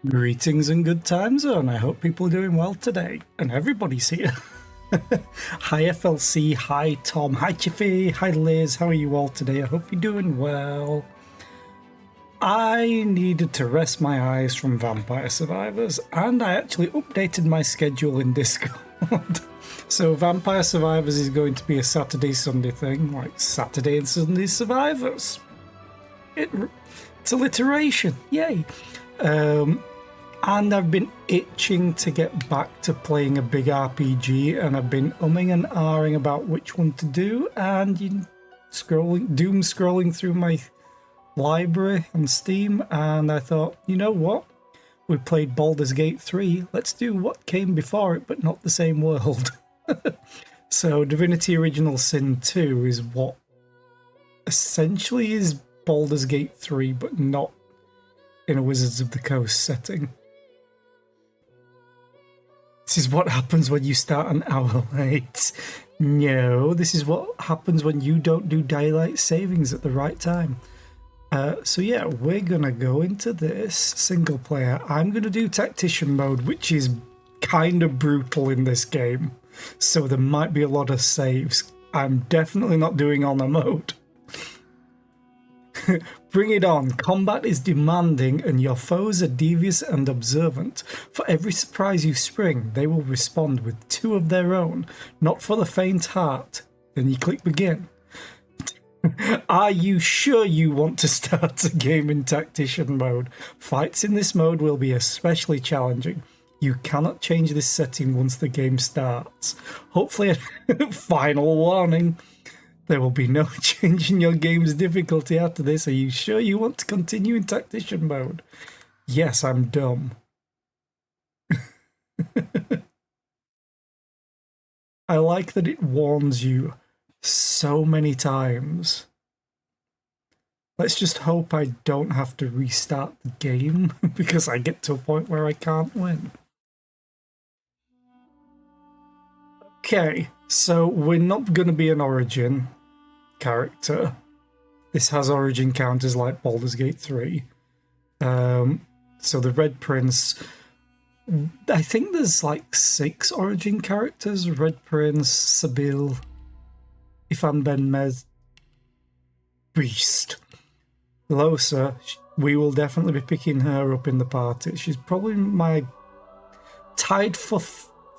Greetings and good time zone. I hope people are doing well today, and everybody's here. Hi FLC, hi Tom, hi Chiffy, hi Liz, how are you all today? I hope you're doing well. I needed to rest my eyes from Vampire Survivors, and I actually updated my schedule in Discord. So Vampire Survivors is going to be a Saturday-Sunday thing, like Saturday and Sunday Survivors. It's alliteration, yay! And I've been itching to get back to playing a big RPG, and I've been umming and ahhing about which one to do, and doom scrolling through my library on Steam, and I thought, you know what? We played Baldur's Gate 3, let's do what came before it, but not the same world. So Divinity Original Sin 2 is what essentially is Baldur's Gate 3, but not in a Wizards of the Coast setting. This is what happens when you start an hour late. No, this is what happens when you don't do daylight savings at the right time. So yeah, we're gonna go into this single player. I'm gonna do Tactician mode, which is kind of brutal in this game. So there might be a lot of saves. I'm definitely not doing honor mode. Bring it on. Combat is demanding and your foes are devious and observant. For every surprise you spring, they will respond with two of their own. Not for the faint heart. Then you click begin. Are you sure you want to start a game in Tactician mode? Fights in this mode will be especially challenging. You cannot change this setting once the game starts. Hopefully, final warning. There will be no change in your game's difficulty after this. Are you sure you want to continue in Tactician mode? Yes, I'm dumb. I like that it warns you so many times. Let's just hope I don't have to restart the game because I get to a point where I can't win. Okay, so we're not going to be an origin character. This has origin counters like Baldur's Gate 3. So the Red Prince, I think there's like 6 origin characters. Red Prince, Sabil, Ifan Ben Mez, Beast. Losa, we will definitely be picking her up in the party. She's probably my tied for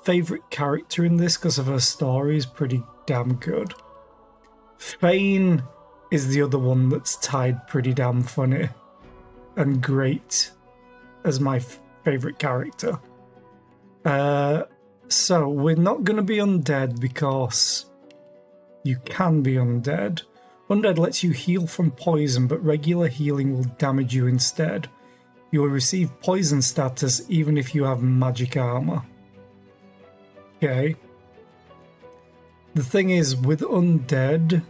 favourite character in this because of her story is pretty damn good. Fane is the other one that's tied pretty damn funny and great as my favourite character. So we're not going to be undead because you can be undead. Undead lets you heal from poison, but regular healing will damage you instead. You will receive poison status even if you have magic armor. Okay. The thing is, with undead,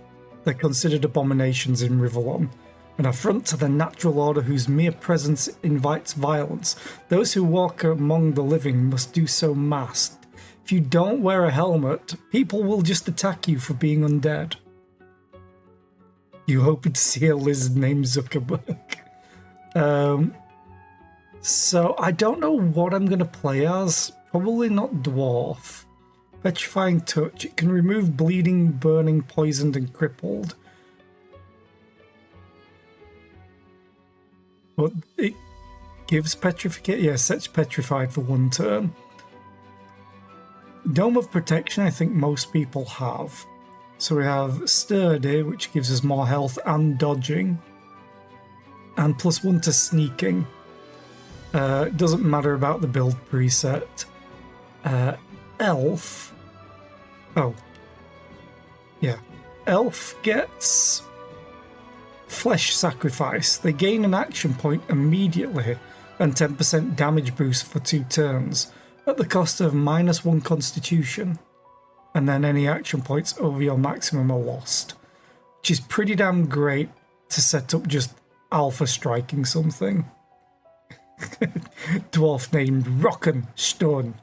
they're considered abominations in Rivalon, an affront to the natural order whose mere presence invites violence. Those who walk among the living must do so masked. If you don't wear a helmet, people will just attack you for being undead. You hoping to see a lizard named Zuckerberg. So I don't know what I'm going to play as. Probably not Dwarf. Petrifying Touch. It can remove bleeding, burning, poisoned, and crippled. But it gives petrification. Yeah, sets petrified for 1 turn. Dome of Protection, I think most people have. So we have Sturdy, which gives us more health and dodging. And +1 to sneaking. It doesn't matter about the build preset. Elf. Oh. Yeah. Elf gets Flesh Sacrifice. They gain an action point immediately and 10% damage boost for 2 turns at the cost of -1 Constitution. And then any action points over your maximum are lost. Which is pretty damn great to set up just alpha striking something. Dwarf named Rockenstone.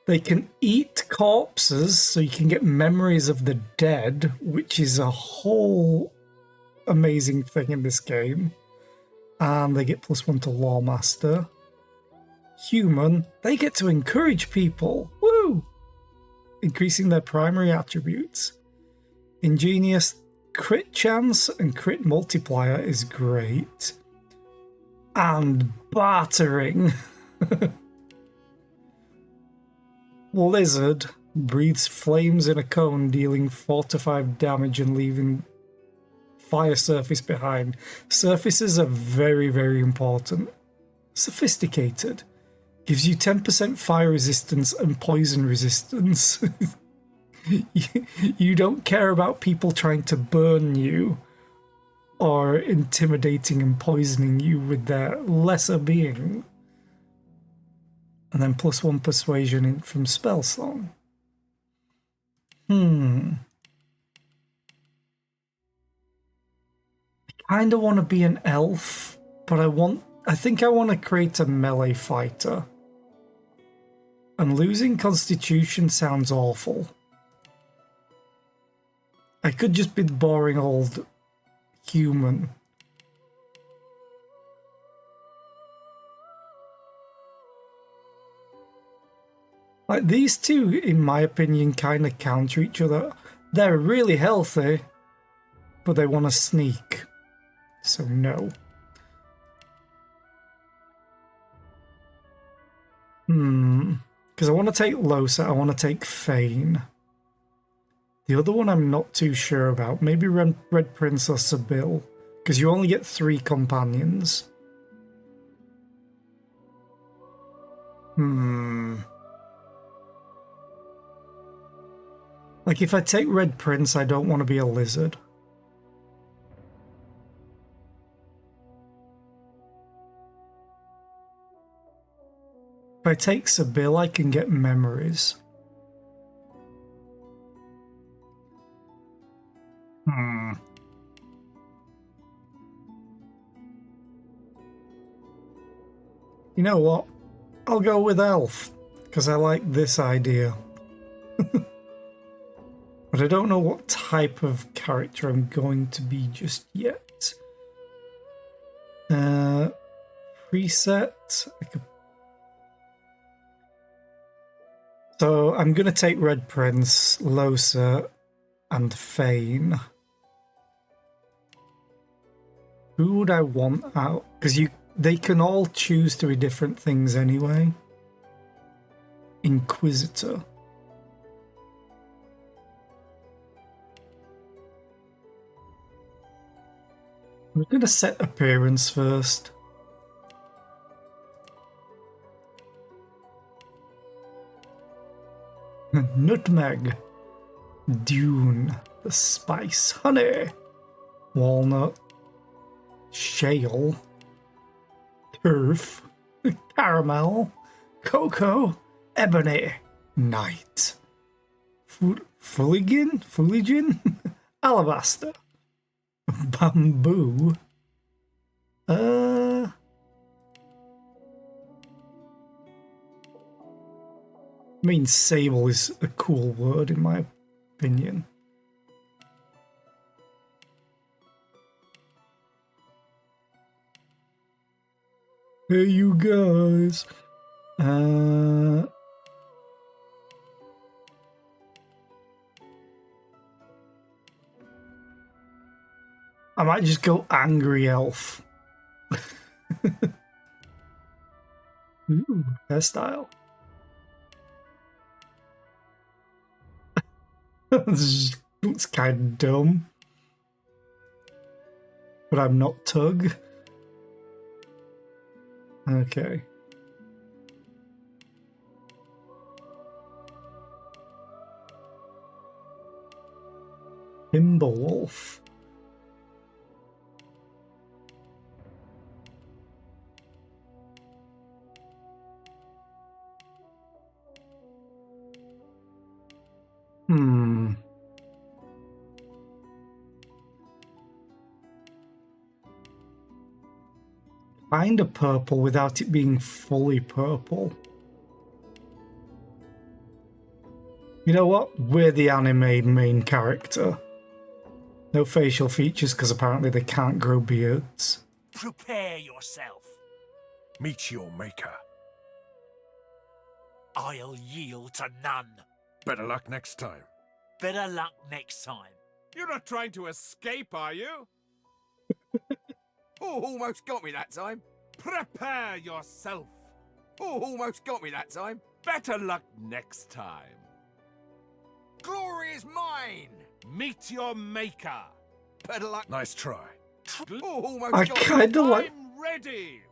They can eat corpses, so you can get memories of the dead, which is a whole amazing thing in this game. And they get +1 to Lawmaster. Human, they get to encourage people. Woo! Increasing their primary attributes. Ingenious, crit chance and crit multiplier is great. And bartering. Lizard breathes flames in a cone, dealing 4 to 5 damage and leaving fire surface behind. Surfaces are very, very important. Sophisticated. Gives you 10% fire resistance and poison resistance. You don't care about people trying to burn you or intimidating and poisoning you with their lesser being. And then +1 persuasion from spell song. I kind of want to be an elf, but I think I want to create a melee fighter. And losing Constitution sounds awful. I could just be the boring old human. Like, these two, in my opinion, kind of counter each other. They're really healthy, but they want to sneak. So no. Because I want to take Losa, I want to take Fane. The other one I'm not too sure about. Maybe Red Prince or Sibyl. Because you only get 3 companions. Like, if I take Red Prince, I don't want to be a lizard. If I take Sibyl, I can get memories. You know what? I'll go with Elf, because I like this idea. But I don't know what type of character I'm going to be just yet. Preset. So I'm going to take Red Prince, Losa, and Fane. Who would I want out? Because they can all choose to be different things anyway. Inquisitor. I'm going to set appearance first. Nutmeg. Dune. The spice. Honey. Walnut. Shale. Turf. Caramel. Cocoa. Ebony. Night. Fuligin? Alabaster. Bamboo. I mean, sable is a cool word in my opinion. Hey, you guys. I might just go angry elf. Ooh, hairstyle. It's kind of dumb. But I'm not Tug. Okay. Timberwolf. Kinda purple without it being fully purple. You know what? We're the anime main character. No facial features because apparently they can't grow beards. Prepare yourself. Meet your maker. I'll yield to none. Better luck next time. Better luck next time. You're not trying to escape, are you? Oh, almost got me that time. Prepare yourself. Oh, almost got me that time. Better luck next time. Glory is mine. Meet your maker. Better luck. Nice try. Oh, almost I got me. kind of like. I'm ready.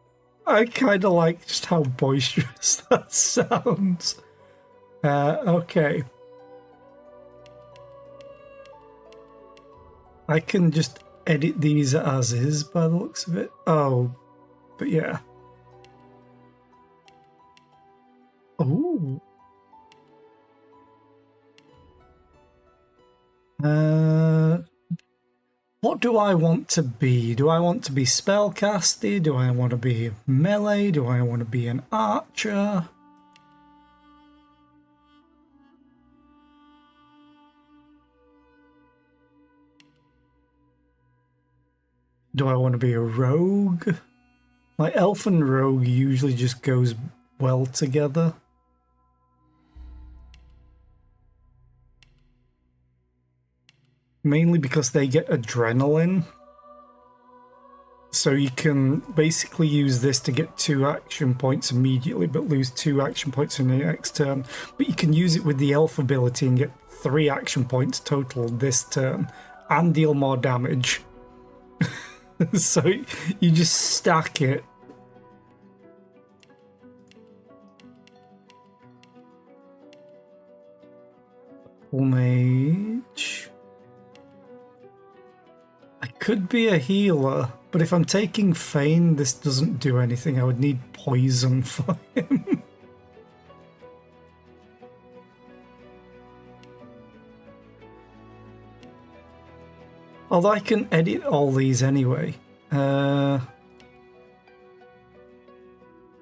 I kind of like just how boisterous that sounds. Okay. I can just edit these as is by the looks of it. Oh, but yeah. Ooh. What do I want to be? Do I want to be spellcasty? Do I want to be melee? Do I want to be an archer? Do I want to be a rogue? My elf and rogue usually just goes well together. Mainly because they get adrenaline. So you can basically use this to get 2 action points immediately, but lose 2 action points in the next turn. But you can use it with the elf ability and get 3 action points total this turn, and deal more damage. So you just stack it. Full mage. I could be a healer, but if I'm taking Feign, this doesn't do anything. I would need poison for him. Although I can edit all these anyway.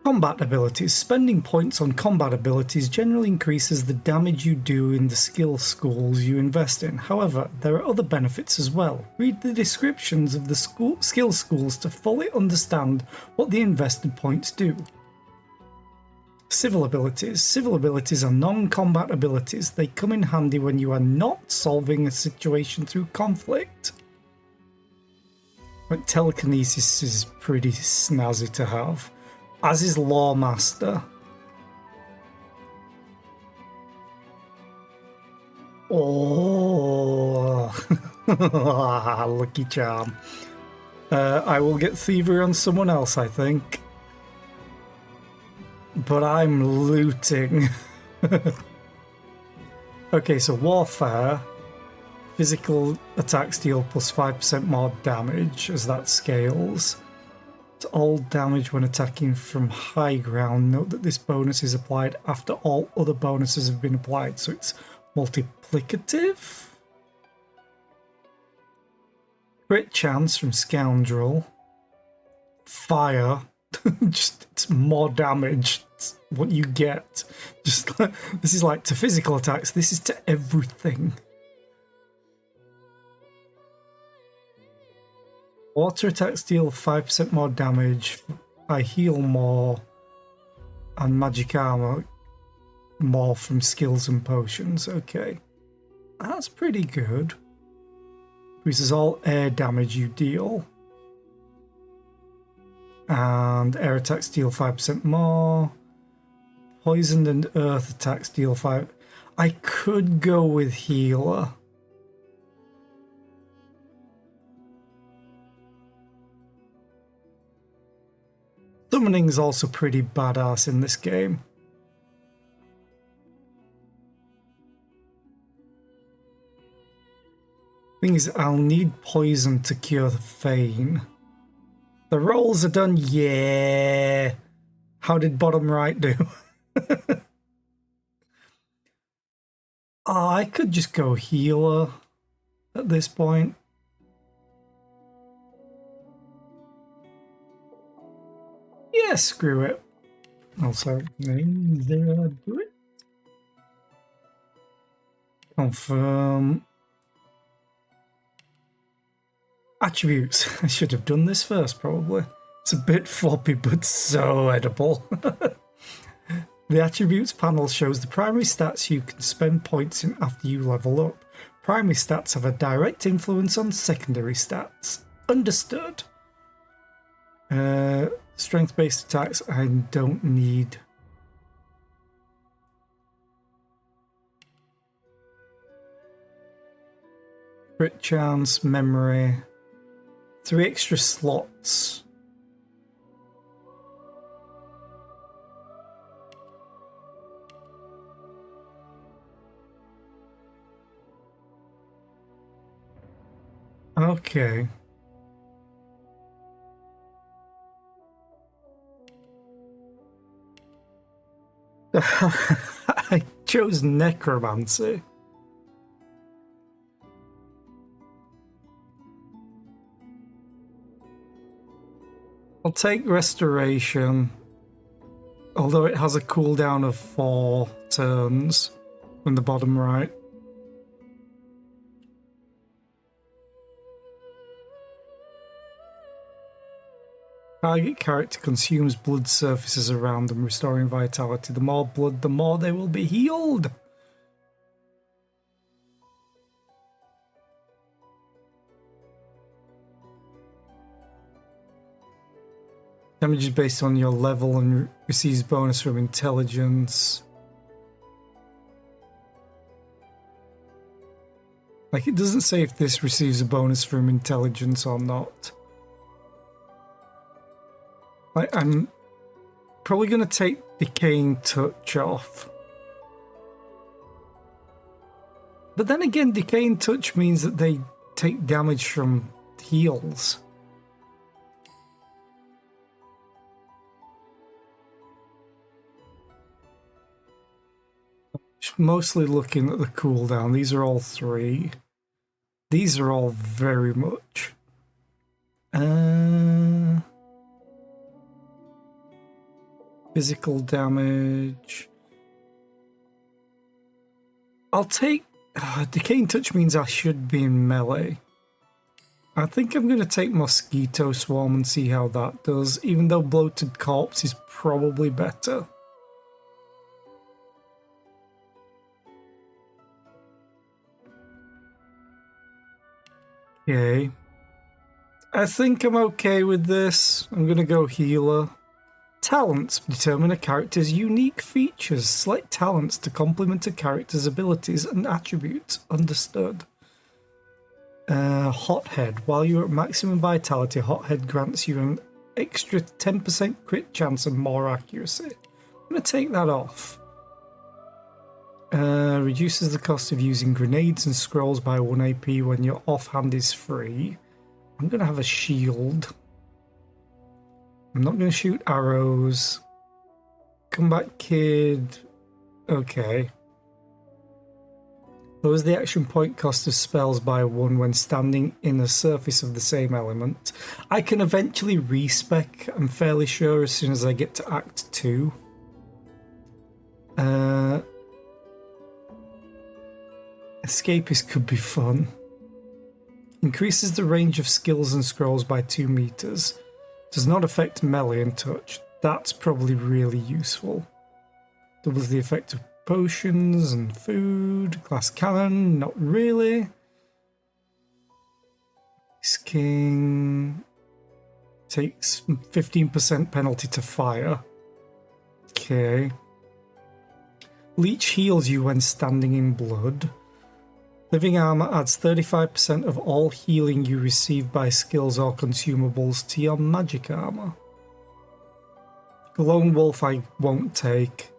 Combat abilities. Spending points on combat abilities generally increases the damage you do in the skill schools you invest in. However, there are other benefits as well. Read the descriptions of the skill schools to fully understand what the invested points do. Civil abilities. Civil abilities are non-combat abilities. They come in handy when you are not solving a situation through conflict. Like telekinesis is pretty snazzy to have. As is Lawmaster. Oh, lucky charm. I will get thievery on someone else, I think. But I'm looting. Okay, so Warfare. Physical attacks deal plus 5% more damage as that scales. To all damage when attacking from high ground. Note that this bonus is applied after all other bonuses have been applied, so it's multiplicative. Crit chance from Scoundrel. Fire. Just it's more damage. It's what you get. Just this is like to physical attacks. This is to everything. Water attacks deal 5% more damage. I heal more. And magic armor more from skills and potions. Okay. That's pretty good. Increases all air damage you deal. And air attacks deal 5% more. Poisoned and earth attacks deal 5. I could go with healer. Summoning's also pretty badass in this game. Thing is, I'll need poison to cure the Feign. The rolls are done, yeah. How did bottom right do? Oh, I could just go healer at this point. Yeah, screw it. Also, name there, do it. Confirm. Attributes. I should have done this first, probably. It's a bit floppy, but so edible. The attributes panel shows the primary stats you can spend points in after you level up. Primary stats have a direct influence on secondary stats. Understood. Strength-based attacks I don't need. Crit chance, memory. 3 extra slots. Okay. I chose necromancy. I'll take restoration, although it has a cooldown of 4 turns in the bottom right. Target character consumes blood surfaces around them, restoring vitality. The more blood, the more they will be healed. Damage is based on your level and receives bonus from intelligence. Like, it doesn't say if this receives a bonus from intelligence or not. Like, I'm probably going to take Decaying Touch off. But then again, Decaying Touch means that they take damage from heals. Just mostly looking at the cooldown. These are all 3. These are all very much. Physical damage. I'll take... Decaying Touch means I should be in melee. I think I'm going to take Mosquito Swarm and see how that does, even though Bloated Corpse is probably better. Okay. I think I'm okay with this. I'm going to go Healer. Talents determine a character's unique features. Select talents to complement a character's abilities and attributes. Understood. Hothead. While you're at maximum vitality, Hothead grants you an extra 10% crit chance and more accuracy. I'm going to take that off. Reduces the cost of using grenades and scrolls by 1 AP when your offhand is free. I'm going to have a shield. I'm not going to shoot arrows. Combat Kid. Okay. Lowers the action point cost of spells by 1 when standing in the surface of the same element. I can eventually respec, I'm fairly sure, as soon as I get to Act 2. Escapist could be fun. Increases the range of skills and scrolls by 2 meters. Does not affect melee and touch. That's probably really useful. Doubles the effect of potions and food. Glass cannon, not really. Ice King takes 15% penalty to fire. Okay. Leech heals you when standing in blood. Living Armor adds 35% of all healing you receive by skills or consumables to your magic armor. Lone Wolf I won't take.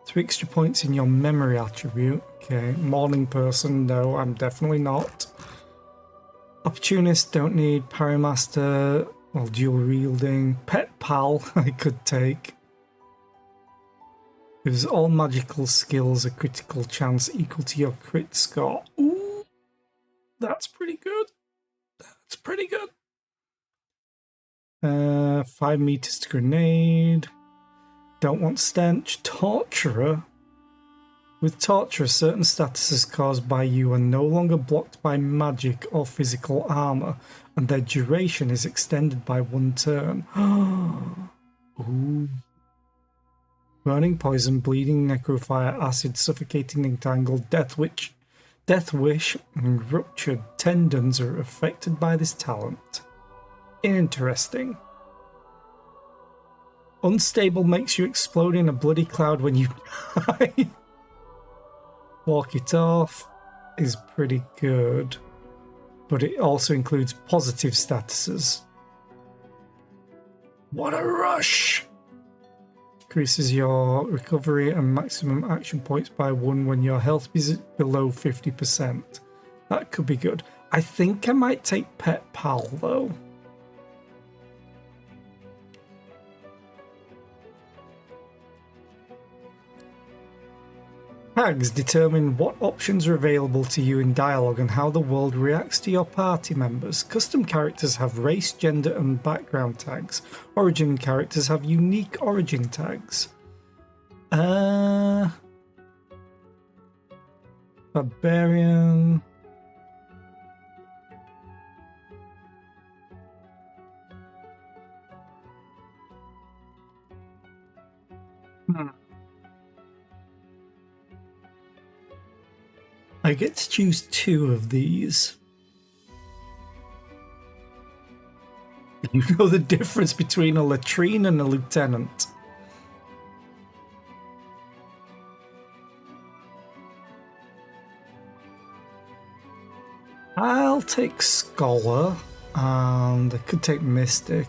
3 extra points in your memory attribute. Okay. Morning Person, no, I'm definitely not. Opportunist, don't need. Parrymaster, well, dual wielding. Pet Pal I could take. Gives all magical skills a critical chance equal to your crit score. Ooh, that's pretty good. That's pretty good. 5 meters to grenade. Don't want stench. Torturer. With Torture, certain statuses caused by you are no longer blocked by magic or physical armor, and their duration is extended by 1 turn. Ooh. Burning poison, bleeding, necrofire, acid, suffocating, entangled, death wish, and ruptured tendons are affected by this talent. Interesting. Unstable makes you explode in a bloody cloud when you die. Walk it off is pretty good, but it also includes positive statuses. What a rush! Increases your recovery and maximum action points by 1 when your health is below 50%. That could be good. I think I might take Pet Pal though. Tags determine what options are available to you in dialogue and how the world reacts to your party members. Custom characters have race, gender, and background tags. Origin characters have unique origin tags. Barbarian. I get to choose 2 of these. You know the difference between a latrine and a lieutenant. I'll take Scholar, and I could take Mystic.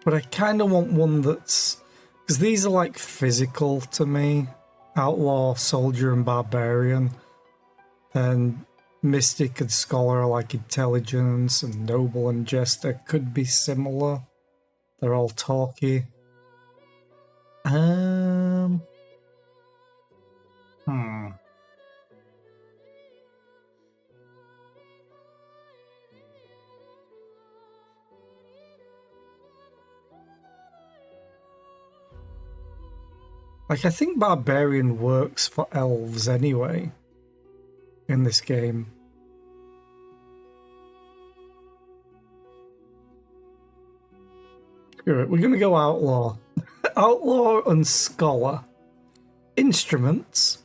But I kind of want one that's... because these are like physical to me. Outlaw, Soldier, and Barbarian. And Mystic and Scholar are like intelligence, and Noble and Jester could be similar. They're all talky. Like, I think Barbarian works for elves anyway in this game. Screw it, we're going to go Outlaw. Outlaw and Scholar. Instruments.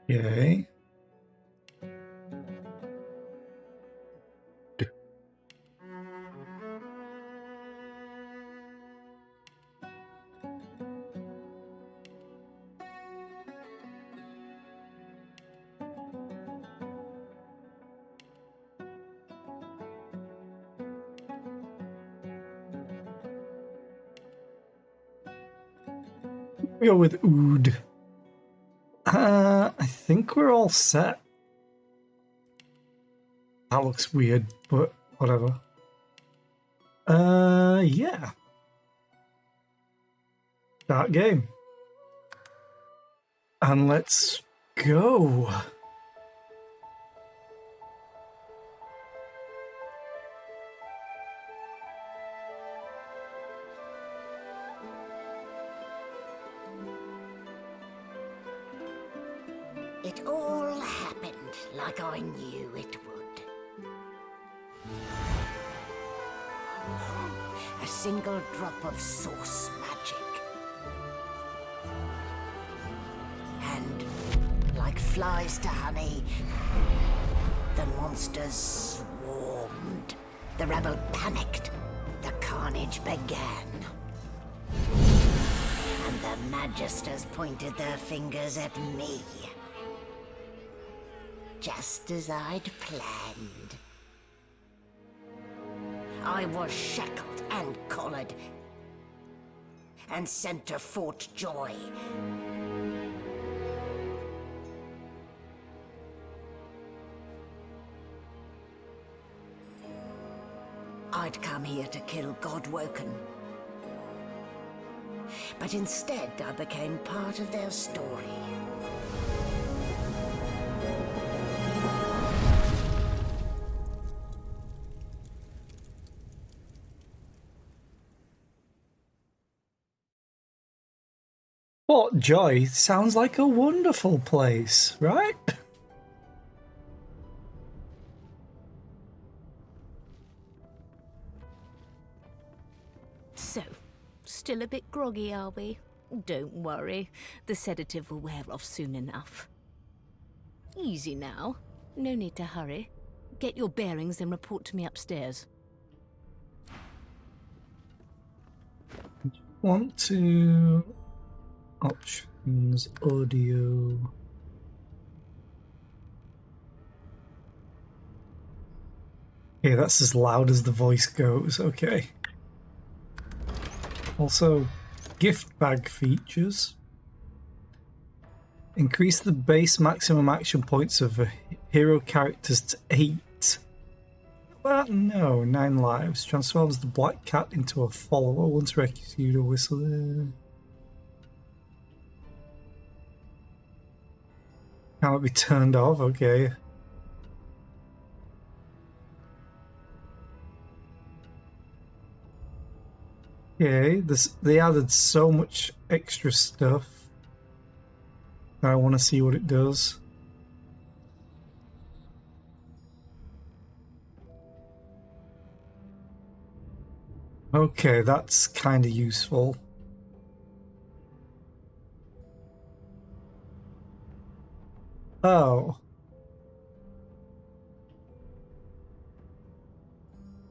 Yay. We go with Ood. I think we're all set. That looks weird, but whatever. Yeah. Start game. And let's go. It all happened like I knew it would. A single drop of source magic. And, like flies to honey, the monsters swarmed. The rebel panicked. The carnage began. And the magisters pointed their fingers at me. Just as I'd planned. I was shackled and collared and sent to Fort Joy. I I'd come here to kill Godwoken. But instead, I became part of their story. What joy! Sounds like a wonderful place, right? So, still a bit groggy, are we? Don't worry, the sedative will wear off soon enough. Easy now, no need to hurry. Get your bearings and report to me upstairs. Want to... Options, audio... Yeah, that's as loud as the voice goes, okay. Also, gift bag features. Increase the base maximum action points of hero characters to 8. Well, no, 9 lives. Transforms the black cat into a follower once rescued or whistle. Cannot be turned off, okay. Okay, they added so much extra stuff. I want to see what it does. Okay, that's kind of useful. Oh.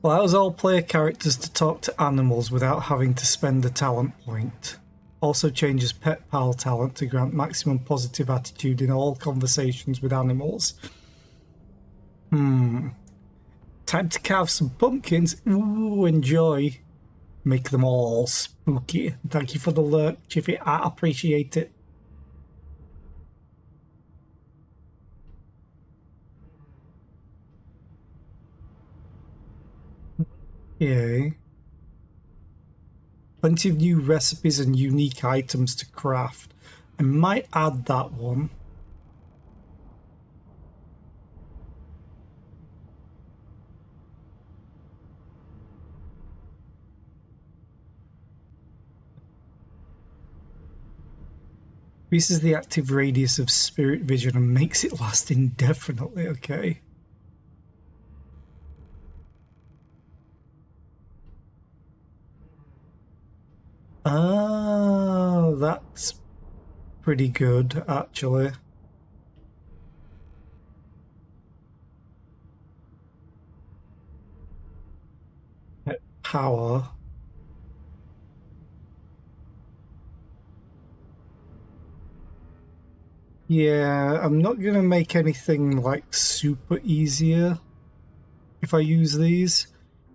Allows all player characters to talk to animals without having to spend a talent point. Also changes Pet Pal talent to grant maximum positive attitude in all conversations with animals. Time to carve some pumpkins. Ooh, enjoy. Make them all spooky. Thank you for the lurk, Chiffy. I appreciate it. Yay. Plenty of new recipes and unique items to craft. I might add that one. Increases the active radius of spirit vision and makes it last indefinitely, okay. Oh, that's pretty good, actually. Power. Yeah, I'm not going to make anything like super easier if I use these.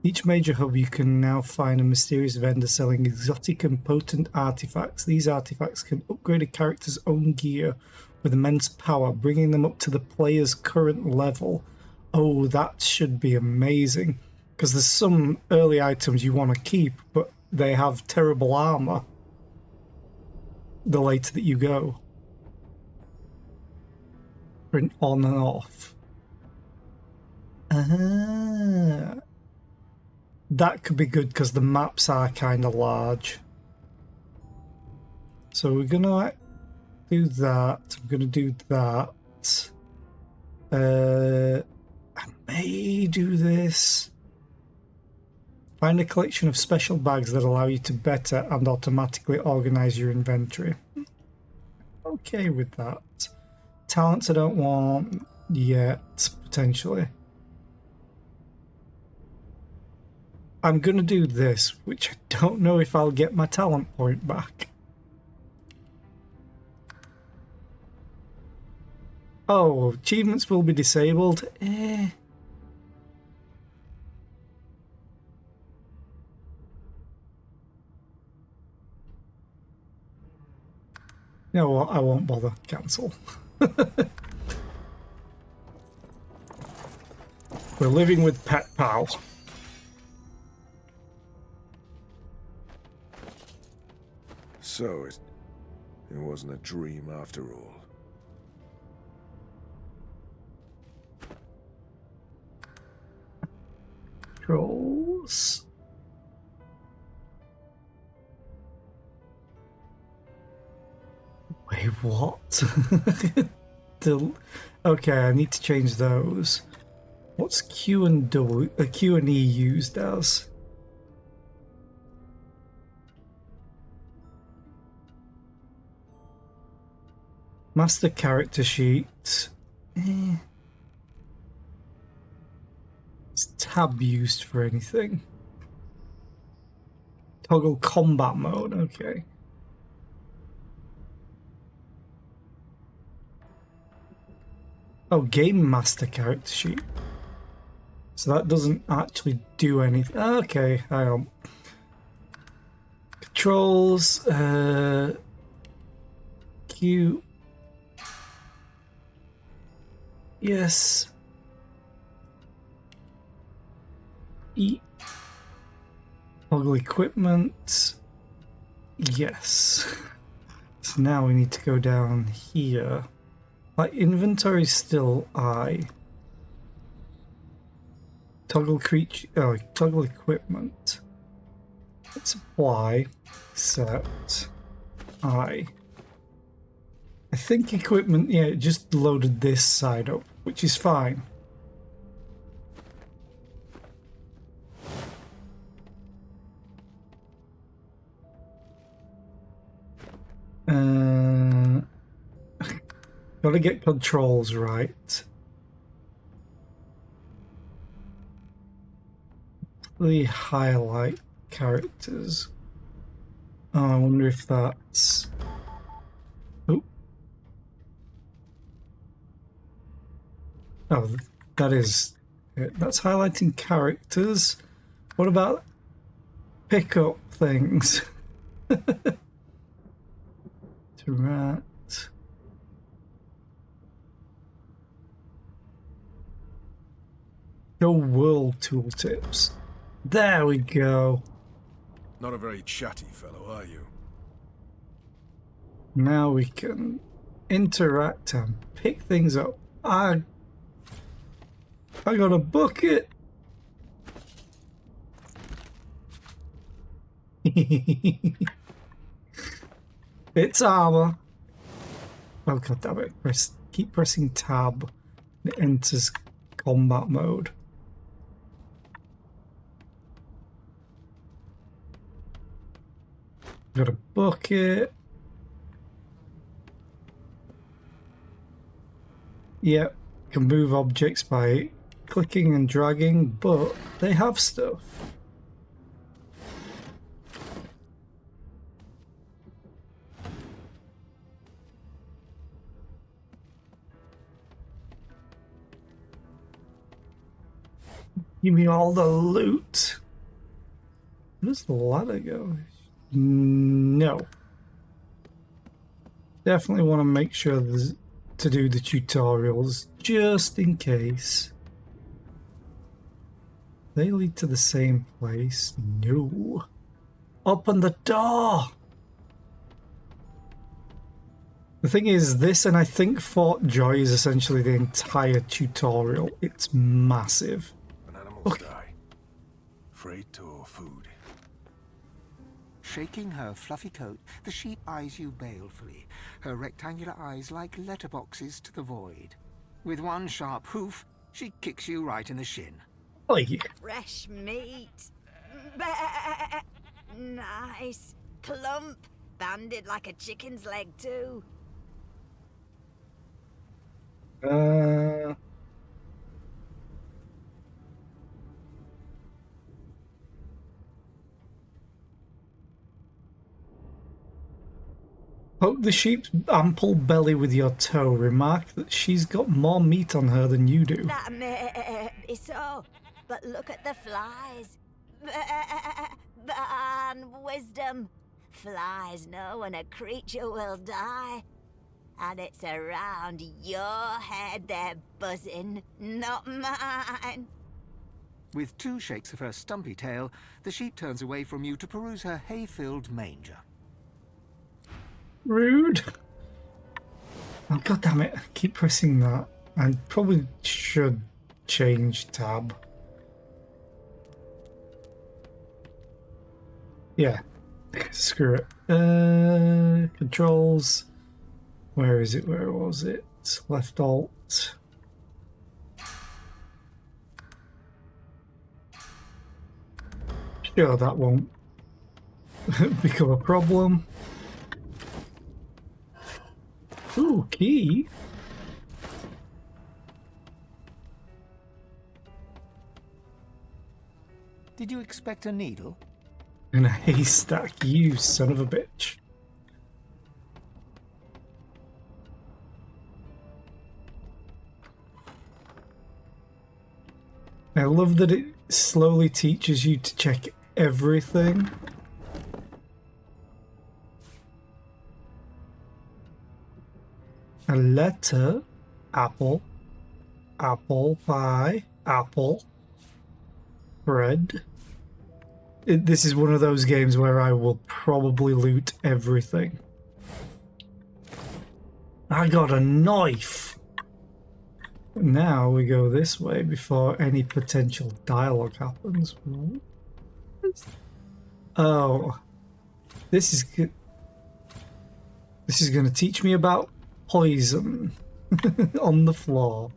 Each major hub you can now find a mysterious vendor selling exotic and potent artifacts. These artifacts can upgrade a character's own gear with immense power, bringing them up to the player's current level. Oh, that should be amazing. Because there's some early items you want to keep, but they have terrible armor the later that you go. Print on and off. That could be good because the maps are kind of large. So we're going to do that. I'm going to do that. I may do this. Find a collection of special bags that allow you to better and automatically organize your inventory. Okay with that. Talents I don't want yet, potentially. I'm going to do this, which I don't know if I'll get my talent point back. Oh, achievements will be disabled. You know what? I won't bother. Cancel. We're living with Pet Pal. So it wasn't a dream after all. Trolls. Wait, what? Okay, I need to change those. What's Q and Q and E used as? Master character sheet. Is tab used for anything? Toggle combat mode, okay. Oh, game master character sheet. So that doesn't actually do anything. Okay, hang on. Controls, Q. Yes. E. Toggle equipment. Yes. So now we need to go down here. Like inventory is still I. Toggle creature. Oh, toggle equipment. Let's apply. Set. I think equipment. Yeah, it just loaded this side up, which is fine. Gotta get controls right. The highlight characters. Oh, I wonder if that's. Oh. Oh, that is. That's highlighting characters. What about pick up things? Interact. Show world tooltips. There we go. Not a very chatty fellow, are you? Now we can interact and pick things up. I got a bucket. It's armor. Oh god damn it. Keep pressing tab. It enters combat mode. Got a bucket. Yep, can move objects by clicking and dragging, but they have stuff. Give me all the loot. Where does the ladder go? No. Definitely want to make sure to do the tutorials, just in case. They lead to the same place. No. Open the door! The thing is, this and I think Fort Joy is essentially the entire tutorial. It's massive. When animals die, freight or food. Shaking her fluffy coat, the sheep eyes you balefully, her rectangular eyes like letterboxes to the void. With one sharp hoof, she kicks you right in the shin. Oi. Fresh meat. Bah. Nice. Plump. Banded like a chicken's leg, too. Poke the sheep's ample belly with your toe. Remark that she's got more meat on her than you do. That may be so, but look at the flies. And wisdom. Flies know when a creature will die. And it's around your head they're buzzing, not mine. With two shakes of her stumpy tail, the sheep turns away from you to peruse her hay-filled manger. Rude. Oh, God damn it. Keep pressing that. I probably should change tab. Yeah. Screw it. Controls. Where is it? Where was it? Left alt. Sure, that won't become a problem. Ooh, key. Did you expect a needle? In a haystack, you son of a bitch. I love that it slowly teaches you to check everything. A letter, apple, apple pie, apple, bread. This is one of those games where I will probably loot everything. I got a knife! Now we go this way before any potential dialogue happens. Oh. This is going to teach me about poison on the floor.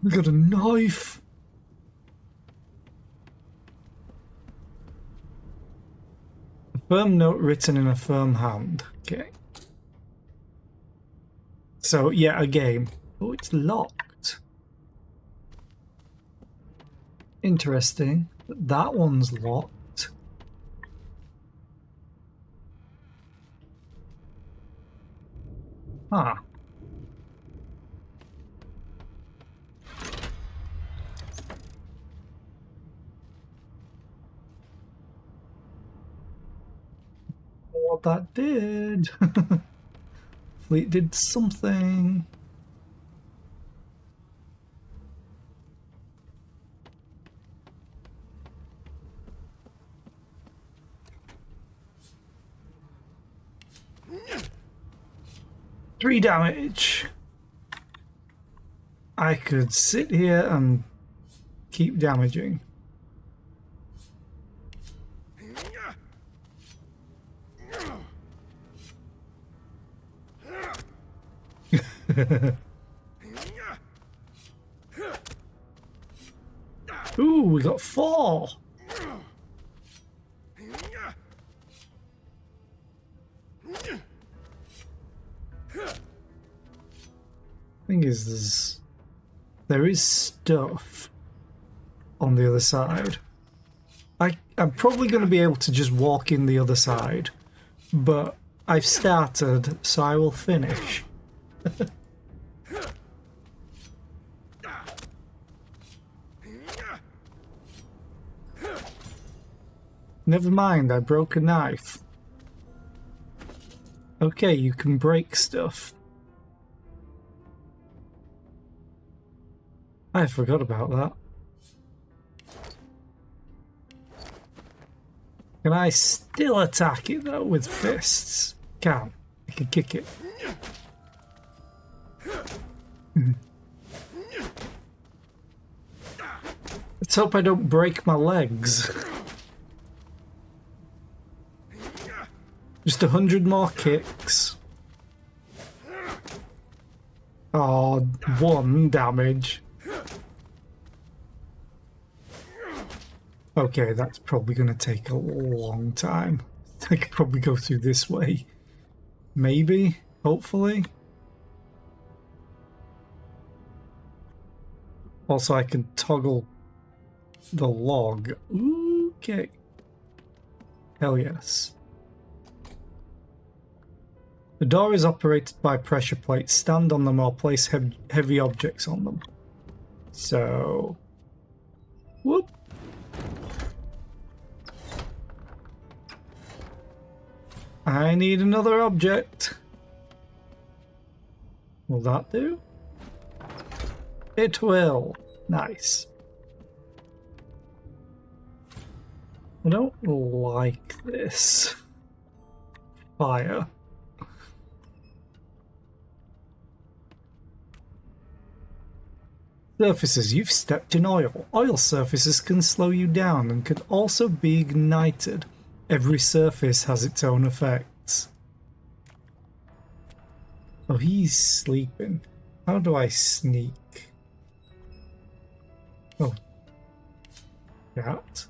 We got a knife. A firm note written in a firm hand. Okay. So, yeah, a game. Oh, it's locked. Interesting. That one's locked. Huh. What that did. Fleet did something. Three damage. I could sit here and keep damaging. Ooh, we got 4. Thing is, there is stuff on the other side. I'm probably going to be able to just walk in the other side, but I've started, so I will finish. Never mind, I broke a knife. Okay, you can break stuff. I forgot about that. Can I still attack it though with fists? Can. I can kick it. Let's hope I don't break my legs. Just 100 more kicks. Oh, 1 damage. Okay, that's probably going to take a long time. I could probably go through this way. Maybe, hopefully. Also, I can toggle the log. Okay. Hell yes. The door is operated by pressure plates. Stand on them or place heavy objects on them. So... whoop. I need another object. Will that do? It will. Nice. I don't like this. Fire. Surfaces. You've stepped in oil. Oil surfaces can slow you down and can also be ignited. Every surface has its own effects. Oh, he's sleeping. How do I sneak? Oh. That.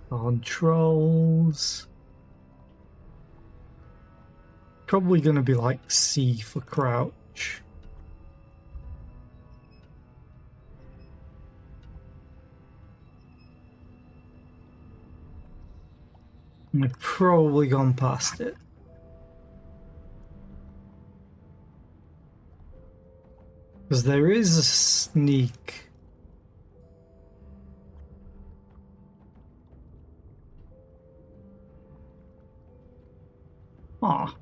Controls. Probably going to be like C for crouch. I've probably gone past it. Because there is a sneak. Ah.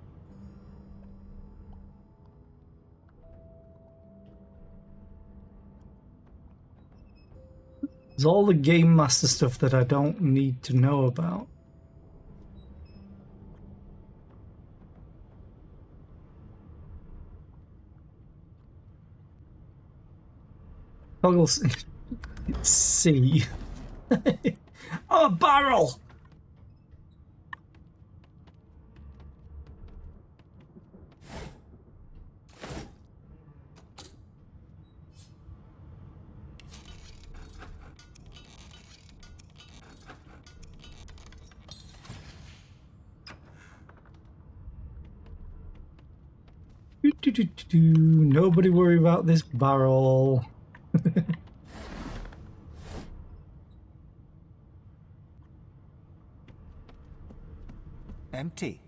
There's all the Game Master stuff that I don't need to know about. Toggles. It's C. Oh, a barrel! Nobody worry about this barrel. Empty.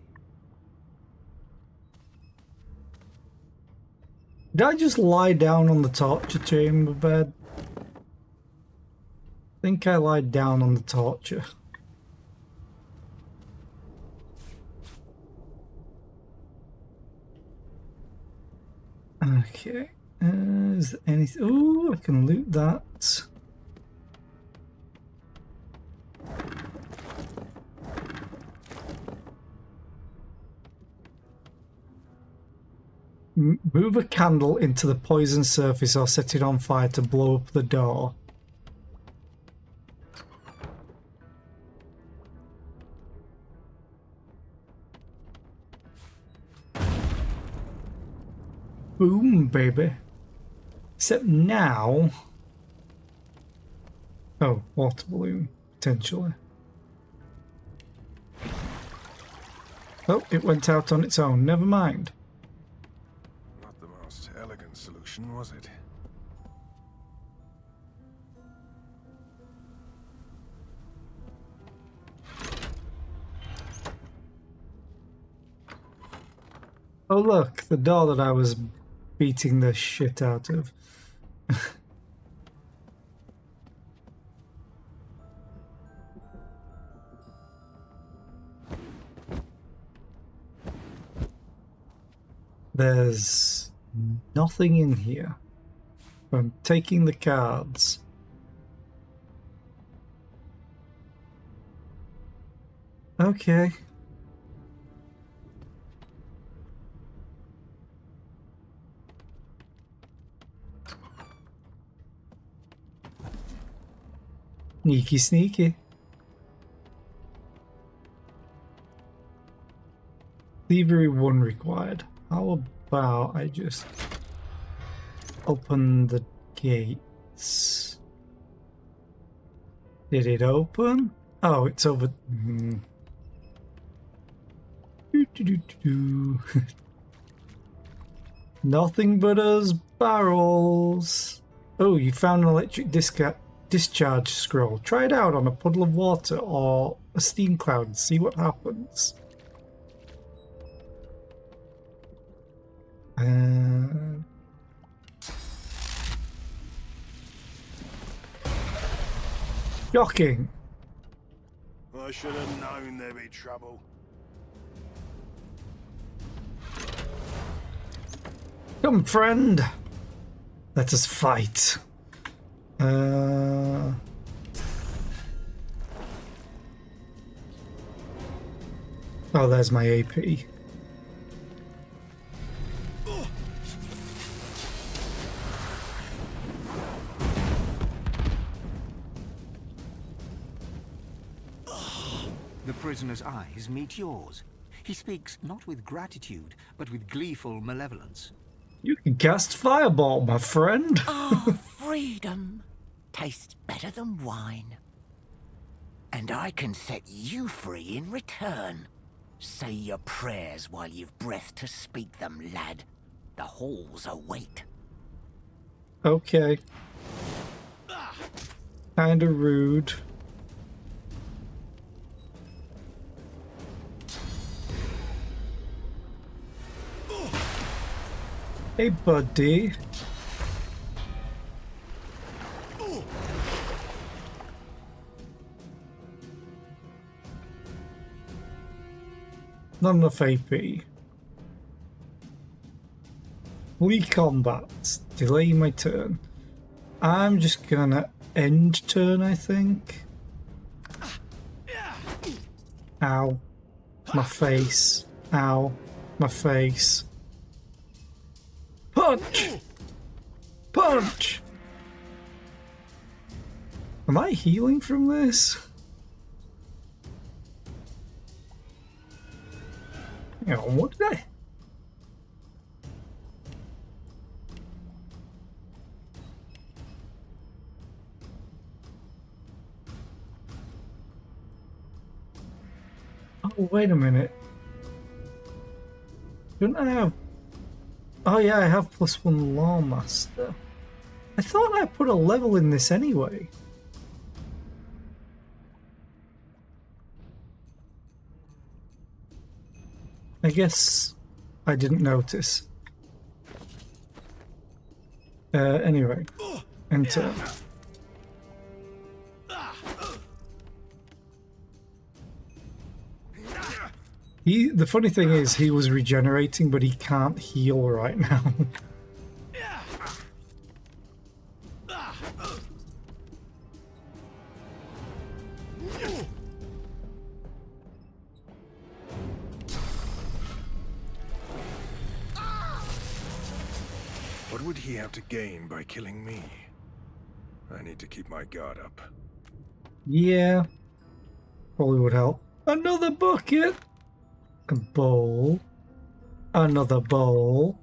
Did I just lie down on the torture chamber bed? I think I lied down on the torture. Okay. Is there anything? Oh, I can loot that. Move a candle into the poison surface or set it on fire to blow up the door. Boom, baby. Except now... Oh, water balloon, potentially. Oh, it went out on its own. Never mind. Not the most elegant solution, was it? Oh look, the door that I was beating the shit out of. There's nothing in here. I'm taking the cards. Okay. Sneaky, sneaky. Thievery 1 required. How about I just open the gates? Did it open? Oh, it's over. Nothing but us barrels. Oh, you found an electric discharge scroll. Try it out on a puddle of water or a steam cloud and see what happens. Shocking. I should have known there'd be trouble. Come, friend. Let us fight. Oh, there's my AP. The prisoner's eyes meet yours. He speaks not with gratitude, but with gleeful malevolence. You can cast Fireball, my friend. Ah, freedom tastes better than wine. And I can set you free in return. Say your prayers while you've breath to speak them, lad. The halls await. Okay. Kinda rude. Hey, buddy. Not enough AP. Lead combat. Delay my turn. I'm just gonna end turn, I think. Ow. My face. Ow. My face. Punch! Punch! Am I healing from this? Hang on, what did I... Oh, wait a minute. Don't I have... Oh yeah, I have +1 Lawmaster. I thought I put a level in this anyway. I guess I didn't notice. Anyway, enter. The funny thing is, he was regenerating, but he can't heal right now. What would he have to gain by killing me? I need to keep my guard up. Yeah, probably would help. Another bucket! A bowl. Another bowl.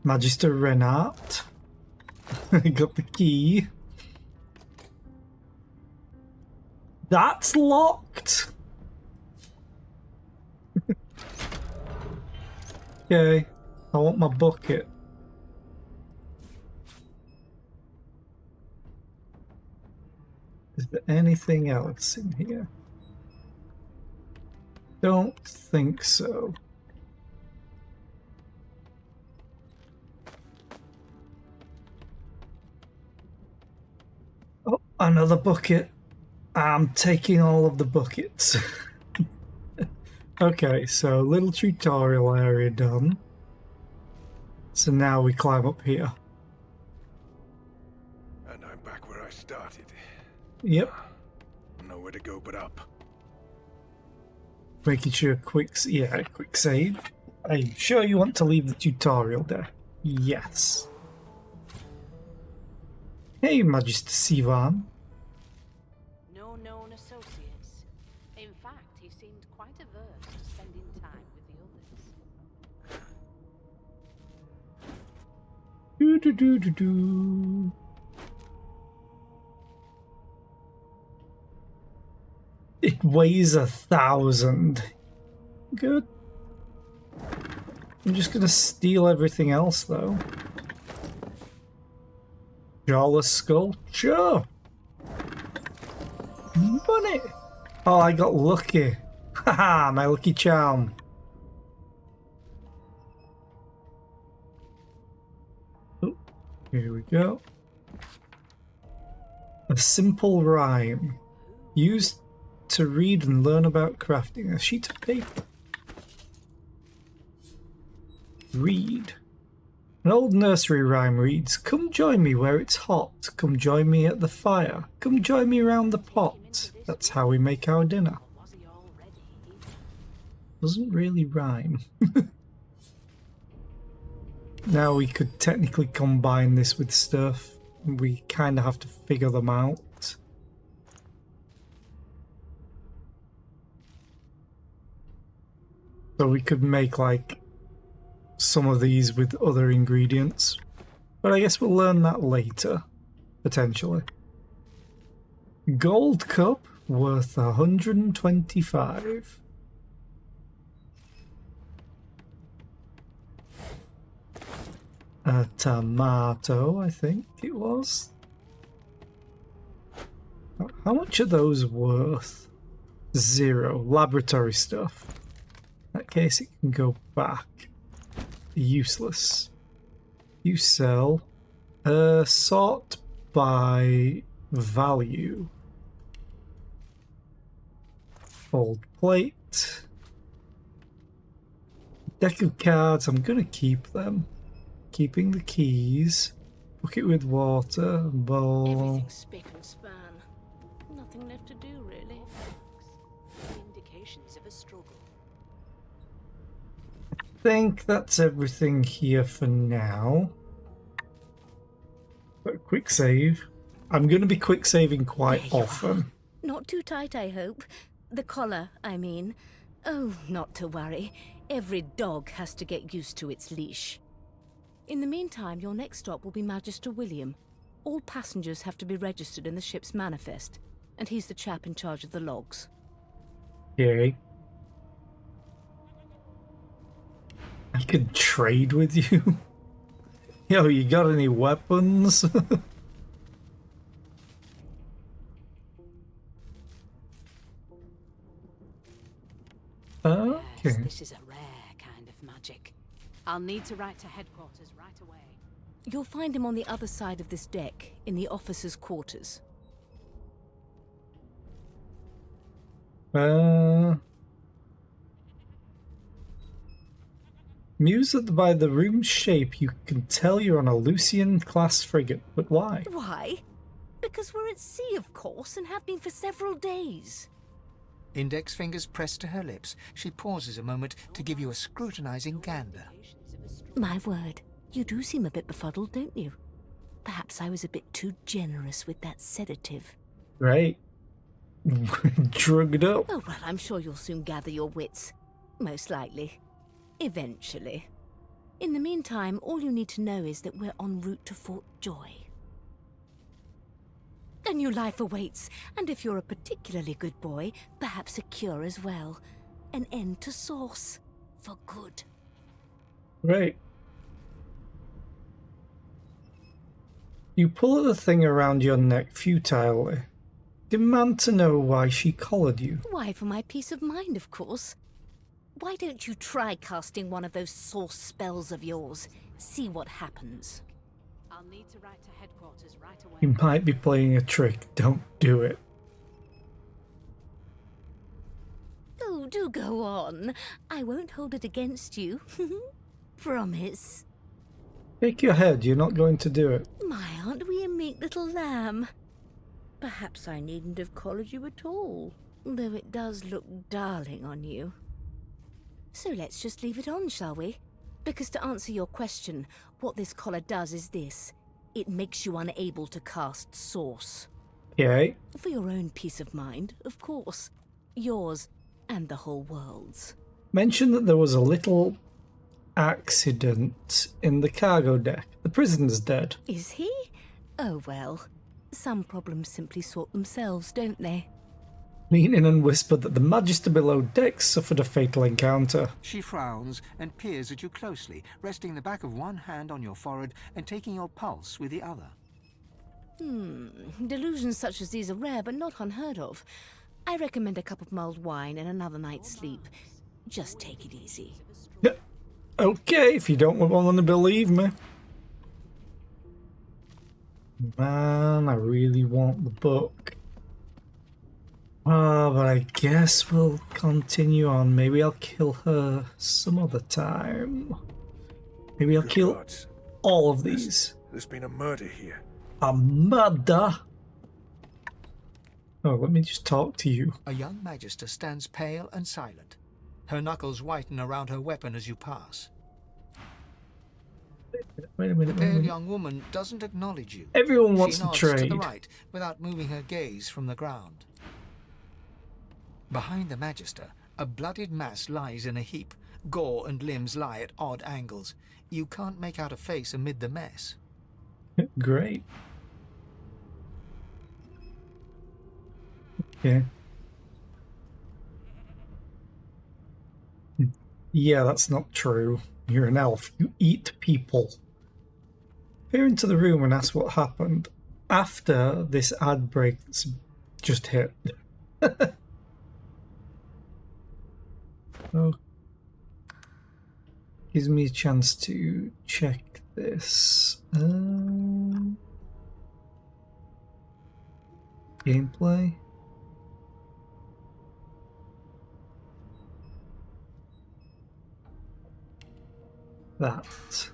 Magister Renat. Got the key. That's locked! Okay, I want my bucket. Is there anything else in here? Don't think so. Oh, another bucket. I'm taking all of the buckets. Okay, so little tutorial area done. So now we climb up here. And I'm back where I started. Yep. Nowhere to go but up. Making sure quick save. Are you sure you want to leave the tutorial there? Yes. Hey, Magister Sivan. No known associates. In fact, he seemed quite averse to spending time with the others. Do. It weighs 1,000. Good. I'm just gonna steal everything else, though. Jawless sculpture. Money. Oh, I got lucky. Haha, my lucky charm. Oh, here we go. A simple rhyme. Used to read and learn about crafting. A sheet of paper. Read. An old nursery rhyme reads, "Come join me where it's hot. Come join me at the fire. Come join me round the pot. That's how we make our dinner." Was he already? Doesn't really rhyme. Now we could technically combine this with stuff. We kind of have to figure them out. So we could make like some of these with other ingredients. But I guess we'll learn that later, potentially. Gold cup worth 125. A tomato, I think it was. How much are those worth? 0. Laboratory stuff. In that case, it can go back. Useless. You sell. Sort by value. Old plate. Deck of cards, I'm gonna keep them. Keeping the keys. Bucket with water. Bowl. Everything's spick and span. Nothing left to do, really. Indications of a struggle. I think that's everything here for now. But quick save. I'm going to be quick saving quite often. Not too tight, I hope. The collar, I mean. Oh, not to worry. Every dog has to get used to its leash. In the meantime, your next stop will be Magister William. All passengers have to be registered in the ship's manifest, and he's the chap in charge of the logs. Yay. I could trade with you. Yo, you got any weapons? Okay. Yes, this is a rare kind of magic. I'll need to write to headquarters right away. You'll find him on the other side of this deck, in the officers' quarters. Muse that by the room's shape you can tell you're on a Lucian-class frigate, but why? Why? Because we're at sea, of course, and have been for several days. Index fingers pressed to her lips, she pauses a moment to give you a scrutinizing gander. My word, you do seem a bit befuddled, don't you? Perhaps I was a bit too generous with that sedative. Right. Drugged up. Oh, well, I'm sure you'll soon gather your wits. Most likely. Eventually. In the meantime, all you need to know is that we're en route to Fort Joy. A new life awaits, and if you're a particularly good boy, perhaps a cure as well. An end to Sauce. For good. Right. You pull at the thing around your neck futilely. Demand to know why she collared you. Why, for my peace of mind, of course. Why don't you try casting one of those Sauce spells of yours? See what happens. I'll need to write to headquarters right away. You might be playing a trick. Don't do it. Oh, do go on. I won't hold it against you. Promise. Shake your head. You're not going to do it. My, aren't we a meek little lamb? Perhaps I needn't have collared you at all, though it does look darling on you. So let's just leave it on, shall we? Because to answer your question, what this collar does is this. It makes you unable to cast Sauce. Okay. For your own peace of mind, of course. Yours and the whole world's. Mention that there was a little accident in the cargo deck. The prisoner's dead. Is he? Oh well. Some problems simply sort themselves, don't they? Lean in and whisper that the Magister below deck suffered a fatal encounter. She frowns and peers at you closely, resting the back of one hand on your forehead and taking your pulse with the other. Delusions such as these are rare, but not unheard of. I recommend a cup of mulled wine and another night's sleep. Just take it easy. Okay, if you don't want to believe me. Man, I really want the book. But I guess we'll continue on. Maybe I'll kill her some other time. Maybe I'll Good kill gods. all of these. There's been a murder here. A murder? Oh, let me just talk to you. A young magister stands pale and silent. Her knuckles whiten around her weapon as you pass. Wait a The minute. pale young woman doesn't acknowledge you. Everyone wants She to nods to trade. the right without moving her gaze from the ground. Behind the magister, a bloodied mass lies in a heap. Gore and limbs lie at odd angles. You can't make out a face amid the mess. Great. Okay. Yeah, that's not true. You're an elf. You eat people. Peer into the room and ask what happened after this ad break that's just hit. Oh. Gives me a chance to check this. Gameplay. That.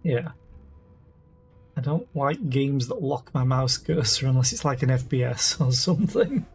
Yeah. I don't like games that lock my mouse cursor unless it's like an FPS or something.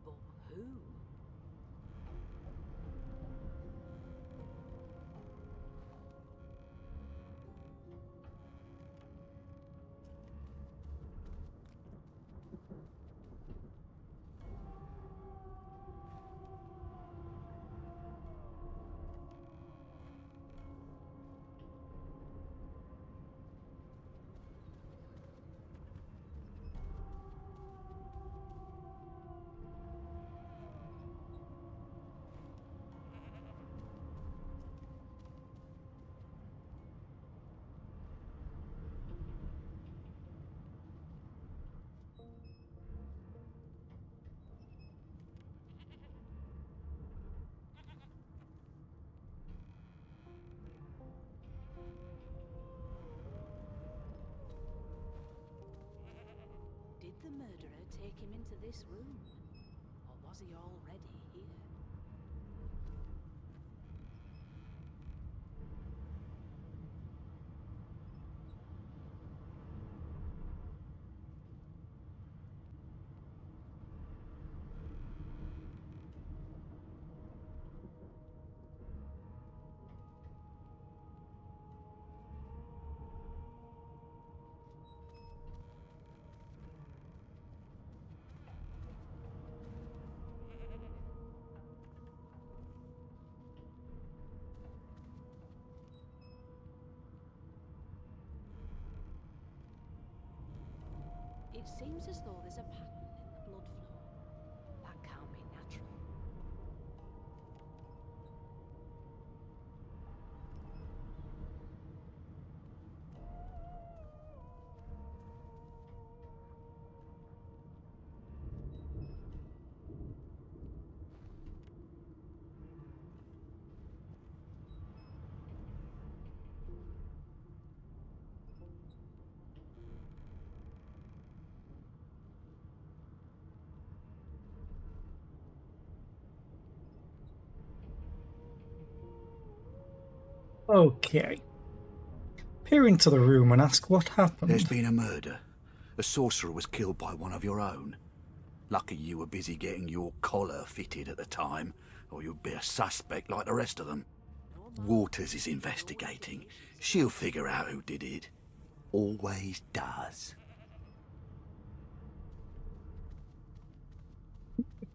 But who? Did the murderer take him into this room? Or was he already here? It seems as though there's a pattern in the blood flow. That can't be natural. Okay. Peer into the room and ask what happened. There's been a murder. A sorcerer was killed by one of your own. Lucky you were busy getting your collar fitted at the time, or you'd be a suspect like the rest of them. No Waters is investigating. She'll figure out who did it. Always does.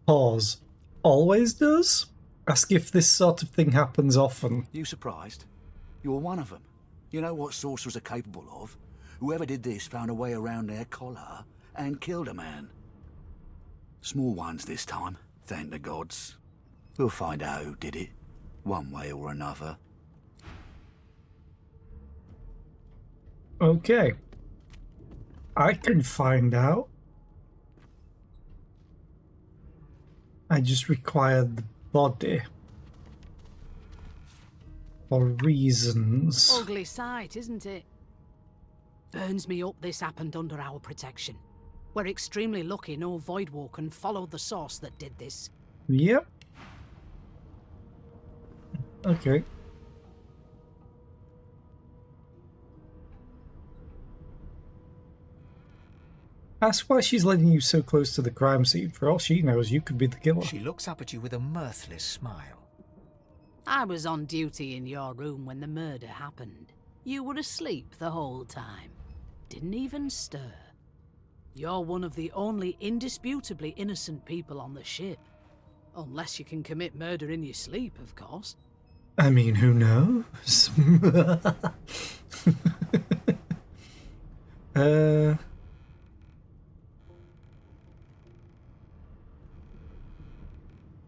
Pause. Always does? Ask if this sort of thing happens often. You surprised? You're one of them. You know what sorcerers are capable of? Whoever did this found a way around their collar and killed a man. Small ones this time, thank the gods. We'll find out who did it, one way or another. Okay. I can find out. I just require the body. For reasons. Ugly sight, isn't it? Burns me up this happened under our protection. We're extremely lucky no Voidwalker followed the source that did this. Yep. Okay. Ask why she's letting you so close to the crime scene. For all she knows, you could be the killer. She looks up at you with a mirthless smile. I was on duty in your room when the murder happened. You were asleep the whole time. Didn't even stir. You're one of the only indisputably innocent people on the ship. Unless you can commit murder in your sleep, of course. I mean, who knows?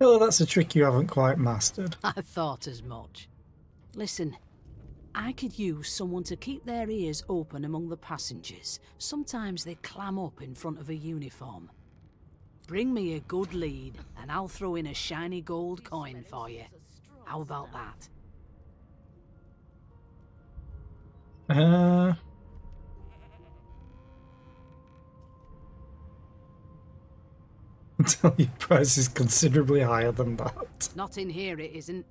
Oh, that's a trick you haven't quite mastered. I thought as much. Listen, I could use someone to keep their ears open among the passengers. Sometimes they clam up in front of a uniform. Bring me a good lead, and I'll throw in a shiny gold coin for you. How about that? Until your price is considerably higher than that. Not in here, it isn't.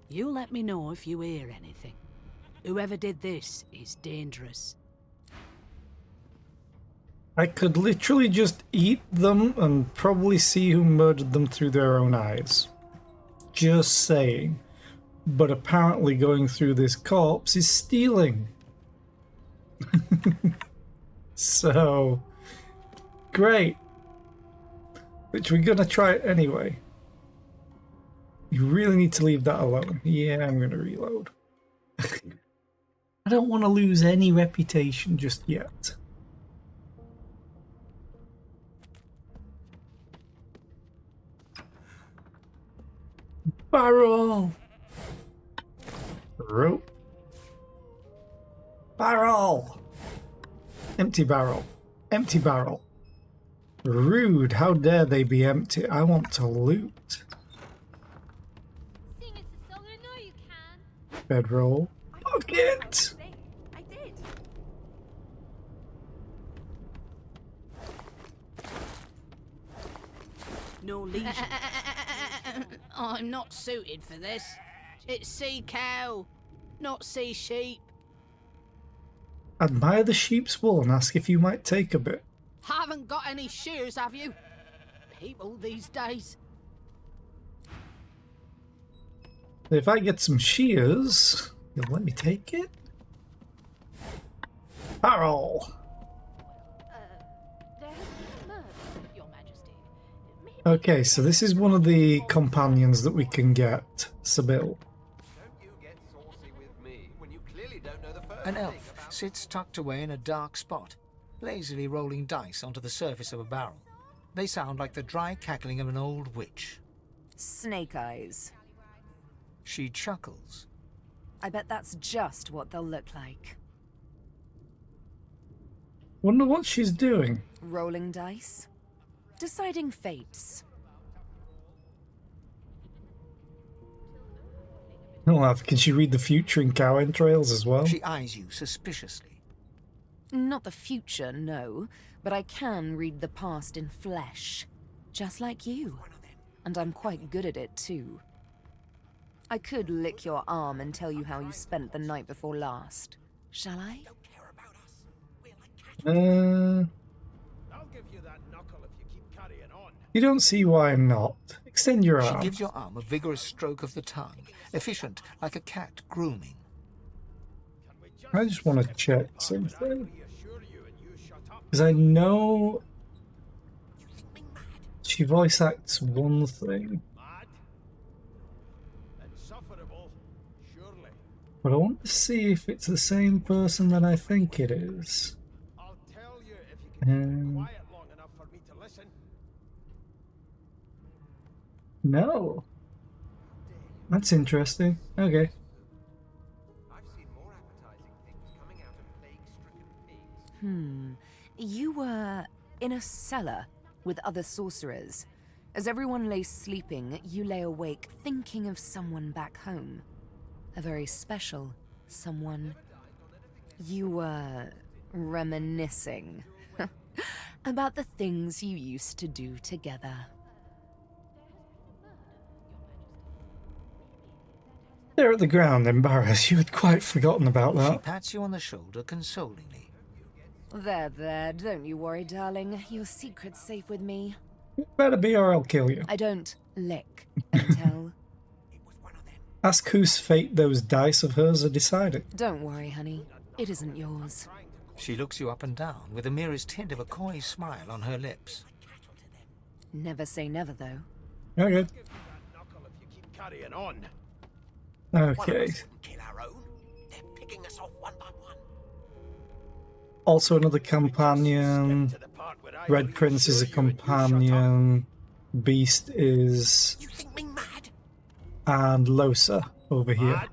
You let me know if you hear anything. Whoever did this is dangerous. I could literally just eat them and probably see who murdered them through their own eyes. Just saying. But apparently going through this corpse is stealing. So, great. Which we're gonna try it anyway. You really need to leave that alone. Yeah, I'm gonna reload. I don't want to lose any reputation just yet. Barrel! Rope. Barrel! Empty barrel. Empty barrel. Rude, how dare they be empty? I want to loot. Sing us a song, I know you can. Bedroll. Bucket! I did. No leisure. I'm not suited for this. It's sea cow, not sea sheep. Admire the sheep's wool and ask if you might take a bit. Haven't got any shears, have you? People these days. If I get some shears, you'll let me take it? Barrel! There has been a murder, Your Majesty. Maybe Okay, so this is one of the companions that we can get, Sybil. An elf sits tucked away in a dark spot, lazily rolling dice onto the surface of a barrel. They sound like the dry cackling of an old witch. Snake eyes. She chuckles. I bet that's just what they'll look like. Wonder what she's doing. Rolling dice. Deciding fates. Oh, can she read the future in cow entrails as well? She eyes you suspiciously. Not the future, no, but I can read the past in flesh. Just like you. And I'm quite good at it, too. I could lick your arm and tell you how you spent the night before last. Shall I? I'll give you that knuckle if you keep carrying on. You don't see why not. Extend your She arm. gives your arm a vigorous stroke of the tongue, efficient like a cat grooming. I just want to check something. Because I know she voice acts one thing. But I want to see if it's the same person that I think it is. No. That's interesting. Okay. You were in a cellar with other sorcerers. As everyone lay sleeping, you lay awake thinking of someone back home. A very special someone. You were reminiscing about the things you used to do together. There at the ground, embarrassed. You had quite forgotten about She that. pats you on the shoulder consolingly. There, don't you worry, darling. Your secret's safe with me. Better be or I'll kill you. I don't lick and tell. Ask whose fate those dice of hers are deciding. Don't worry, honey. It isn't yours. She looks you up and down with the merest hint of a coy smile on her lips. Never say never, though. Okay. Carrying on. Okay. Also another companion. Red Prince is a companion. Beast is... And Losa over here.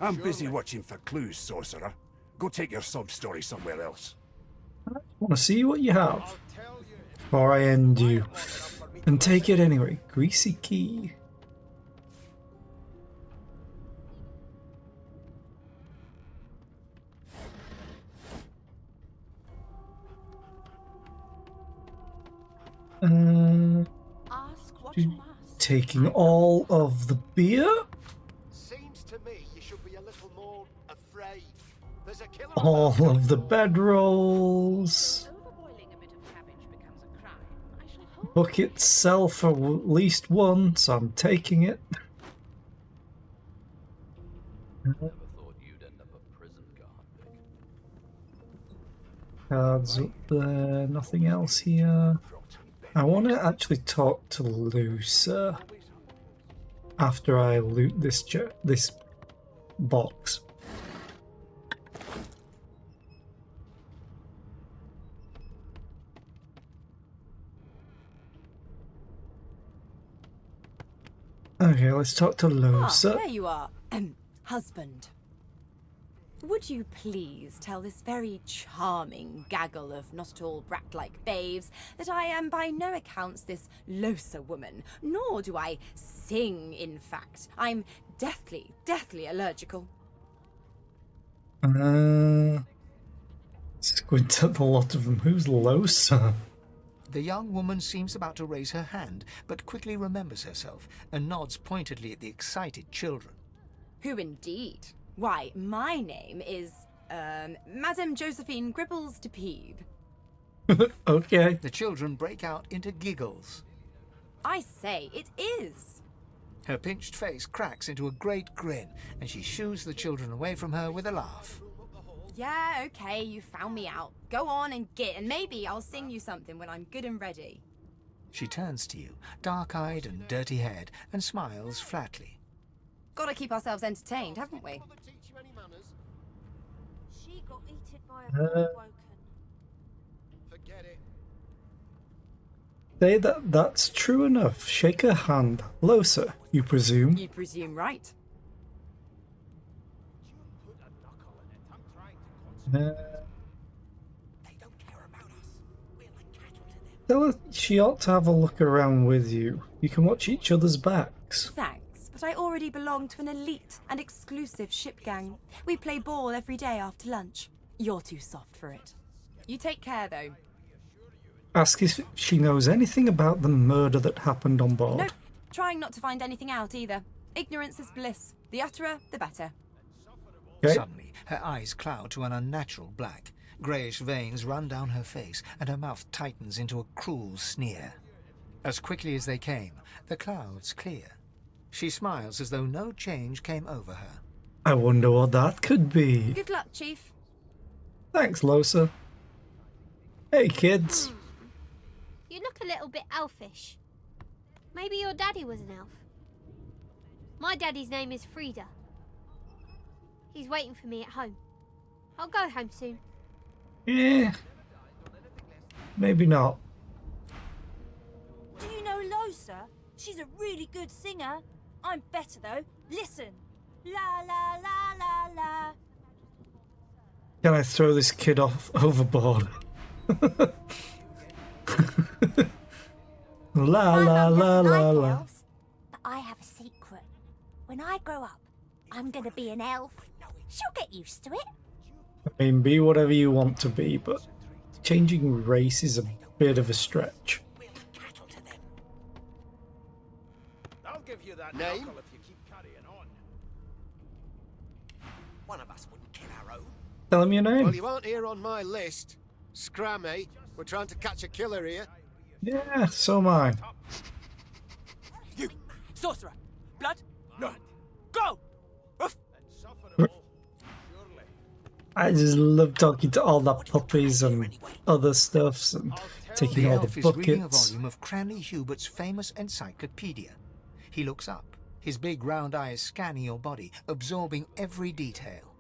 I'm busy watching for clues, sorcerer. Go take your sub-story somewhere else. I want to see what you have. Before I end you. And take it anyway. Greasy key. Taking all of the beer? Seems to me you should be a little more afraid. There's a killer All of the bedrolls. Bucket sell for at least one, so I'm taking it. Cards up there, nothing else here. I want to actually talk to Lucer after I loot this box. Okay, let's talk to Lucer. There you are, husband. Would you please tell this very charming gaggle of not-at-all brat-like babes that I am by no accounts this Losa woman, nor do I sing, in fact. I'm deathly allergical. Squint at the lot of them. Who's Losa? The young woman seems about to raise her hand, but quickly remembers herself and nods pointedly at the excited children. Who indeed? Why, my name is, Madame Josephine Gribbles de Peeb. Okay. The children break out into giggles. I say, it is. Her pinched face cracks into a great grin, and she shoos the children away from her with a laugh. Yeah, okay, you found me out. Go on and git, and maybe I'll sing you something when I'm good and ready. She turns to you, dark-eyed and dirty-haired, and smiles flatly. Gotta keep ourselves entertained, haven't we? She got eaten by a woken. Forget it. Say that's true enough. Shake her hand. Losa, you presume? You presume right. Tell her she ought to have a look around with you. You can watch each other's backs. Thanks, but I already belong to an elite and exclusive ship gang. We play ball every day after lunch. You're too soft for it. You take care, though. Ask if she knows anything about the murder that happened on board. Nope, trying not to find anything out either. Ignorance is bliss. The utterer, the better. Okay. Suddenly, her eyes cloud to an unnatural black. Greyish veins run down her face, and her mouth tightens into a cruel sneer. As quickly as they came, the clouds clear. She smiles as though no change came over her. I wonder what that could be. Good luck, Chief. Thanks, Losa. Hey, kids. You look a little bit elfish. Maybe your daddy was an elf. My daddy's name is Frida. He's waiting for me at home. I'll go home soon. Yeah. Maybe not. Do you know Losa? She's a really good singer. I'm better though. Listen. La la la la la. Can I throw this kid off overboard? La la la la la. Elves, but I have a secret. When I grow up, I'm gonna be an elf. She'll get used to it. I mean, be whatever you want to be, but changing race is a bit of a stretch. I'll give you that Name? knuckle if you keep carrying on. One of us wouldn't kill our own. Tell him your name. Well, you aren't here on my list. Scram, eh? We're trying to catch a killer here. Yeah, so am I. You! Sorcerer! Blood? No! Go! I just love talking to all the puppies and other stuffs and taking The all elf the is reading a buckets. volume of Cranley Hubert's famous encyclopedia. He looks up, his big round eyes scanning your body, absorbing every detail.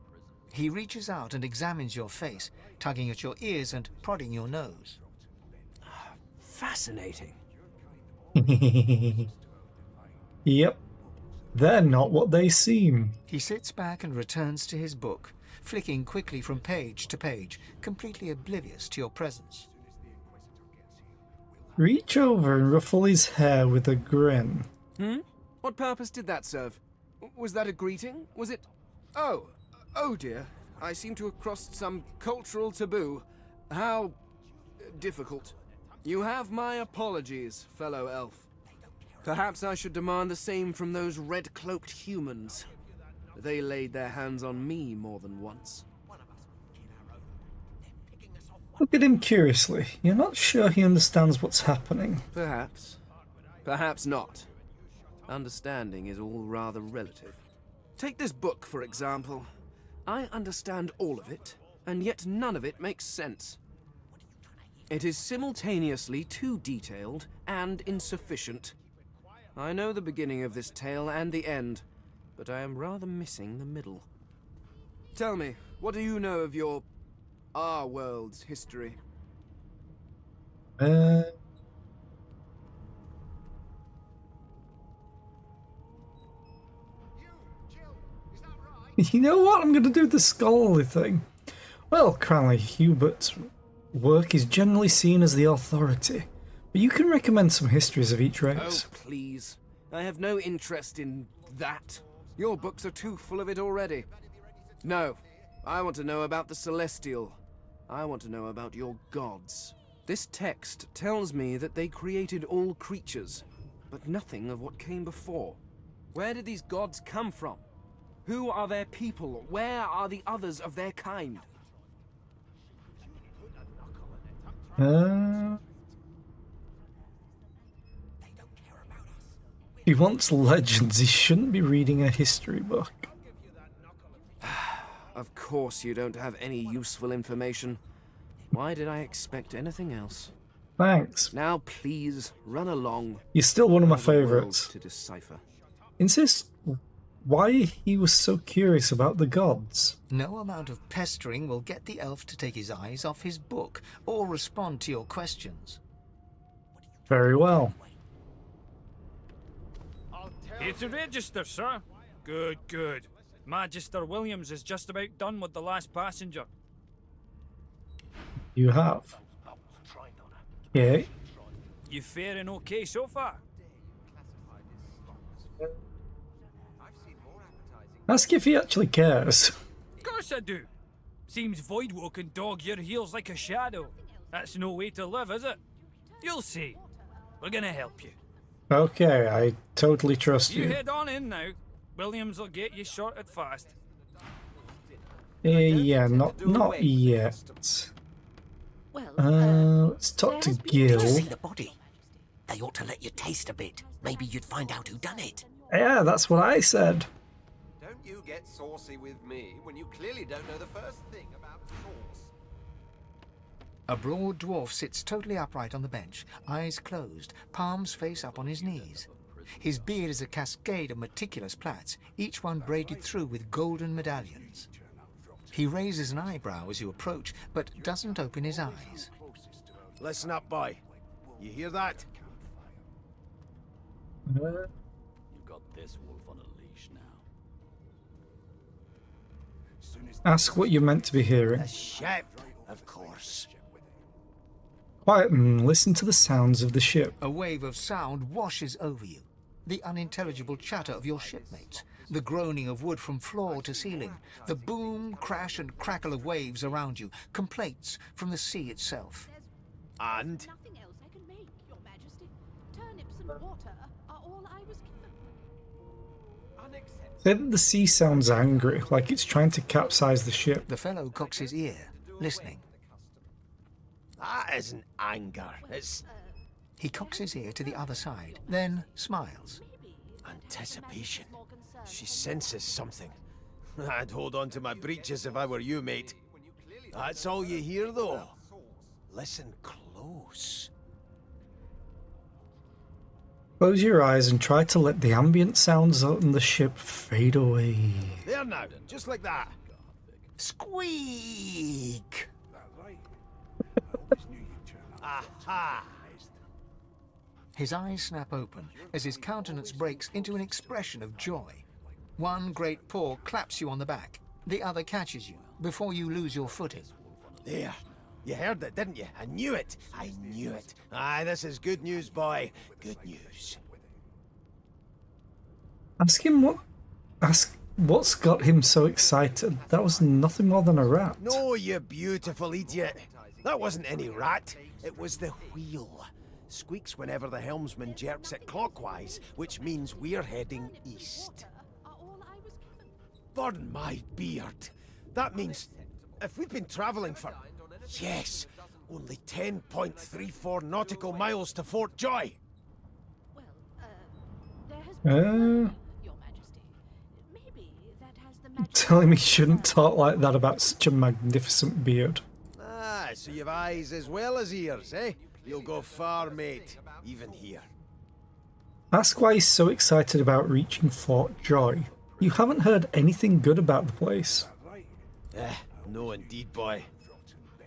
He reaches out and examines your face, tugging at your ears and prodding your nose. Fascinating. Yep. They're not what they seem. He sits back and returns to his book, flicking quickly from page to page, completely oblivious to your presence. Reach over and ruffle his hair with a grin. What purpose did that serve? Was that a greeting? Was it... Oh dear. I seem to have crossed some cultural taboo. How... difficult. You have my apologies, fellow elf. Perhaps I should demand the same from those red-cloaked humans. They laid their hands on me more than once. Look at him curiously. You're not sure he understands what's happening. Perhaps. Perhaps not. Understanding is all rather relative. Take this book, for example. I understand all of it, and yet none of it makes sense. It is simultaneously too detailed and insufficient. I know the beginning of this tale and the end, but I am rather missing the middle. Tell me, what do you know of our world's history? You know what? I'm going to do the scholarly thing. Well, Cranley Hubert's work is generally seen as the authority, but you can recommend some histories of each race. Oh, please. I have no interest in that. Your books are too full of it already. No, I want to know about the Celestial. I want to know about your gods. This text tells me that they created all creatures, but nothing of what came before. Where did these gods come from? Who are their people? Where are the others of their kind? He wants legends. He shouldn't be reading a history book. Of course you don't have any useful information. Why did I expect anything else? Thanks. Now please, run along. You're still one of my I have a world favourites. to decipher. Insist why he was so curious about the gods. No amount of pestering will get the elf to take his eyes off his book or respond to your questions. Very well. It's a register, sir. Good, good. Magister Williams is just about done with the last passenger. You have. Okay. You faring okay so far? Ask if he actually cares. Of course I do. Seems Voidwoe can dog your heels like a shadow. That's no way to live, is it? You'll see. We're gonna help you. Okay, I totally trust You you. head on in now. Williams will get you sorted fast. Yeah, not yet. Well, Let's talk to Gil. Did you see the body? They ought to let you taste a bit. Maybe you'd find out who done it. Yeah, that's what I said. Don't you get saucy with me when you clearly don't know the first thing about sauce. A broad dwarf sits totally upright on the bench, eyes closed, palms face up on his knees. His beard is a cascade of meticulous plaits, each one braided through with golden medallions. He raises an eyebrow as you approach, but doesn't open his eyes. Listen up, boy. You hear that? You've got this wolf on a leash now. Ask what you're meant to be hearing. A ship, of course. Quiet and listen to the sounds of the ship. A wave of sound washes over you. The unintelligible chatter of your shipmates, the groaning of wood from floor to ceiling, the boom, crash and crackle of waves around you, complaints from the sea itself. And? Nothing else I can make, Your Majesty. Turnips and water are all I was given. Say that the sea sounds angry, like it's trying to capsize the ship. The fellow cocks his ear, listening. That isn't anger. It's... He cocks his ear to the other side, then smiles. Anticipation. She senses something. I'd hold on to my breeches if I were you, mate. That's all you hear, though. Listen close. Close your eyes and try to let the ambient sounds on the ship fade away. There now, just like that. Squeak! Aha! His eyes snap open as his countenance breaks into an expression of joy. One great paw claps you on the back. The other catches you before you lose your footing. There. You heard it, didn't you? I knew it. I knew it. Aye, this is good news, boy. Good news. Ask what's got him so excited. That was nothing more than a rat. No, you beautiful idiot. That wasn't any rat. It was the wheel. Squeaks whenever the helmsman jerks it clockwise, which means we're heading east. Burn my beard. That means if we've been travelling for, yes, only 10.34 nautical miles to Fort Joy. Telling me you shouldn't talk like that about such a magnificent beard. Ah, so you've eyes as well as ears, eh? You'll go far, mate, even here. Ask why he's so excited about reaching Fort Joy. You haven't heard anything good about the place. No indeed, boy.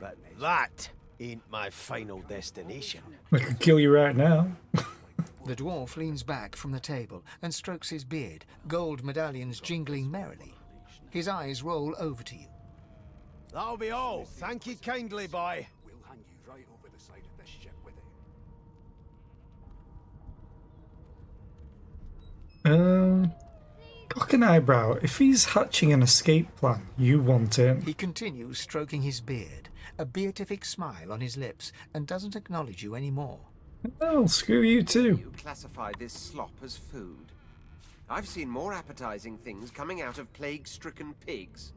But that ain't my final destination. I could kill you right now. The dwarf leans back from the table and strokes his beard, gold medallions jingling merrily. His eyes roll over to you. That'll be all. Thank you kindly, boy. We'll hang you right over the side of this ship with it. Cock an eyebrow. If he's hatching an escape plan, you want in. He continues stroking his beard, a beatific smile on his lips, and doesn't acknowledge you anymore. Oh, screw you too. You classify this slop as food. I've seen more appetizing things coming out of plague-stricken pigs.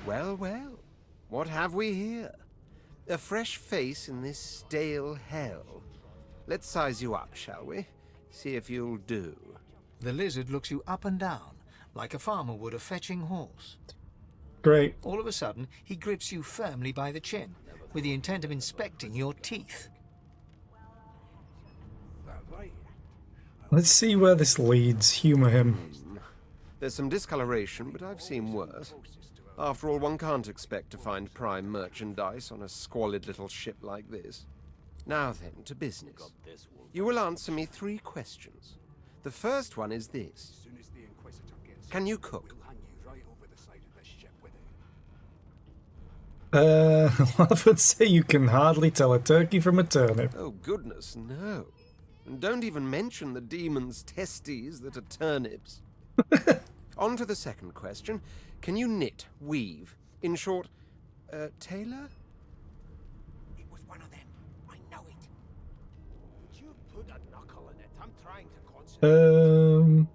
Well, well, what have we here? A fresh face in this stale hell. Let's size you up, shall we? See if you'll do. The lizard looks you up and down, like a farmer would a fetching horse. Great. All of a sudden, he grips you firmly by the chin, with the intent of inspecting your teeth. Let's see where this leads. Humour him. There's some discoloration, but I've seen worse. After all, one can't expect to find prime merchandise on a squalid little ship like this. Now then, to business. You will answer me 3 questions. The first one is this. Can you cook? I would say you can hardly tell a turkey from a turnip. Oh, goodness, no. And don't even mention the demon's testes that are turnips. On to the second question. Can you knit, weave? In short, tailor? It was one of them. I know it. Would you put a knuckle in it? I'm trying to concentrate.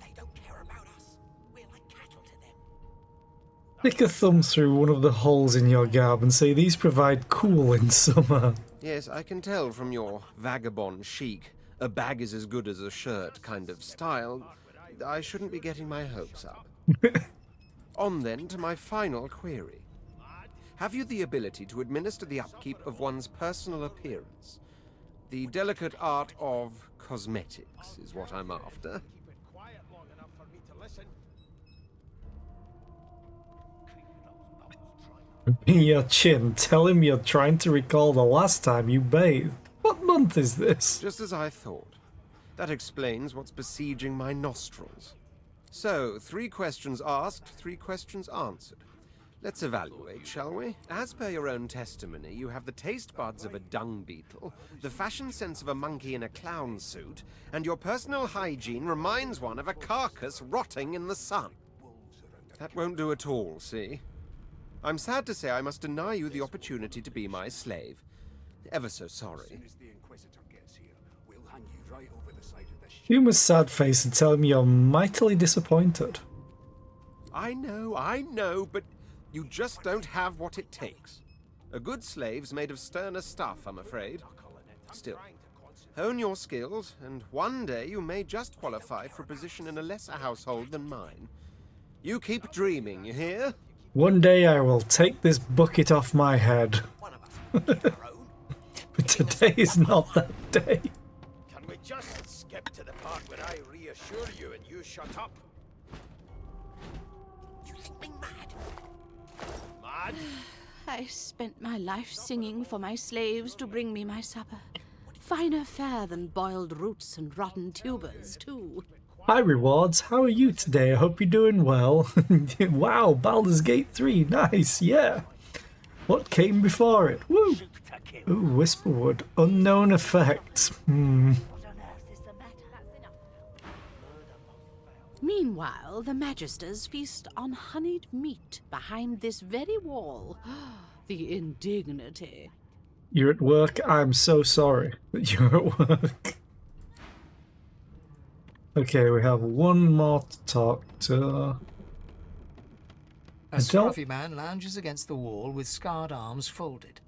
They don't care about us. We're like cattle to them. Stick a thumb through one of the holes in your garb and say these provide cool in summer. Yes, I can tell from your vagabond chic, a bag is as good as a shirt kind of style. I shouldn't be getting my hopes up. On then to my final query. Have you the ability to administer the upkeep of one's personal appearance? The delicate art of cosmetics is what I'm after. Your chin, tell him you're trying to recall the last time you bathed. What month is this? Just as I thought. That explains what's besieging my nostrils. So, 3 questions asked, 3 questions answered. Let's evaluate, shall we? As per your own testimony, you have the taste buds of a dung beetle, the fashion sense of a monkey in a clown suit, and your personal hygiene reminds one of a carcass rotting in the sun. That won't do at all, see? I'm sad to say I must deny you the opportunity to be my slave. Ever so sorry. Humour's sad face and tell him you're mightily disappointed. I know, but you just don't have what it takes. A good slave's made of sterner stuff, I'm afraid. Still, hone your skills, and one day you may just qualify for a position in a lesser household than mine. You keep dreaming, you hear? One day I will take this bucket off my head. But today is not that day. Can we just skip to the part where I reassure you and you shut up? You think me mad? Mad? I spent my life singing for my slaves to bring me my supper. Finer fare than boiled roots and rotten tubers, too. Hi Rewards, how are you today? I hope you're doing well. Wow, Baldur's Gate 3, nice, yeah. What came before it? Woo! Ooh, Whisperwood, unknown effects. Meanwhile, the Magisters feast on honeyed meat behind this very wall. The indignity. You're at work? I'm so sorry that you're at work. Okay, we have one more to talk to. A scruffy man lounges against the wall with scarred arms folded.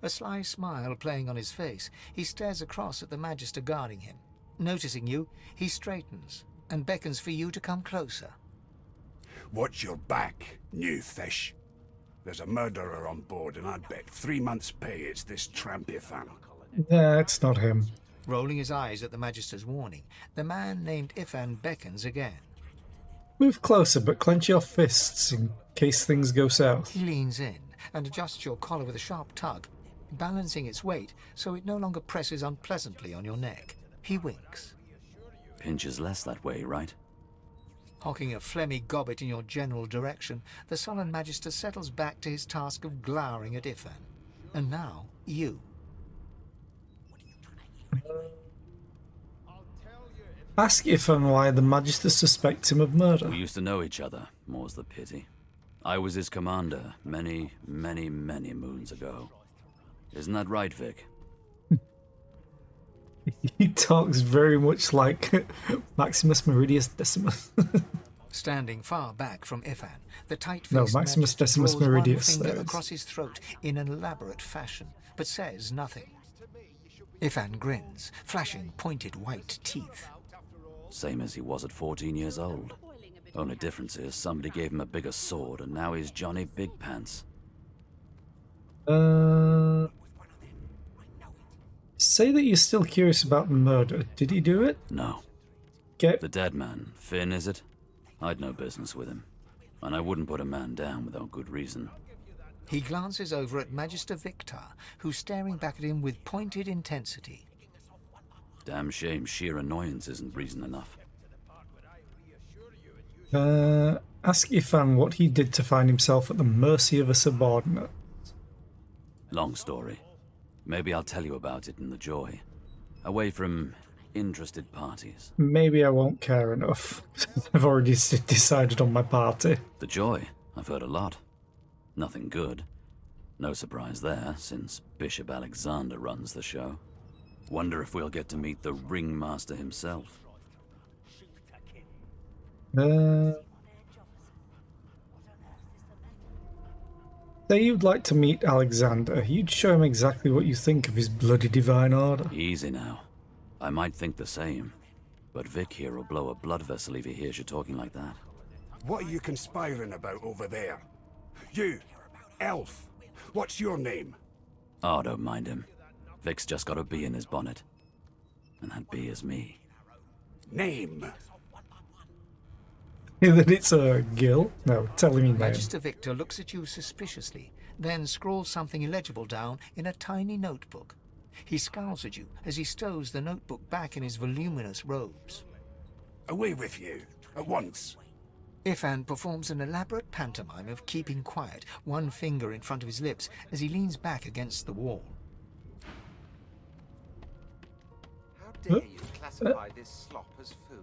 A sly smile playing on his face, he stares across at the Magister guarding him. Noticing you, he straightens and beckons for you to come closer. Watch your back, new fish. There's a murderer on board, and I'd bet 3 months' pay it's this tramp Ifan. Yeah, it's not him. Rolling his eyes at the Magister's warning, the man named Ifan beckons again. Move closer, but clench your fists in case things go south. He leans in and adjusts your collar with a sharp tug, balancing its weight so it no longer presses unpleasantly on your neck. He winks. Pinches less that way, right? Hocking a phlegmy gobbet in your general direction, the sullen Magister settles back to his task of glowering at Ifan. And now, you. Ask Ifan why the Magister suspects him of murder. We used to know each other, more's the pity. I was his commander many, many, many moons ago. Isn't that right, Vic? He talks very much like Maximus Meridius Decimus. Standing far back from Ifan, the tight-faced No, Maximus Magister Decimus draws Meridius, one there finger is. across his throat in an elaborate fashion, but says nothing. Ifan grins, flashing pointed white teeth. Same as he was at 14 years old. Only difference is somebody gave him a bigger sword and now he's Johnny Big Pants. Say that you're still curious about the murder. Did he do it? No. Get the dead man, Finn, is it? I'd no business with him. And I wouldn't put a man down without good reason. He glances over at Magister Victor, who's staring back at him with pointed intensity. Damn shame sheer annoyance isn't reason enough. Ask Ifan what he did to find himself at the mercy of a subordinate. Long story. Maybe I'll tell you about it in the Joy. Away from interested parties. Maybe I won't care enough. I've already decided on my party. The Joy? I've heard a lot. Nothing good. No surprise there, since Bishop Alexander runs the show. Wonder if we'll get to meet the ringmaster himself. Say Say you'd like to meet Alexander. You'd show him exactly what you think of his bloody divine order. Easy now. I might think the same, but Vic here will blow a blood vessel if he hears you talking like that. What are you conspiring about over there? You, elf. What's your name? Oh, don't mind him. Vic's just got a bee in his bonnet. And that bee is me. Name? Then it's a Gil? No, tell him your name. Magister Victor looks at you suspiciously, then scrawls something illegible down in a tiny notebook. He scowls at you as he stows the notebook back in his voluminous robes. Away with you, at once. Ifan performs an elaborate pantomime of keeping quiet, one finger in front of his lips as he leans back against the wall. How dare you classify this slop as food?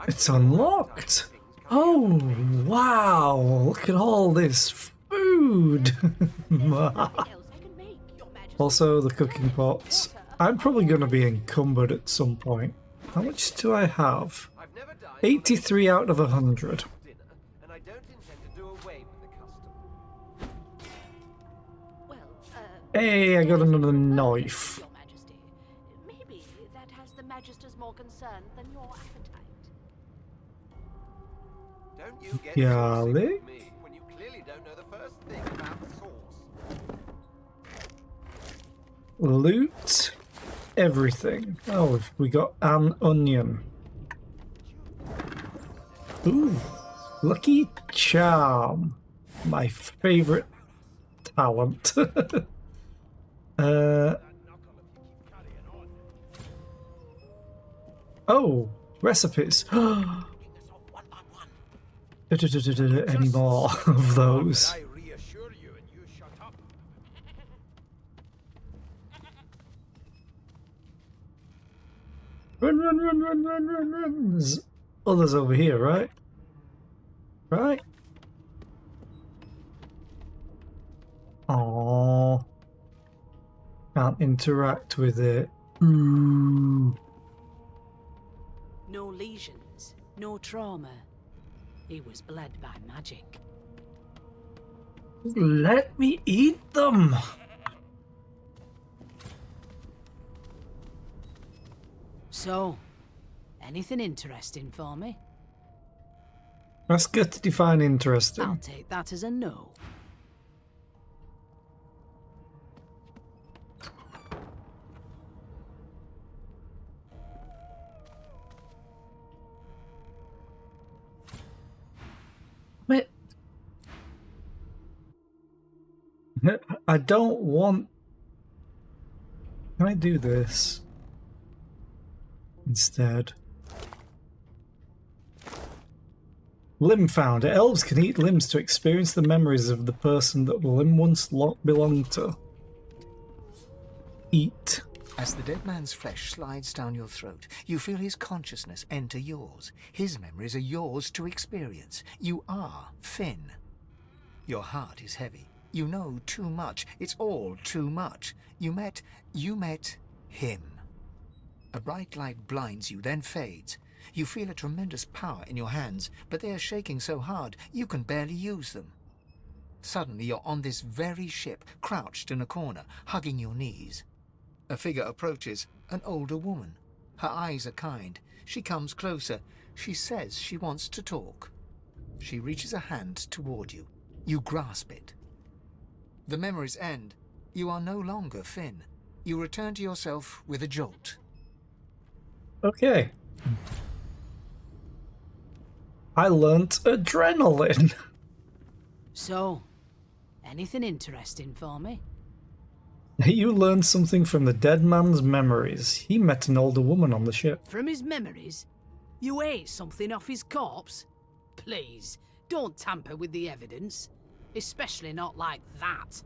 It's unlocked! Oh, wow! Look at all this food! Also, the cooking pots. I'm probably going to be encumbered at some point. How much do I have? 83 out of 100. Hey, I got another knife. Maybe that has the Magister's more concern than your appetite. Don't you get Yeah, saucy Lee? with me when you clearly don't know the first thing about sauce. Loot everything. Oh, we got an onion. Ooh, Lucky Charm. My favorite talent. Oh, recipes. Any more of those? Run, run, run, run, run, run, run. There's others over here, right? Right? Aww. Can't interact with it. Ooh. No lesions, no trauma. He was bled by magic. Let me eat them! So, anything interesting for me? Ask her to define interesting. I'll take that as a no. Wait. I don't want... Can I do this instead? Limb found. Elves can eat limbs to experience the memories of the person that the limb once belonged to. Eat. As the dead man's flesh slides down your throat, you feel his consciousness enter yours. His memories are yours to experience. You are Finn. Your heart is heavy. You know too much. It's all too much. You met him. A bright light blinds you, then fades. You feel a tremendous power in your hands, but they are shaking so hard you can barely use them. Suddenly you're on this very ship, crouched in a corner, hugging your knees. A figure approaches, an older woman. Her eyes are kind. She comes closer. She says she wants to talk. She reaches a hand toward you. You grasp it. The memories end. You are no longer Finn. You return to yourself with a jolt. Okay. I learnt adrenaline. So, anything interesting for me? You learned something from the dead man's memories. He met an older woman on the ship. From his memories? You ate something off his corpse? Please, don't tamper with the evidence. Especially not like that.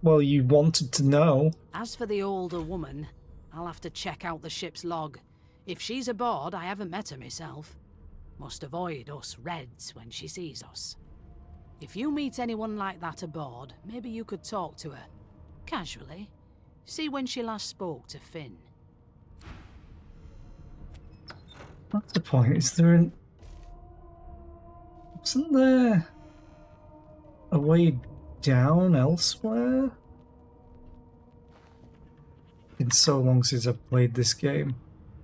Well, you wanted to know. As for the older woman, I'll have to check out the ship's log. If she's aboard, I haven't met her myself. Must avoid us Reds when she sees us. If you meet anyone like that aboard, maybe you could talk to her. Casually. See when she last spoke to Finn. What's the point? Is there an... Wasn't there a way down elsewhere? Been so long since I've played this game.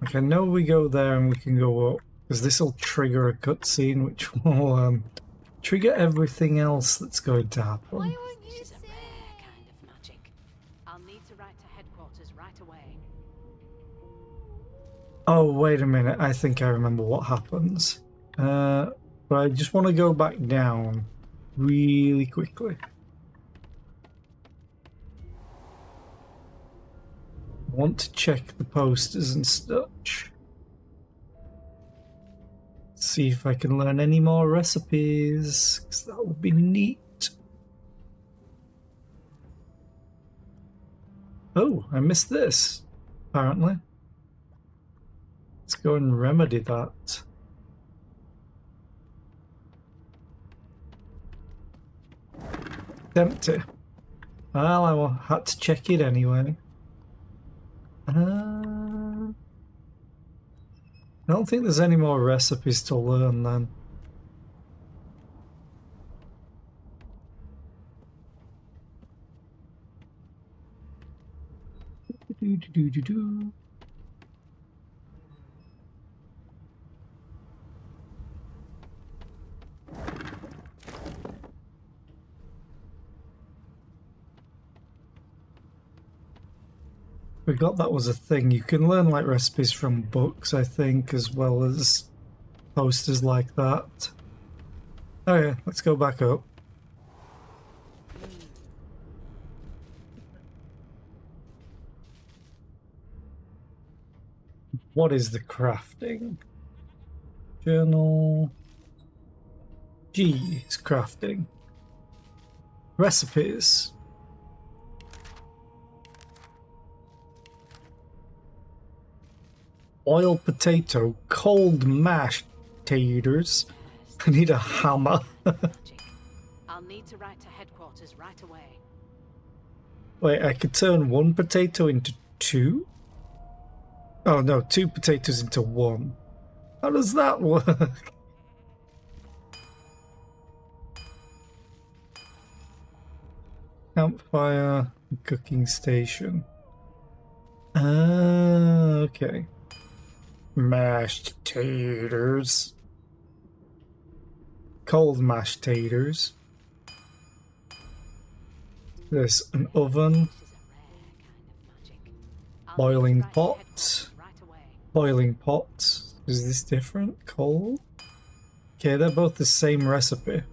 Like, I know we go there and we can go up, because this will trigger a cutscene, which will trigger everything else that's going to happen. This is a rare kind of magic. I'll need to write to headquarters right away. Oh, wait a minute. I think I remember what happens. But I just want to go back down really quickly. I want to check the posters and such. See if I can learn any more recipes, because that would be neat. Oh, I missed this, apparently. Let's go and remedy that. Empty. Well, I had to check it anyway. I don't think there's any more recipes to learn then. Forgot that was a thing. You can learn like recipes from books, I think, as well as posters like that. Oh yeah, let's go back up. What is the crafting? Journal. G is crafting. Recipes. Boiled potato, cold mashed taters. I need a hammer. I'll need to write to headquarters right away. Wait, I could turn one potato into two? Oh no, two potatoes into one. How does that work? Campfire, cooking station. Ah, okay. Mashed taters. Cold mashed taters. There's an oven. Boiling pot. Boiling pot. Is this different? Coal? Okay, they're both the same recipe.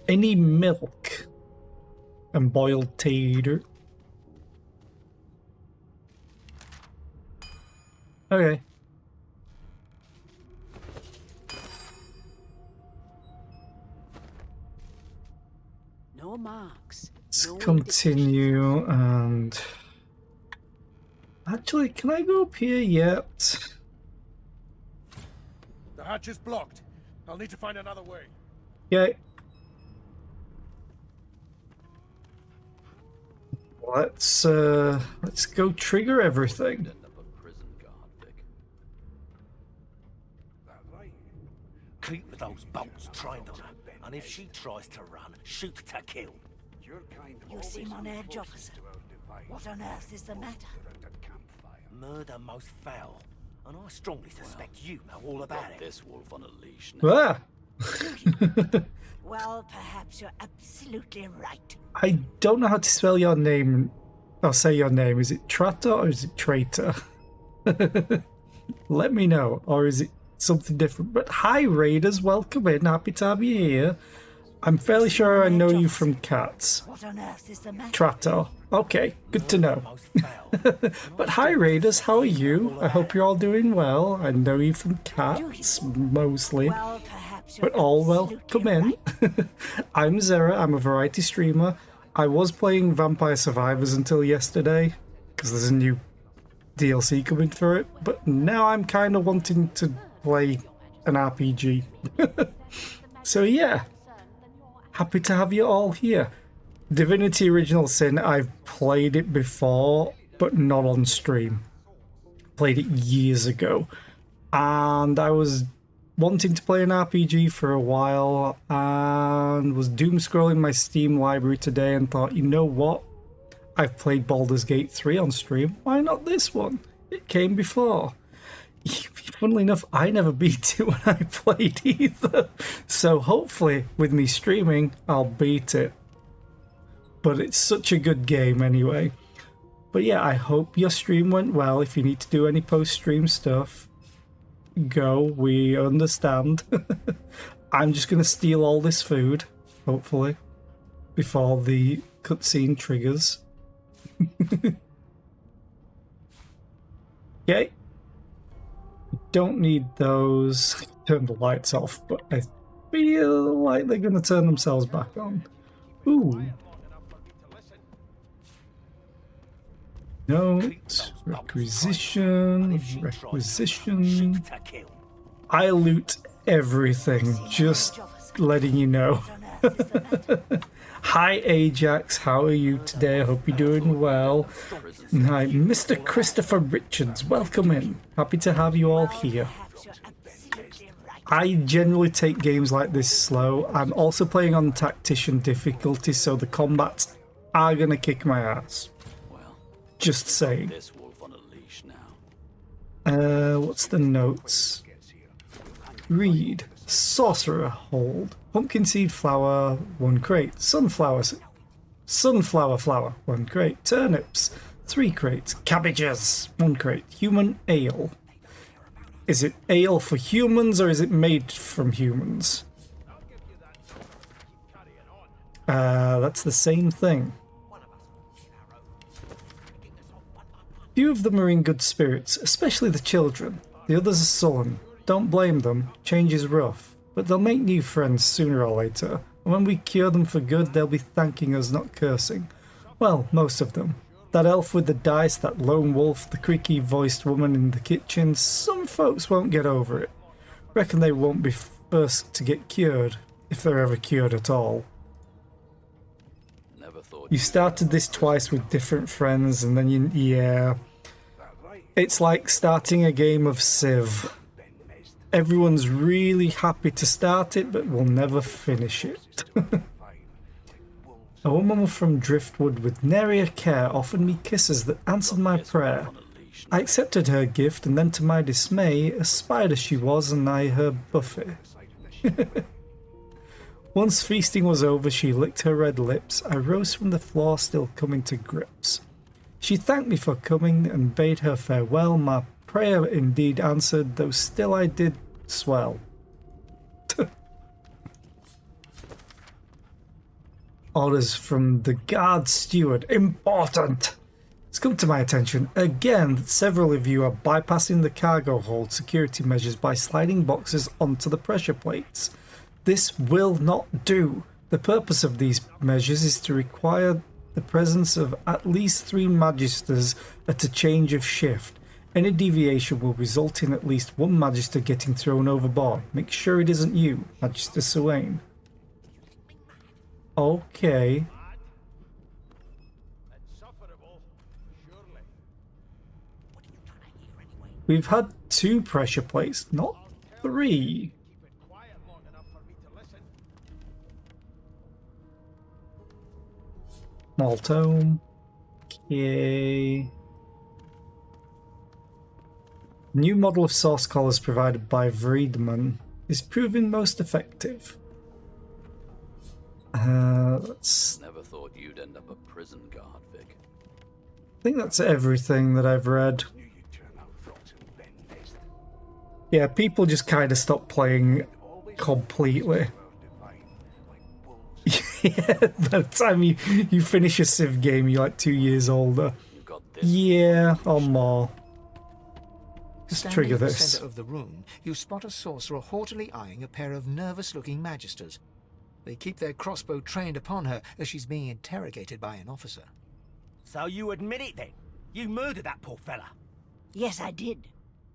Any milk and boiled tater. Okay. No marks. Let's No continue and... Actually, can I go up here yet? The hatch is blocked. I'll need to find another way. Yeah. Let's go trigger everything. Keep those bolts trained on her, and if she tries to run, shoot to kill. You seem on edge, officer. What on earth is the matter? Murder most foul, and I strongly suspect you know all about it. This wolf on a leash now. Ah! Well, perhaps you're absolutely right. I don't know how to spell your name. I'll say your name. Is it Tratter or is it Traitor? Let me know. Or is it something different? But hi, Raiders. Welcome in. Happy to have you here. I'm fairly sure I know you from Cats. What on earth is the matter? Tratter. Okay, good to know. But hi, Raiders. How are you? I hope you're all doing well. I know you from Cats, mostly. Well, perhaps But all welcome in. I'm Zera. I'm a variety streamer. I was playing Vampire Survivors until yesterday, because there's a new DLC coming for it. But now I'm kind of wanting to play an RPG. So yeah, happy to have you all here. Divinity Original Sin, I've played it before, but not on stream. Played it years ago. And I was wanting to play an RPG for a while and was doom scrolling my Steam library today and thought, you know what? I've played Baldur's Gate 3 on stream. Why not this one? It came before. Funnily enough, I never beat it when I played either. So hopefully with me streaming, I'll beat it. But it's such a good game anyway. But yeah, I hope your stream went well. If you need to do any post-stream stuff, go. We understand. I'm just going to steal all this food, hopefully, before the cutscene triggers. Okay. Don't need those. Turn the lights off, but I feel like they're going to turn themselves back on. Ooh. Note, requisition. I loot everything, just letting you know. Hi Ajax, how are you today? I hope you're doing well. And hi, Mr. Christopher Richards, welcome in. Happy to have you all here. I generally take games like this slow. I'm also playing on Tactician difficulty, so the combats are gonna kick my ass. Just saying. What's the notes? Read. Sorcerer hold. Pumpkin seed flour, 1 crate. Sunflower flour, 1 crate. Turnips, 3 crates. Cabbages, 1 crate. Human ale. Is it ale for humans or is it made from humans? That's the same thing. Few of them are in good spirits, especially the children. The others are sullen. Don't blame them, change is rough. But they'll make new friends sooner or later. And when we cure them for good, they'll be thanking us, not cursing. Well, most of them. That elf with the dice, that lone wolf, the creaky voiced woman in the kitchen, some folks won't get over it. Reckon they won't be first to get cured, if they're ever cured at all. You started this twice with different friends and then yeah. It's like starting a game of Civ. Everyone's really happy to start it, but will never finish it. A woman from Driftwood with nary a care offered me kisses that answered my prayer. I accepted her gift, and then to my dismay, a spider she was, and I her buffet. Once feasting was over, she licked her red lips. I rose from the floor, still coming to grips. She thanked me for coming and bade her farewell. My prayer indeed answered, though still I did swell. Orders from the guard steward. Important! It's come to my attention again that several of you are bypassing the cargo hold security measures by sliding boxes onto the pressure plates. This will not do. The purpose of these measures is to require the presence of at least 3 magisters at a change of shift. Any deviation will result in at least 1 magister getting thrown overboard. Make sure it isn't you, Magister Suwain. Okay. We've had 2 pressure plates, not 3. Small tome. Okay. New model of source collars provided by Vriedman is proving most effective. Let's... Never thought you'd end up a prison guard, Vic. I think that's everything that I've read. Yeah, people just kind of stopped playing completely. Yeah, by the time you finish a Civ game, you're like 2 years older. Yeah, or more. Just trigger Standing in the this. center of the room, you spot a sorcerer haughtily eyeing a pair of nervous-looking magisters. They keep their crossbow trained upon her as she's being interrogated by an officer. So you admit it then? You murdered that poor fella? Yes, I did.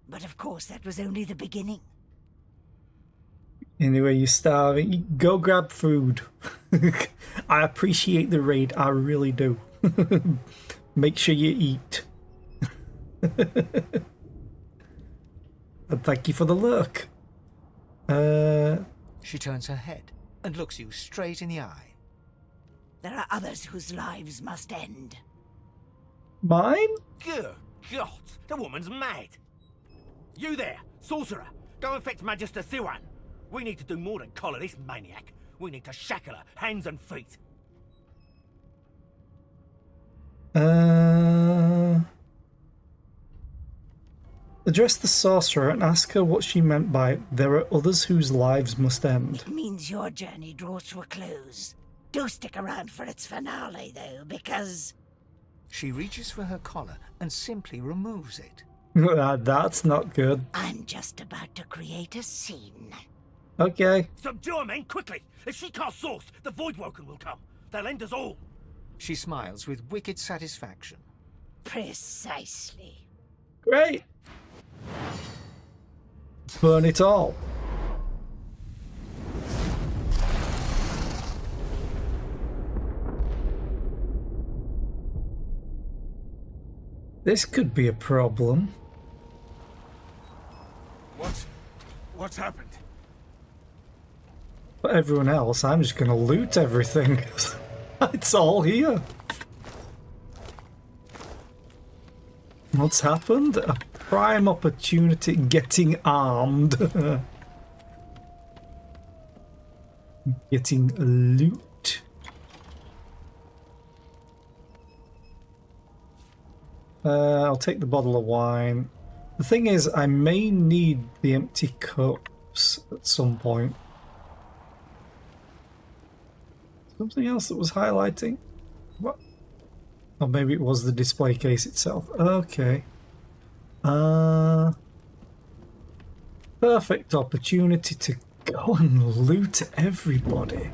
But of course, that was only the beginning. Anyway, you're starving. Go grab food. I appreciate the raid. I really do. Make sure you eat. And thank you for the lurk. She turns her head and looks you straight in the eye. There are others whose lives must end. Mine? Good God, the woman's mad. You there, sorcerer, go and fetch Magister Siwan. We need to do more than collar this maniac. We need to shackle her, hands and feet. Address the sorcerer and ask her what she meant by there are others whose lives must end. It means your journey draws to a close. Do stick around for its finale, though, because... She reaches for her collar and simply removes it. That's not good. I'm just about to create a scene. Okay. Subdue her, men, quickly! If she casts source, the Voidwoken will come. They'll end us all. She smiles with wicked satisfaction. Precisely. Great. Burn it all. This could be a problem. What's happened? For everyone else, I'm just gonna loot everything. It's all here. What's happened? A prime opportunity getting armed. Getting loot. I'll take the bottle of wine. The thing is, I may need the empty cups at some point. Something else that was highlighting? What? Or maybe it was the display case itself. Okay. Perfect opportunity to go and loot everybody.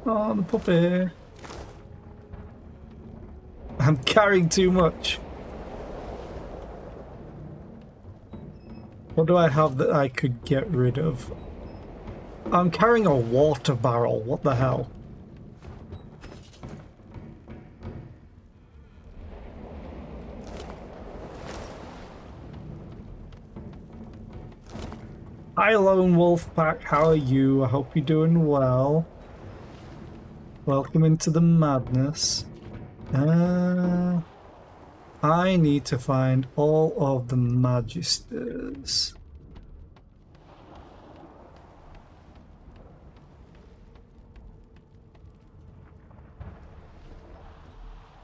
Oh, the puppy. I'm carrying too much. What do I have that I could get rid of? I'm carrying a water barrel. What the hell? Hi, Lone Wolf Pack. How are you? I hope you're doing well. Welcome into the madness. I need to find all of the Magisters.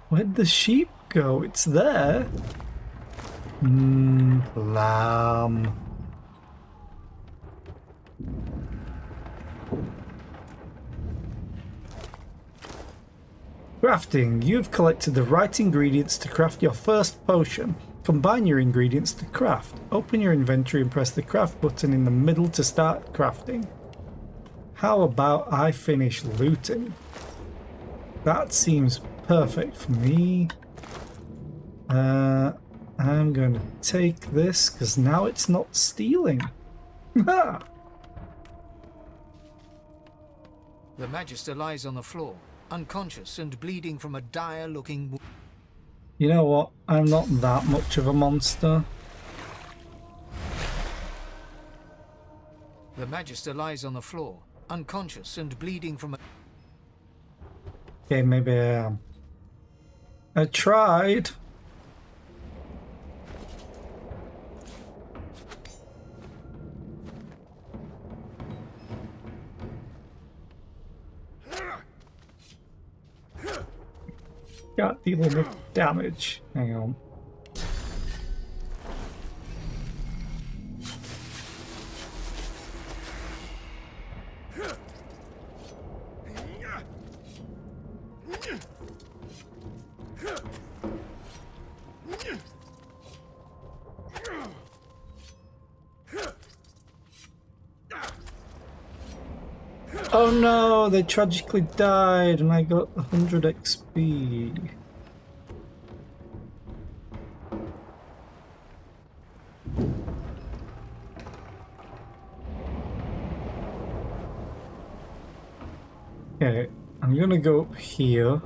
Where'd the sheep go? It's there. Lamb. Crafting. You've collected the right ingredients to craft your first potion. Combine your ingredients to craft. Open your inventory and press the craft button in the middle to start crafting. How about I finish looting? That seems perfect for me. I'm going to take this because now it's not stealing. The Magister lies on the floor, unconscious and bleeding from a dire-looking wound. You know what? I'm not that much of a monster. The Magister lies on the floor, unconscious and bleeding from a... Okay, maybe I am. I tried. Can't deal enough damage. Hang on. Oh no, they tragically died and I got 100 XP. Okay, I'm gonna go up here,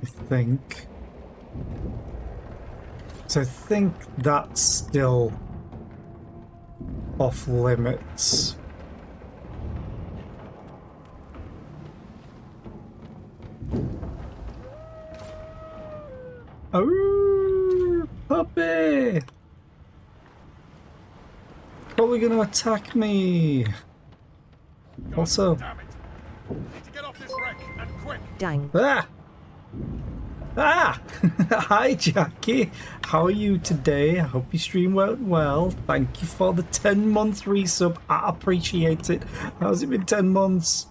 I think. So I think that's still off limits. Oh, puppy! Probably going to attack me. Also, Dang. ah! Ah! Hi, Jackie. How are you today? I hope your stream went well. Thank you for the 10-month resub. I appreciate it. How's it been 10 months?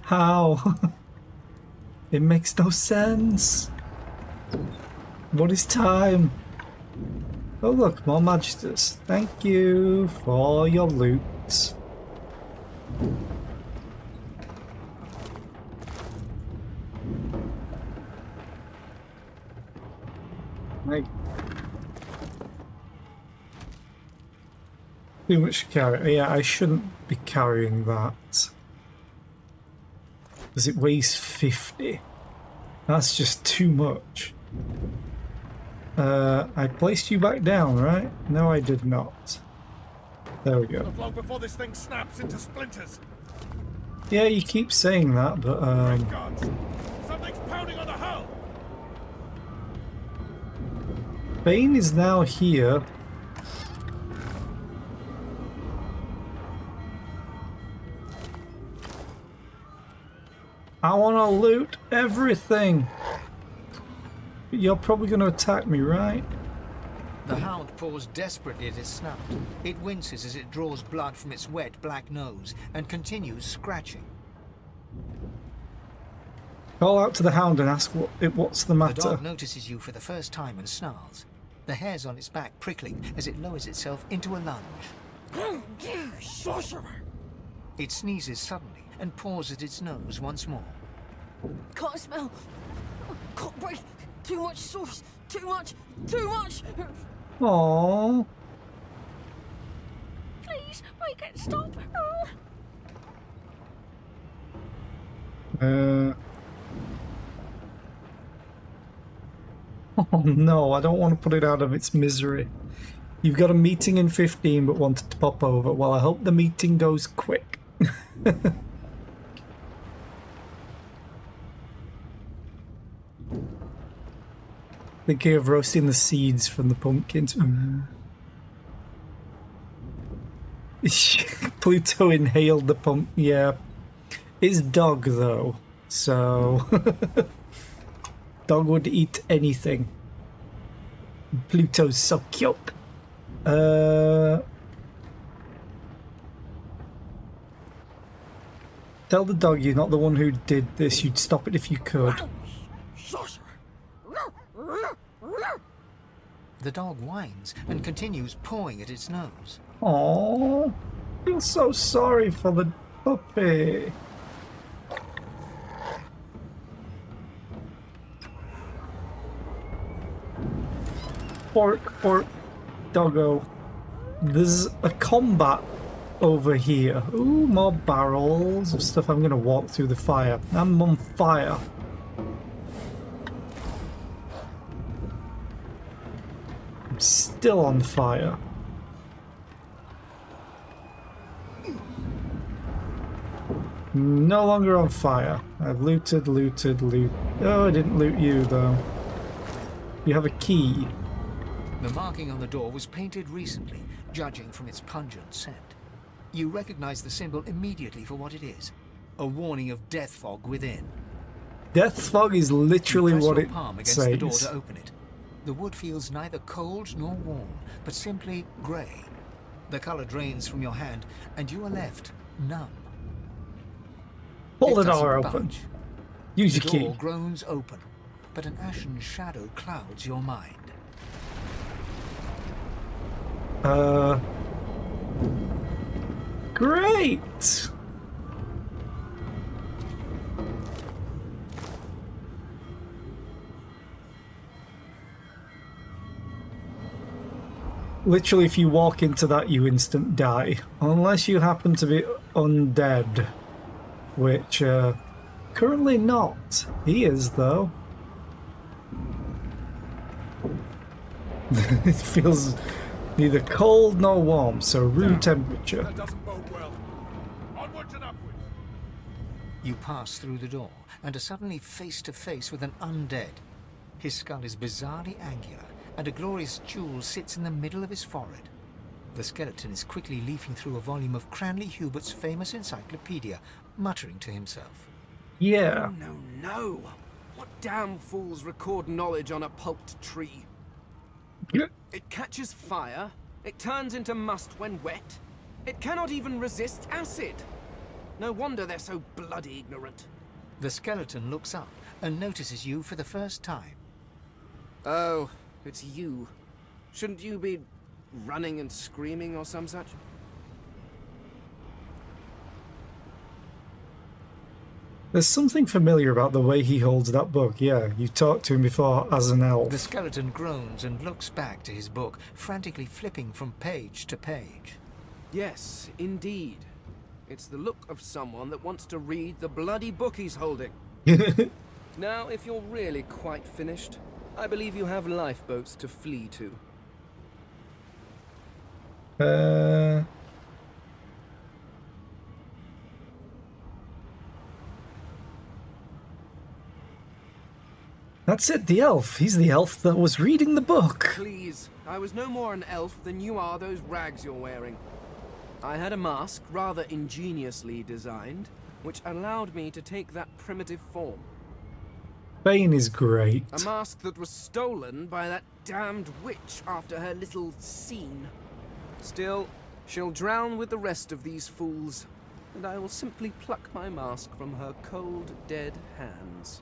How? It makes no sense. What is time? Oh look, more magisters. Thank you for your loot. Right. Too much to carry. Yeah, I shouldn't be carrying that. Because it weighs 50. That's just too much. I placed you back down, right? No, I did not. There we go. Not long before this thing snaps into splinters. Yeah, you keep saying that, but Something's pounding on the hull. Bane is now here. I want to loot everything. But you're probably going to attack me, right? The hound paws desperately at its snout. It winces as it draws blood from its wet black nose and continues scratching. Call out to the hound and ask what's the matter. The dog notices you for the first time and snarls, the hairs on its back prickling as it lowers itself into a lunge. You sorcerer! It sneezes suddenly and paws at its nose once more. Can't smell. Can't breathe. Too much sauce. Too much. Too much. Aww. Please make it stop. Oh no, I don't want to put it out of its misery. You've got a meeting in 15 but wanted to pop over. Well, I hope the meeting goes quick. Thinking of roasting the seeds from the pumpkins. Pluto inhaled the pump. Yeah. It's dog though, so dog would eat anything. Pluto's so cute. Tell the dog you're not the one who did this. You'd stop it if you could. The dog whines and continues pawing at its nose. Aww, I feel so sorry for the puppy. Pork, doggo. There's a combat over here. Ooh, more barrels of stuff. I'm gonna walk through the fire. I'm on fire. I'm still on fire. No longer on fire. I've looted. Oh, I didn't loot you though. You have a key. The marking on the door was painted recently, judging from its pungent scent. You recognize the symbol immediately for what it is. A warning of death fog within. Death fog is literally You press what your it palm against says. the door to open it. The wood feels neither cold nor warm, but simply grey. The color drains from your hand, and you are left numb. Pull the It door doesn't open. budge. Use The your key. door groans open, but an ashen shadow clouds your mind. Great! Literally, if you walk into that, you instant die. Unless you happen to be undead. Which, currently not. He is, though. It feels neither cold nor warm, so room temperature. That doesn't bode well. Onwards and upwards. You pass through the door and are suddenly face to face with an undead. His skull is bizarrely angular, and a glorious jewel sits in the middle of his forehead. The skeleton is quickly leafing through a volume of Cranley Hubert's famous encyclopedia, muttering to himself. Yeah. No, no. What damn fools record knowledge on a pulped tree? It catches fire. It turns into must when wet. It cannot even resist acid. No wonder they're so bloody ignorant. The skeleton looks up and notices you for the first time. Oh, it's you. Shouldn't you be running and screaming or some such? There's something familiar about the way he holds that book. Yeah, you talked to him before as an elf. The skeleton groans and looks back to his book, frantically flipping from page to page. Yes, indeed. It's the look of someone that wants to read the bloody book he's holding. Now, if you're really quite finished, I believe you have lifeboats to flee to. That's it, the elf. He's the elf that was reading the book. Please, I was no more an elf than you are those rags you're wearing. I had a mask, rather ingeniously designed, which allowed me to take that primitive form. Bane is great. A mask that was stolen by that damned witch after her little scene. Still, she'll drown with the rest of these fools, and I will simply pluck my mask from her cold, dead hands.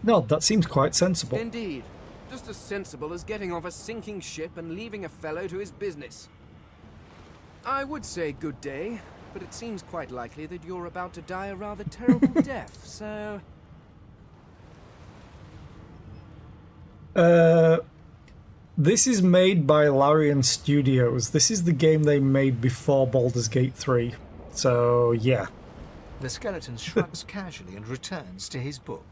No, that seems quite sensible. Indeed. Just as sensible as getting off a sinking ship and leaving a fellow to his business. I would say good day, but it seems quite likely that you're about to die a rather terrible death, so... This is made by Larian Studios. This is the game they made before Baldur's Gate 3. So, yeah. The skeleton shrugs casually and returns to his book.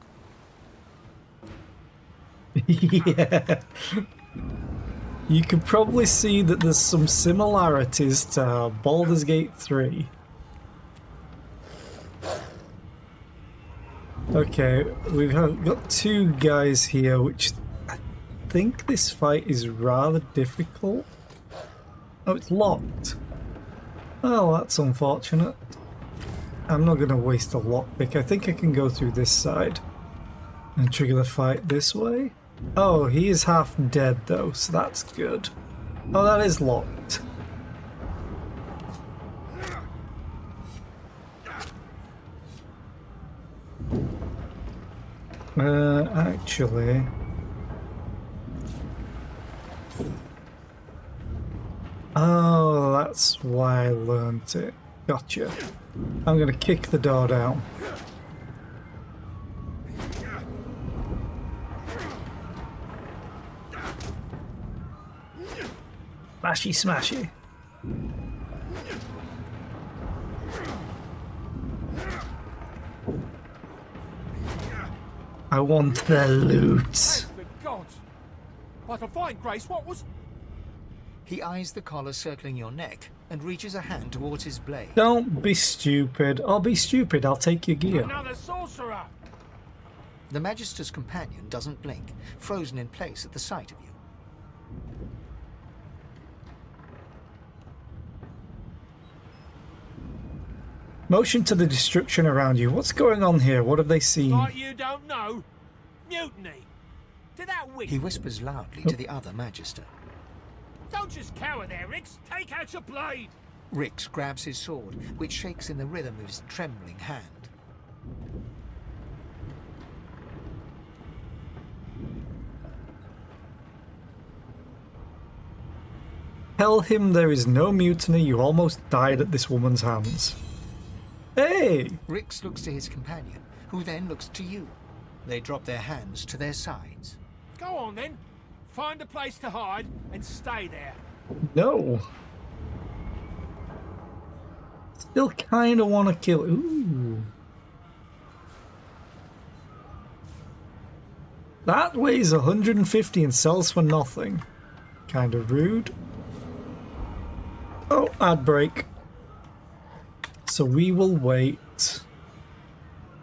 Yeah. You can probably see that there's some similarities to Baldur's Gate 3. Okay, we've got two guys here, which I think this fight is rather difficult. Oh, it's locked. Oh, that's unfortunate. I'm not going to waste a lockpick. I think I can go through this side and trigger the fight this way. Oh, he is half dead though, so that's good. Oh, that is locked. Actually... Oh, that's why I learnt it. Gotcha. I'm gonna kick the door down. Smashy, smashy. I want the loot. Good God! Like a fine Grace, what was... He eyes the collar circling your neck and reaches a hand towards his blade. Don't be stupid. I'll be stupid. I'll take your gear. Another sorcerer! The Magister's companion doesn't blink, frozen in place at the sight of you. Motion to the destruction around you. What's going on here? What have they seen? Like you don't know? Mutiny! To that witch! He whispers loudly to the other Magister. Don't just cower there, Rix! Take out your blade! Rix grabs his sword, which shakes in the rhythm of his trembling hand. Tell him there is no mutiny. You almost died at this woman's hands. Hey! Rix looks to his companion, who then looks to you. They drop their hands to their sides. Go on then. Find a place to hide and stay there. No. Still kind of want to kill. Ooh. That weighs 150 and sells for nothing. Kind of rude. Oh, ad break. So we will wait.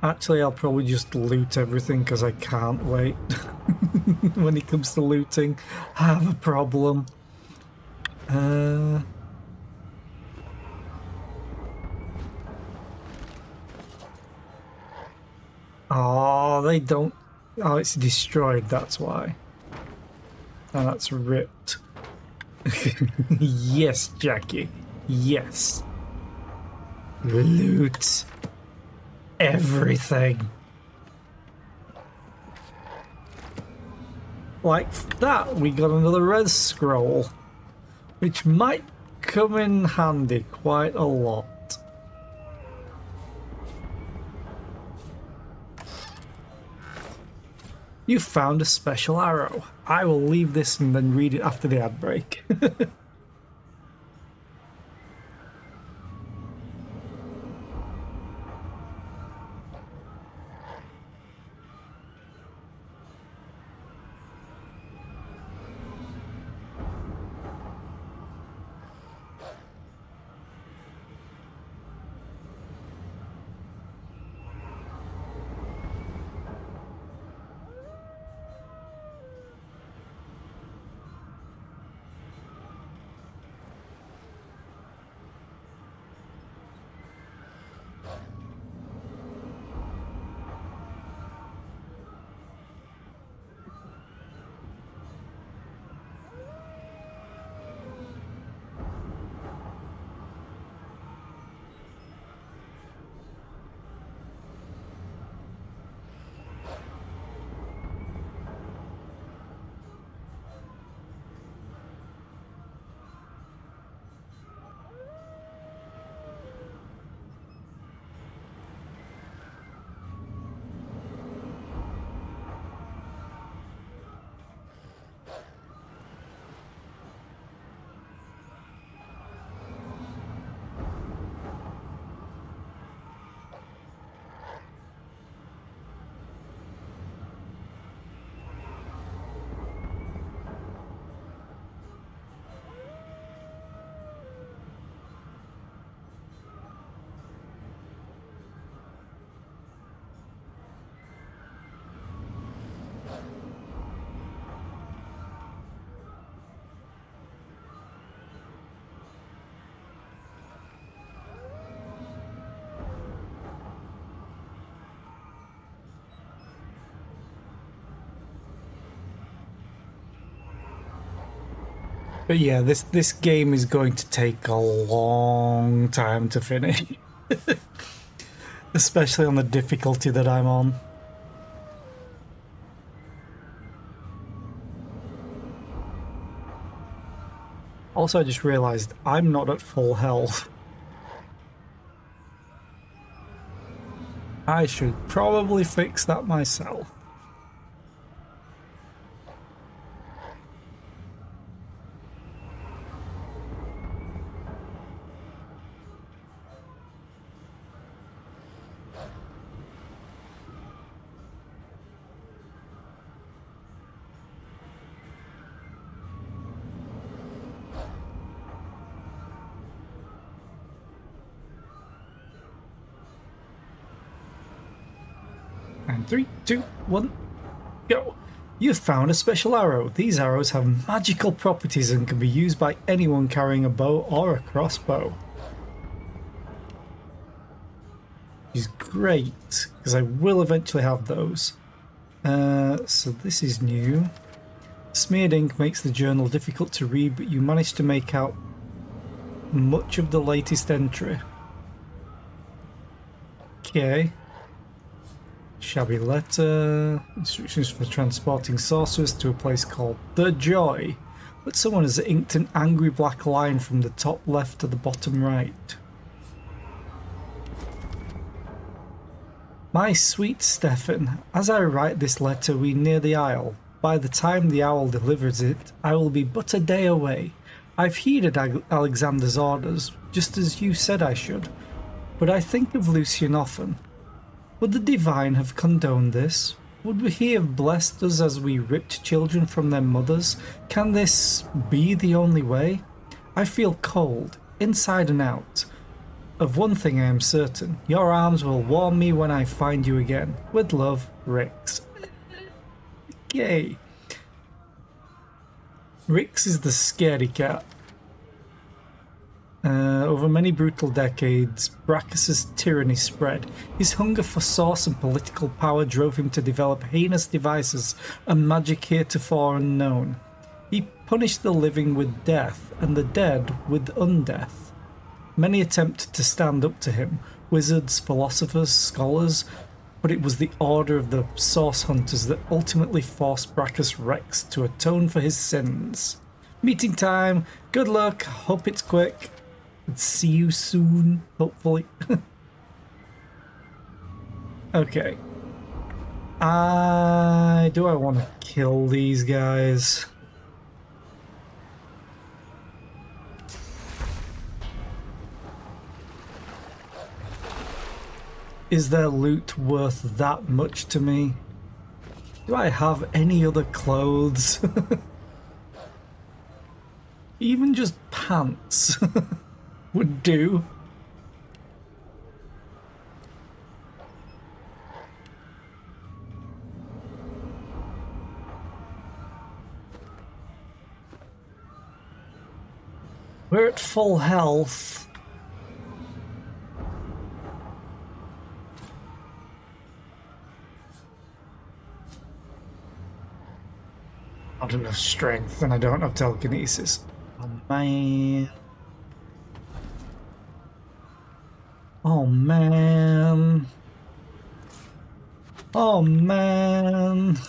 Actually, I'll probably just loot everything because I can't wait. When it comes to looting, I have a problem. Oh, they don't... Oh, it's destroyed, that's why. And that's ripped. Yes, Jackie. Yes. Loot everything. Like that, we got another red scroll, which might come in handy quite a lot. You found a special arrow. I will leave this and then read it after the ad break. But yeah, this game is going to take a long time to finish. Especially on the difficulty that I'm on. Also, I just realized I'm not at full health. I should probably fix that myself. And 3, 2, 1, go! You've found a special arrow. These arrows have magical properties and can be used by anyone carrying a bow or a crossbow. Which is great, because I will eventually have those. So this is new. Smeared ink makes the journal difficult to read, but you managed to make out much of the latest entry. Okay. Shabby letter. Instructions for transporting sorcerers to a place called The Joy. But someone has inked an angry black line from the top left to the bottom right. My sweet Stefan, as I write this letter we near the Isle. By the time the owl delivers it, I will be but a day away. I've heeded Alexander's orders, just as you said I should. But I think of Lucian often. Would the Divine have condoned this? Would He have blessed us as we ripped children from their mothers? Can this be the only way? I feel cold, inside and out. Of one thing I am certain, your arms will warm me when I find you again. With love, Rix. Yay. Rix is the scaredy cat. Over many brutal decades, Brachus's tyranny spread. His hunger for source and political power drove him to develop heinous devices and magic heretofore unknown. He punished the living with death and the dead with undeath. Many attempted to stand up to him, wizards, philosophers, scholars, but it was the order of the Source Hunters that ultimately forced Brachus Rex to atone for his sins. Meeting time, good luck, hope it's quick, and see you soon, hopefully. Okay. Do I want to kill these guys? Is their loot worth that much to me? Do I have any other clothes? Even just pants would do. We're at full health. Not enough strength, and I don't have telekinesis. Oh man. Oh man. Oh man.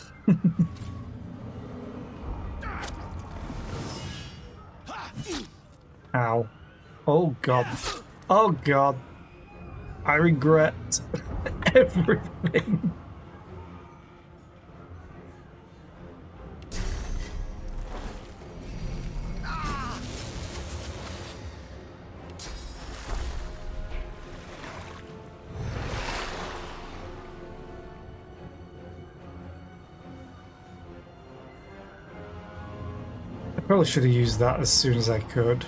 Ow. Oh god. Oh god. I regret everything. Probably should have used that as soon as I could.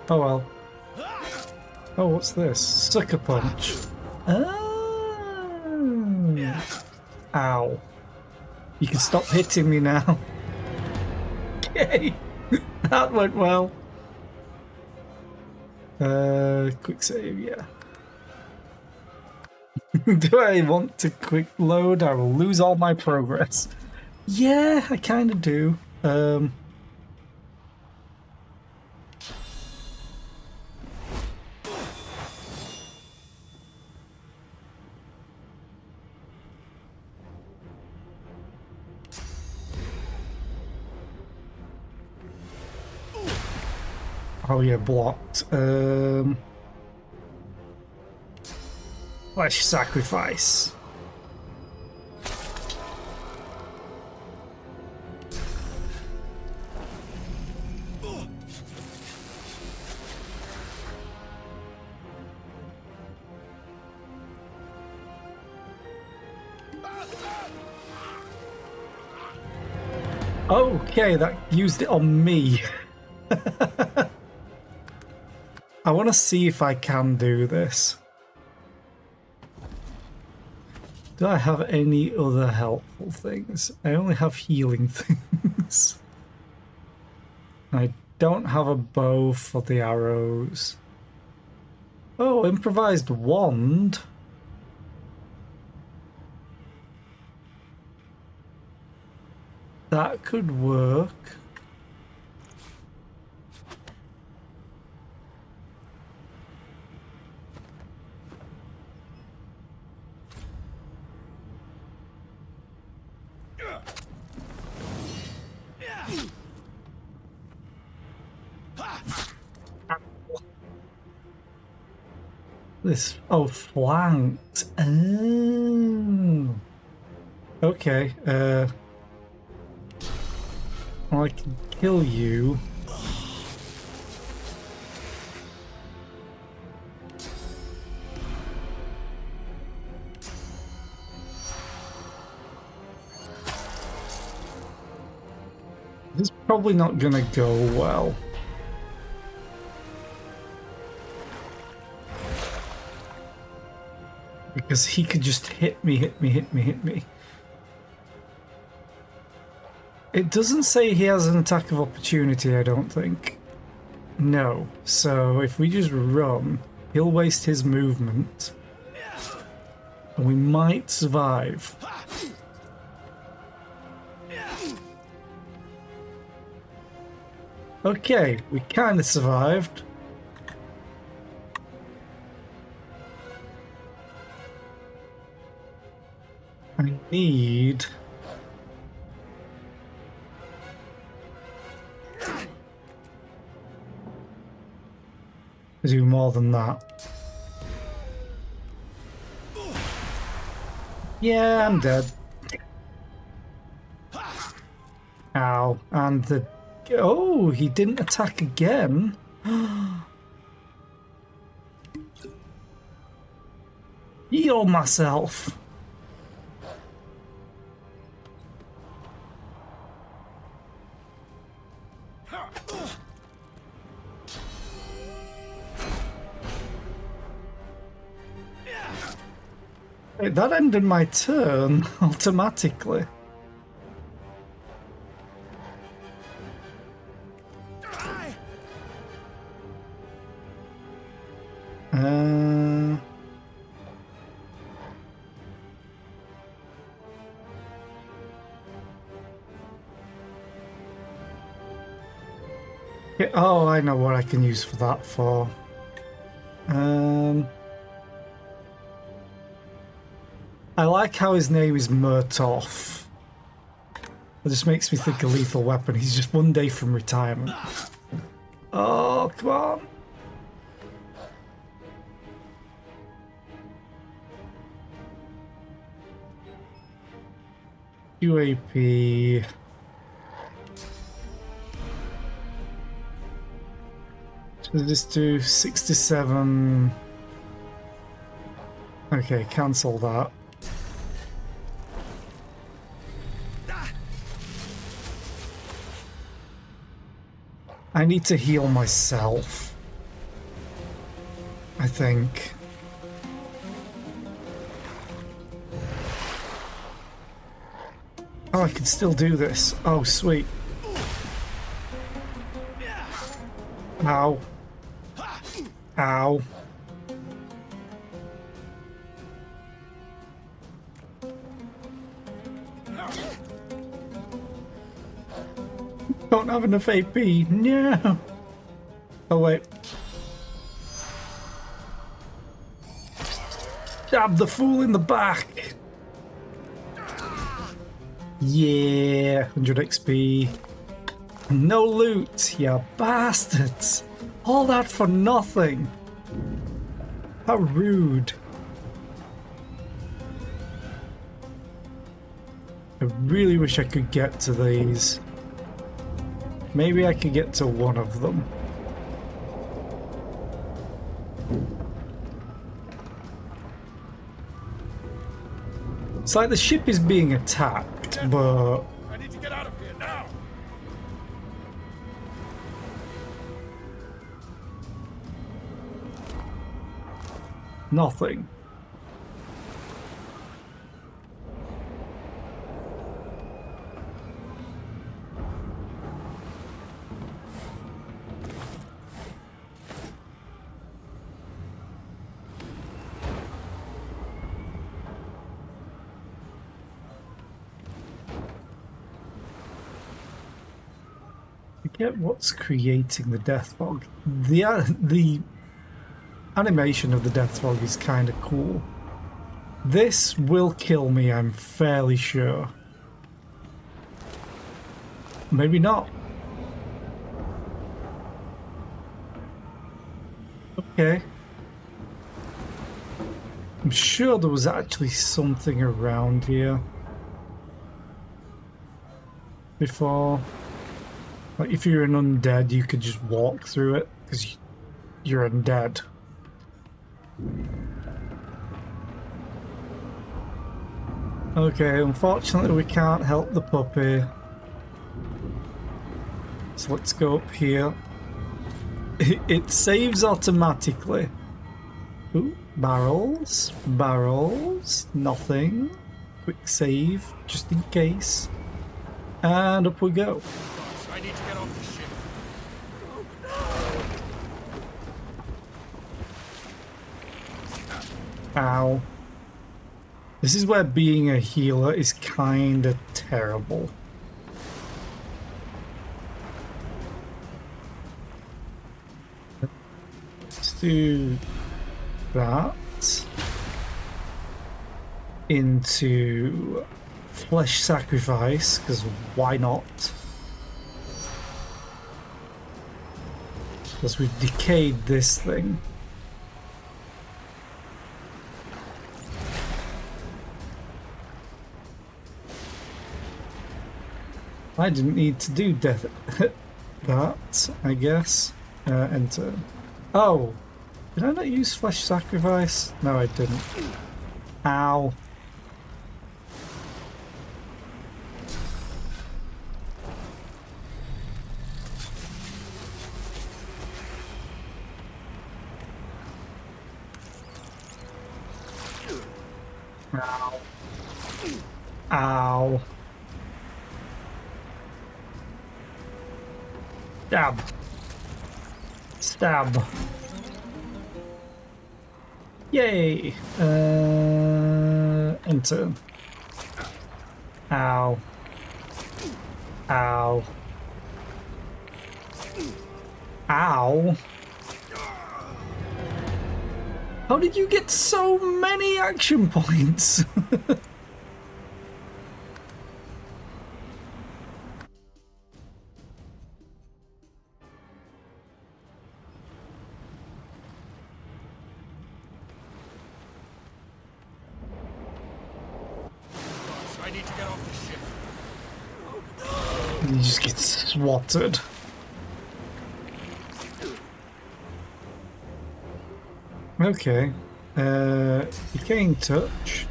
Oh well. Oh, what's this? Sucker punch. Oh. Ow. You can stop hitting me now. Okay. That went well. Quick save, yeah. Do I want to quick load? I will lose all my progress. Yeah, I kind of do. Oh yeah, blocked. Flesh sacrifice. Okay, that used it on me. I want to see if I can do this. Do I have any other helpful things? I only have healing things. I don't have a bow for the arrows. Oh, improvised wand. That could work. This, oh, flanked. Oh. Okay, well, I can kill you. This is probably not gonna go well. Because he could just hit me. It doesn't say he has an attack of opportunity, I don't think. No. So if we just run, he'll waste his movement. And we might survive. Okay, we kind of survived. I need... to do more than that. Yeah, I'm dead. Ow. And the... Oh, he didn't attack again. Heal myself. Wait, that ended my turn automatically. Yeah, oh, I know what I can use for that for. I like how his name is Murtoff. It just makes me think of Lethal Weapon. He's just one day from retirement. Oh, come on. UAP. So this do 67. Okay, cancel that. I need to heal myself, I think. Oh, I can still do this. Oh, sweet. Ow. Ow. Don't have enough AP. No. Oh, wait. Stab the fool in the back. Yeah. 100 XP. No loot, you bastards. All that for nothing. How rude. I really wish I could get to these. Maybe I could get to one of them. It's like the ship is being attacked, but... I need to get out of here now. nothing. Forget what's creating the death fog. The animation of the death fog is kind of cool. This will kill me, I'm fairly sure. Maybe not. Okay. I'm sure there was actually something around here before. Like, if you're an undead, you could just walk through it, because you're undead. Okay, unfortunately we can't help the puppy. So let's go up here. It saves automatically. Ooh, barrels, barrels, nothing. Quick save, just in case. And up we go. So I need to get off the ship. Ow. This is where being a healer is kinda terrible. Let's do that. Into flesh sacrifice, because why not? Because we've decayed this thing. I didn't need to do death that, I guess. Enter. Oh! Did I not use flesh sacrifice? No, I didn't. Ow. Ow. Ow. Stab. Stab. Yay! Enter. Ow. Ow. Ow. How did you get so many action points? I need to get off the ship. You just get swatted. Okay. Decaying touch.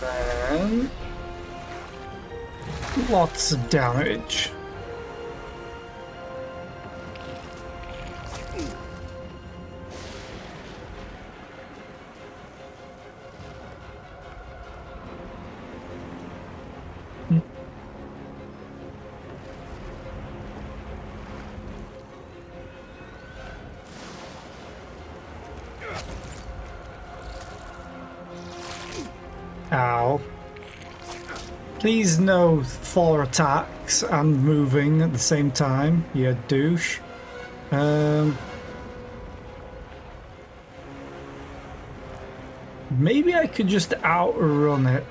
Then lots of damage. Ow. Please no 4 attacks and moving at the same time, you douche. Maybe I could just outrun it.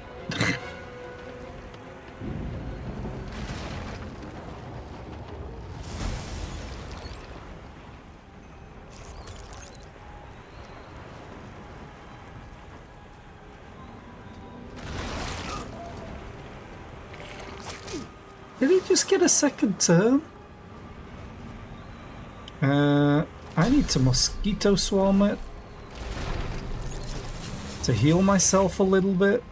Did he just get a second turn? I need to mosquito swarm it to heal myself a little bit.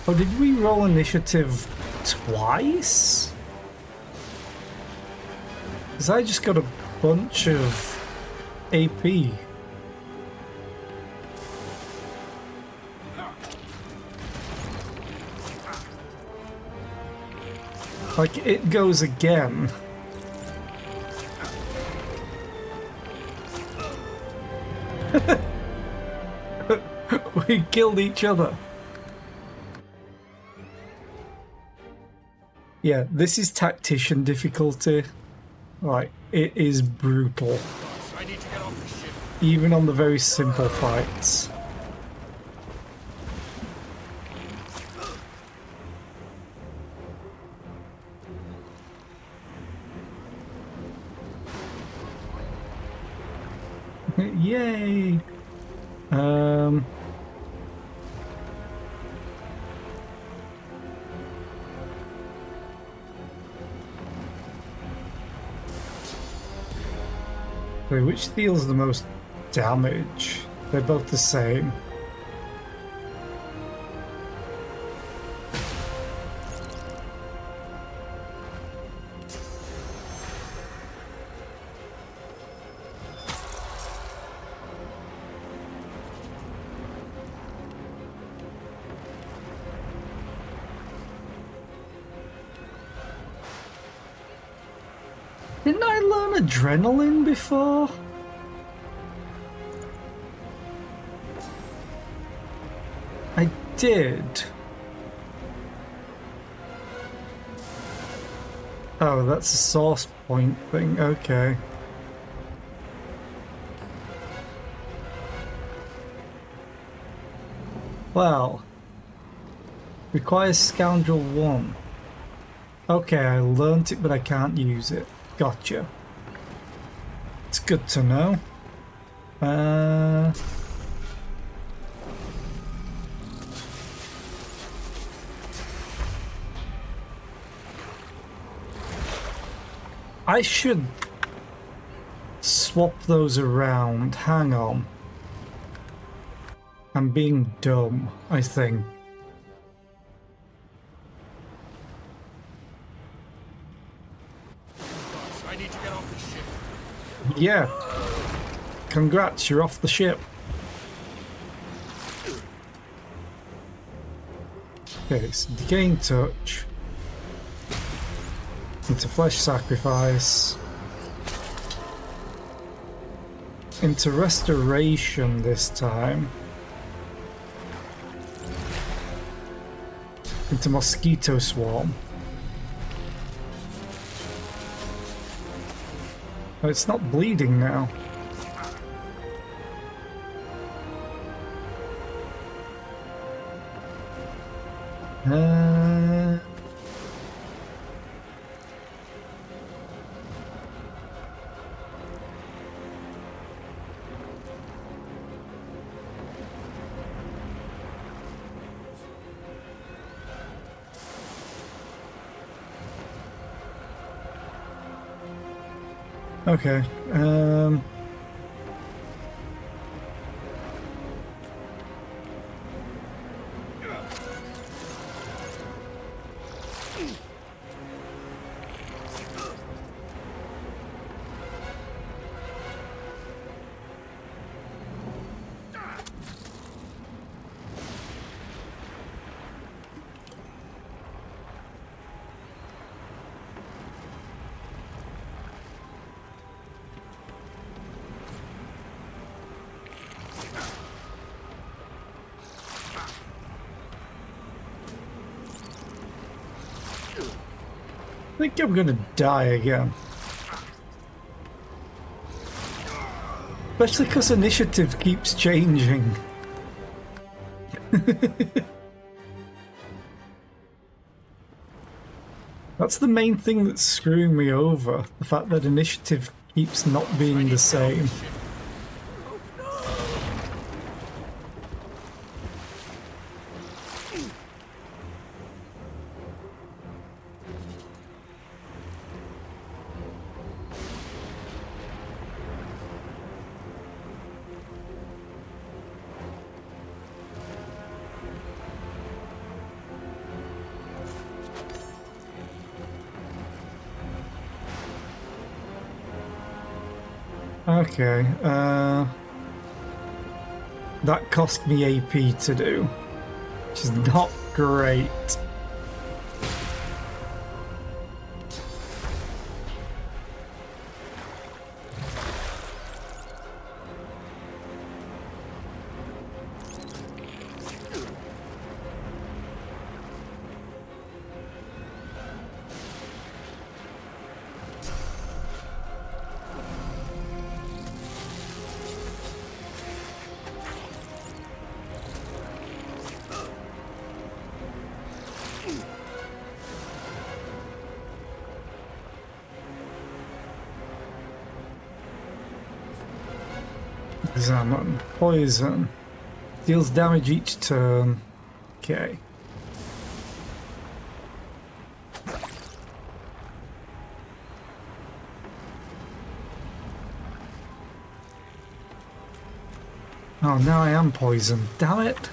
Oh, did we roll initiative twice? Because I just got a bunch of AP. Like, it goes again. We killed each other. Yeah, this is Tactician difficulty. Like, it is brutal. I need to get off the ship. Even on the very simple fights. Yay! Wait, which deals the most damage? They're both the same. Didn't I learn adrenaline before? I did. Oh, that's a source point thing. Okay. Well, requires Scoundrel 1. Okay, I learnt it, but I can't use it. Gotcha. It's good to know. I should swap those around. Hang on. I'm being dumb, I think. I need to get off this ship. Yeah. Congrats, you're off the ship. Okay, so Decaying Touch. Into Flesh Sacrifice. Into Restoration this time. Into Mosquito Swarm. Oh, it's not bleeding now. Okay. I think I'm gonna die again. Especially because initiative keeps changing. That's the main thing that's screwing me over. The fact that initiative keeps not being the same. Okay, that cost me AP to do, which is not great. Examine. Poison. Deals damage each turn. Okay. Oh, now I am poisoned. Damn it.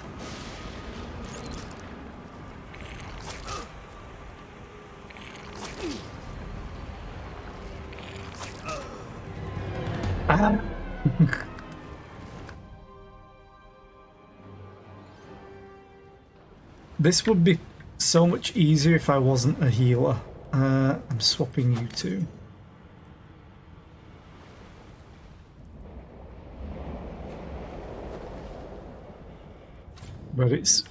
Ah. This would be so much easier if I wasn't a healer. I'm swapping you two. But it's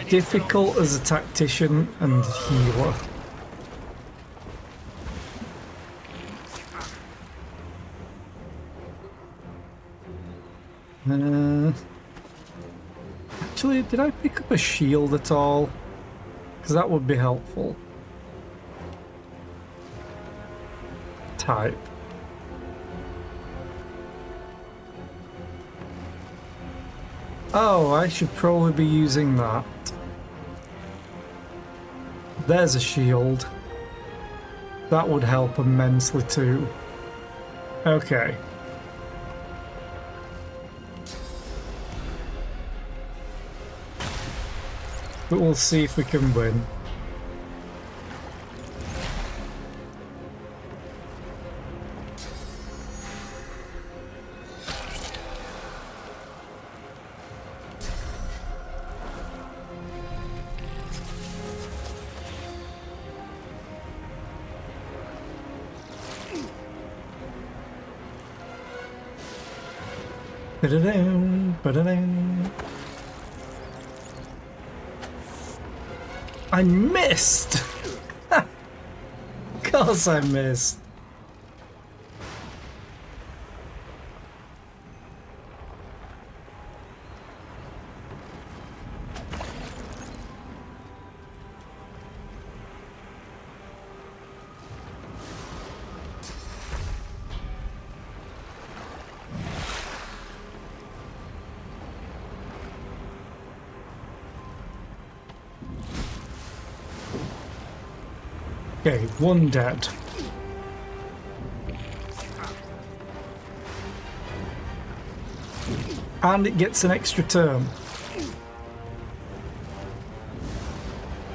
difficult as a tactician and healer. Actually, did I pick up a shield at all? Because that would be helpful. Type. Oh, I should probably be using that. There's a shield. That would help immensely too. Okay. But we'll see if we can win. I missed! Of course I missed. Okay, one dead. And it gets an extra turn.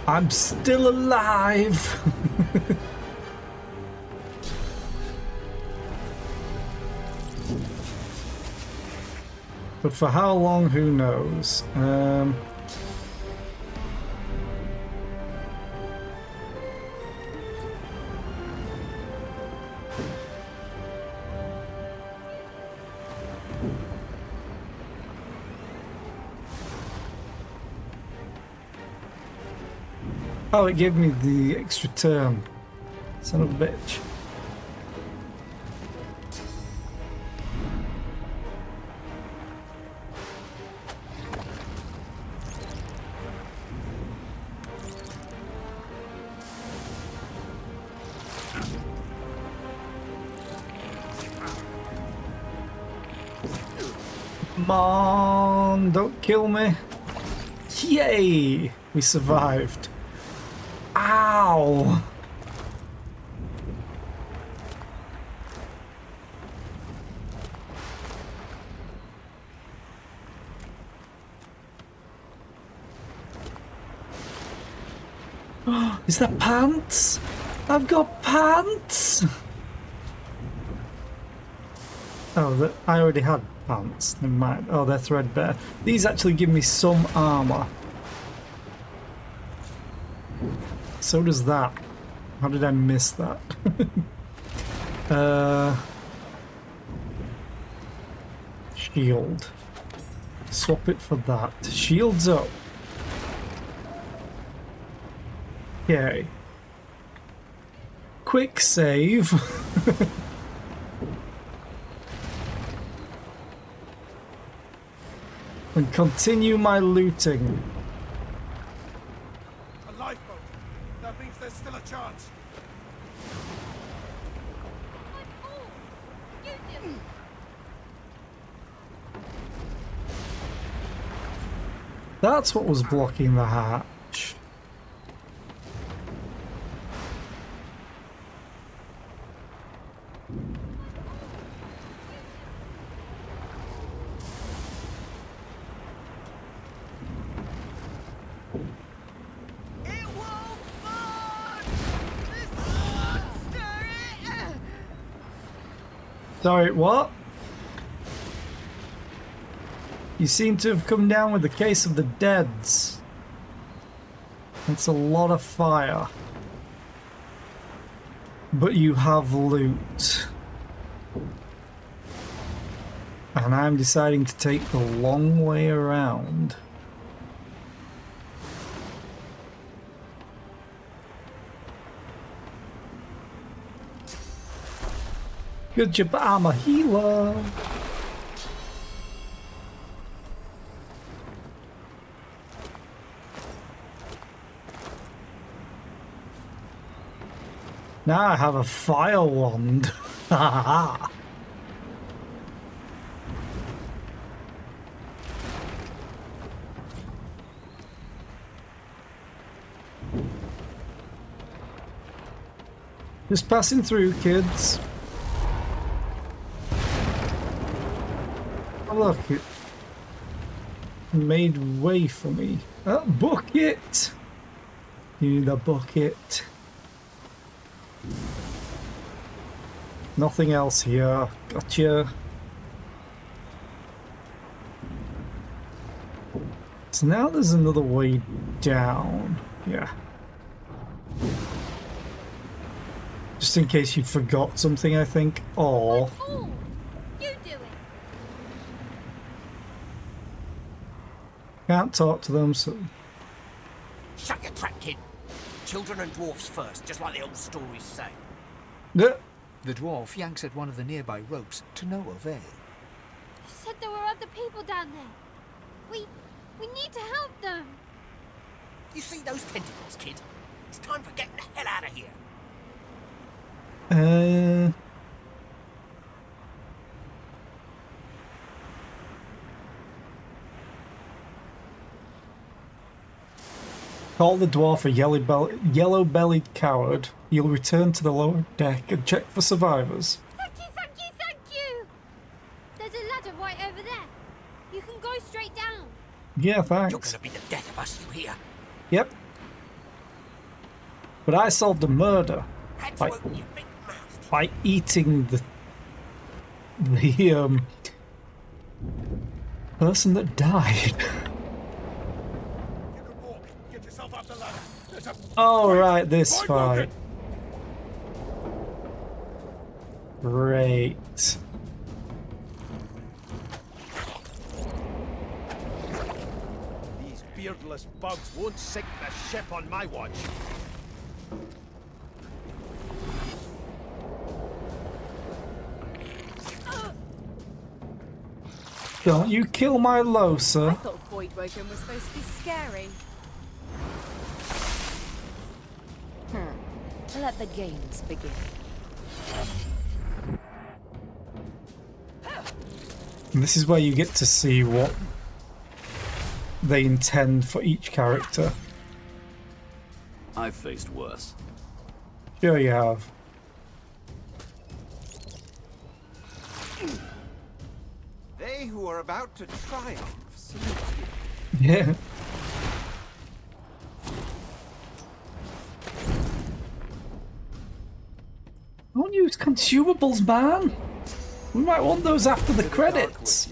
I'm still alive! But for how long, who knows? Oh, it gave me the extra turn. Son of a bitch. Come on, don't kill me. Yay! We survived. Ow! Is that pants? I've got pants! Oh, I already had pants. Never mind. Oh, they're threadbare. These actually give me some armor. So does that. How did I miss that? Shield. Swap it for that. Shields up. Okay. Quick save. And continue my looting. A lifeboat. That means there's still a chance. That's what was blocking the hatch. Sorry, what? You seem to have come down with the case of the deads. That's a lot of fire. But you have loot. And I'm deciding to take the long way around. Good job, I'm a healer. Now I have a fire wand. Just passing through, kids. Oh, look, it made way for me. Oh, bucket! You need a bucket. Nothing else here. Gotcha. So now there's another way down. Yeah. Just in case you forgot something, I think. Or... You do it. Can't talk to them, so... Shut your trap, kid. Children and dwarfs first, just like the old stories say. Yeah. The dwarf yanks at one of the nearby ropes to no avail. You said there were other people down there. We need to help them. You see those tentacles, kid? It's time for getting the hell out of here. Call the dwarf a yellow-bellied coward. You'll return to the lower deck and check for survivors. Thank you, thank you, thank you! There's a ladder right over there. You can go straight down. Yeah, thanks. You're gonna be the death of us, you hear? Yep. But I solved a murder by eating the person that died. Oh, right, this fight. Great. These beardless bugs won't sink the ship on my watch. Don't you kill my Losa. I thought Voidwoken was supposed to be scary. Let the games begin. And this is where you get to see what they intend for each character. I've faced worse. Sure you have. They who are about to triumph salute you. Yeah. Don't use consumables, man. We might want those after the credits.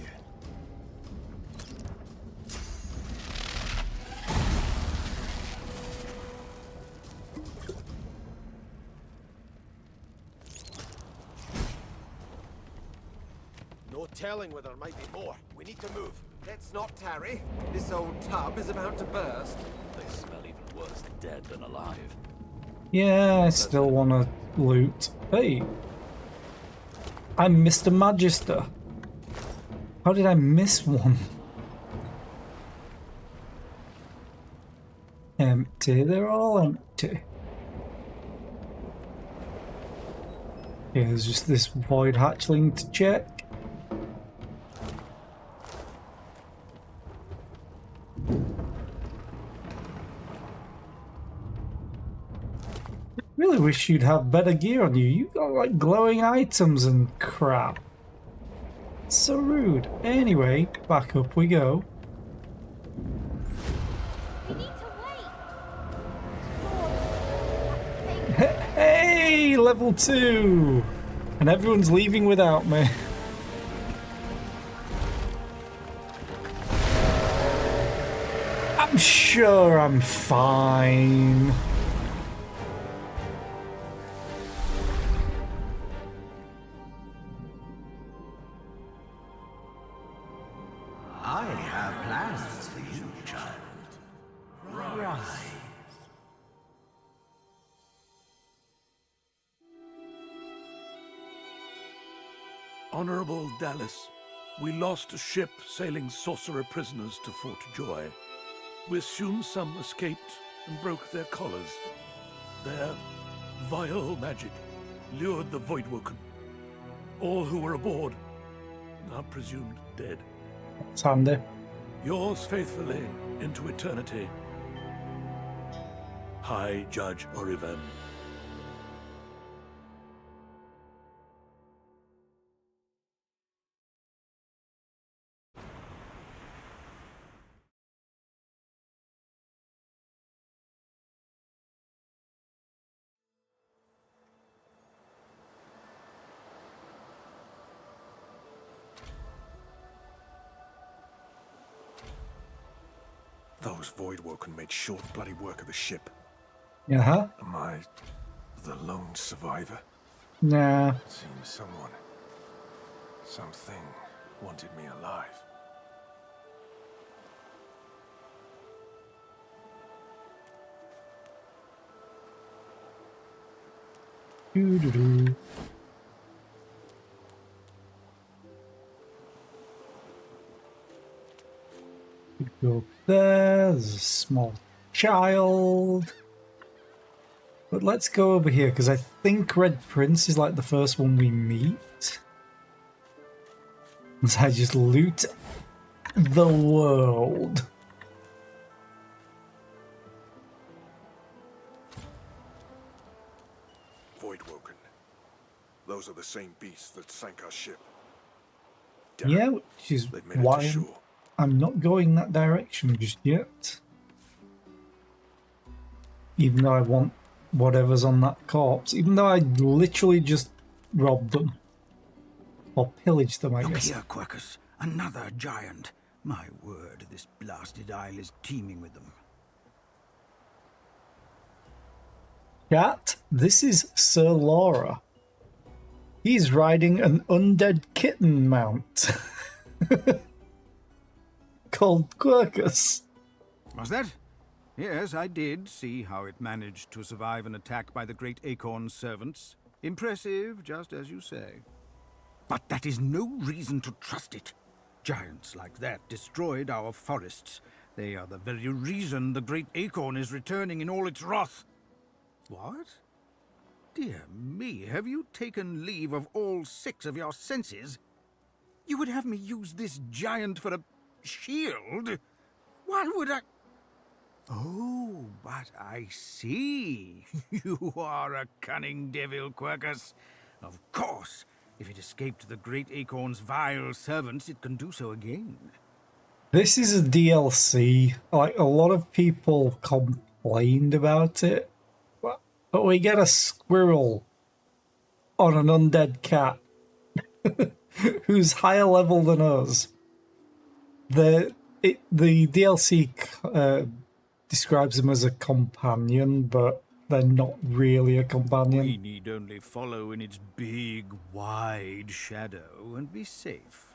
No telling where there might be more. We need to move. Let's not tarry. This old tub is about to burst. They smell even worse dead than alive. Yeah, I still want to loot. Hey, I'm Mr. Magister. How did I miss one? Empty. They're all empty. Yeah, there's just this void hatchling to check. Really wish you'd have better gear on you. You got like glowing items and crap. So rude. Anyway, back up we go. Hey, level 2! And everyone's leaving without me. I'm sure I'm fine. I have plans for you, child. Rise. Honorable Dallas, we lost a ship sailing sorcerer prisoners to Fort Joy. We assume some escaped and broke their collars. Their vile magic lured the Voidwoken. All who were aboard are presumed dead. It's handy. Yours faithfully into eternity, High Judge Oriven. Those Voidwoken made short bloody work of the ship. Uh-huh. Am I the lone survivor? Nah. It seems someone, something, wanted me alive. Doo-doo-doo. Go up there. There's a small child. But let's go over here, because I think Red Prince is like the first one we meet. As I just loot the world. Voidwoken. Those are the same beasts that sank our ship. Yeah, which is They've made it to why shore. I'm not going that direction just yet. Even though I want whatever's on that corpse. Even though I literally just robbed them. Or pillaged them, I Look guess. here, Quercus. Another giant. My word, this blasted isle is teeming with them. Chat, this is Sir Laura. He's riding an undead kitten mount. Called Quercus. Was that? Yes, I did see how it managed to survive an attack by the great Acorn's servants. Impressive, just as you say. But that is no reason to trust it. Giants like that destroyed our forests. They are the very reason the great Acorn is returning in all its wrath. What? Dear me, have you taken leave of all 6 of your senses? You would have me use this giant for a shield? Why would I... Oh, but I see. You are a cunning devil, Quercus. Of course, if it escaped the great Acorn's vile servants, it can do so again. This is a DLC. Like, a lot of people complained about it. But we get a squirrel on an undead cat who's higher level than us. The DLC describes them as a companion, but they're not really a companion. We need only follow in its big, wide shadow and be safe.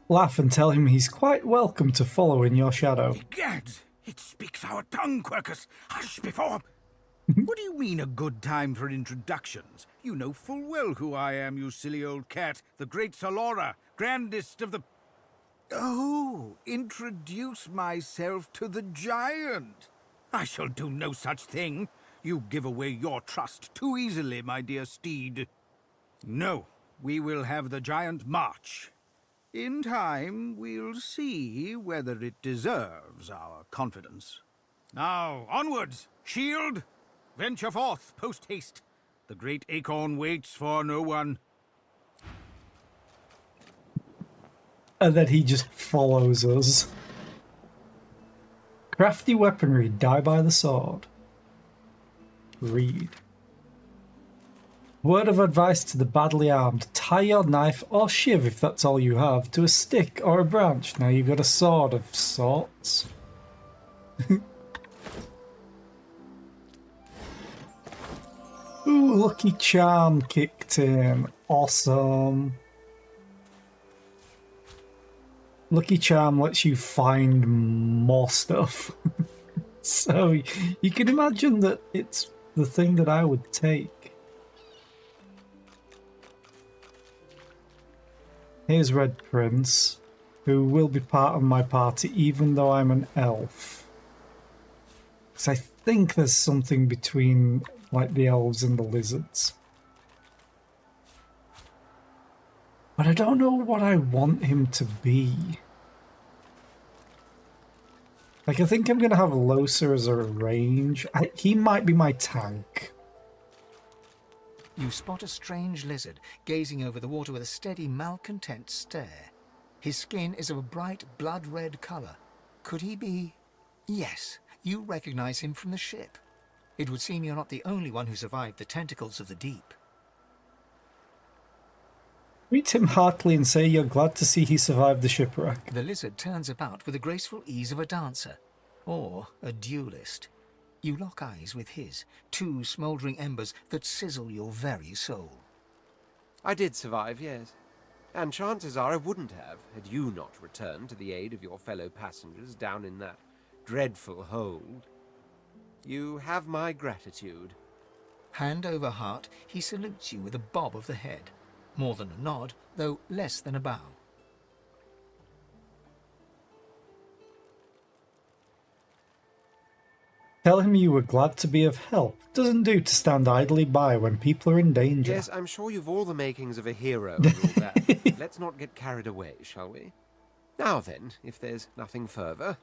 Laugh and tell him he's quite welcome to follow in your shadow. Egad, it speaks our tongue, Quercus. Hush before... What do you mean a good time for introductions? You know full well who I am, you silly old cat. The great Solora, grandest of the... Oh, introduce myself to the giant. I shall do no such thing. You give away your trust too easily, my dear steed. No, we will have the giant march. In time, we'll see whether it deserves our confidence. Now, onwards! Shield! Venture forth, post-haste. The great acorn waits for no one. And then he just follows us. Crafty weaponry, die by the sword. Read. Word of advice to the badly armed. Tie your knife or shiv, if that's all you have, to a stick or a branch. Now you've got a sword of sorts. Ooh, Lucky Charm kicked in. Awesome. Lucky Charm lets you find more stuff. So you can imagine that it's the thing that I would take. Here's Red Prince, who will be part of my party even though I'm an elf. Because I think there's something between like the elves and the lizards. But I don't know what I want him to be. Like, I think I'm going to have Loser as a range. He might be my tank. You spot a strange lizard gazing over the water with a steady, malcontent stare. His skin is of a bright, blood-red colour. Could he be... Yes, you recognize him from the ship. It would seem you're not the only one who survived the tentacles of the deep. Greet him heartily and say you're glad to see he survived the shipwreck. The lizard turns about with the graceful ease of a dancer, or a duelist. You lock eyes with his, two smouldering embers that sizzle your very soul. I did survive, yes. And chances are I wouldn't have, had you not returned to the aid of your fellow passengers down in that dreadful hold. You have my gratitude. Hand over heart, he salutes you with a bob of the head. More than a nod, though less than a bow. Tell him you were glad to be of help. Doesn't do to stand idly by when people are in danger. Yes, I'm sure you've all the makings of a hero and all that. Let's not get carried away, shall we? Now then, if there's nothing further...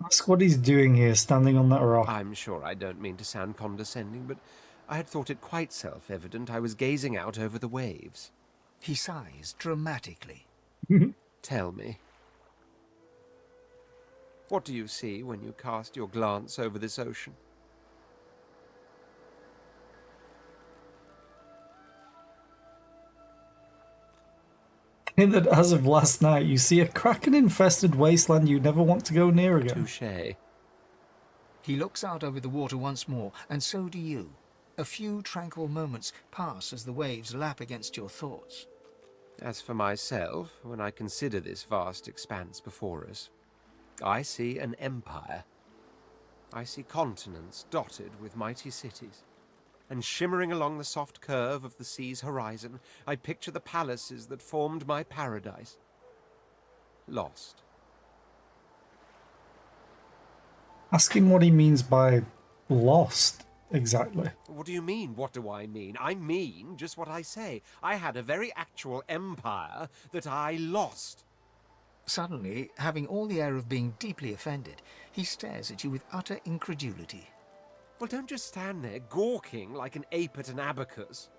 Ask what he's doing here, standing on that rock. I'm sure I don't mean to sound condescending, but I had thought it quite self-evident I was gazing out over the waves. He sighs dramatically. Tell me. What do you see when you cast your glance over this ocean? In that as of last night, you see a kraken-infested wasteland you never want to go near again. Touché. He looks out over the water once more, and so do you. A few tranquil moments pass as the waves lap against your thoughts. As for myself, when I consider this vast expanse before us, I see an empire. I see continents dotted with mighty cities. And shimmering along the soft curve of the sea's horizon, I picture the palaces that formed my paradise. Lost. Ask him what he means by lost, exactly. What do you mean, what do I mean? I mean just what I say. I had a very actual empire that I lost. Suddenly, having all the air of being deeply offended, he stares at you with utter incredulity. Well, don't just stand there gawking like an ape at an abacus.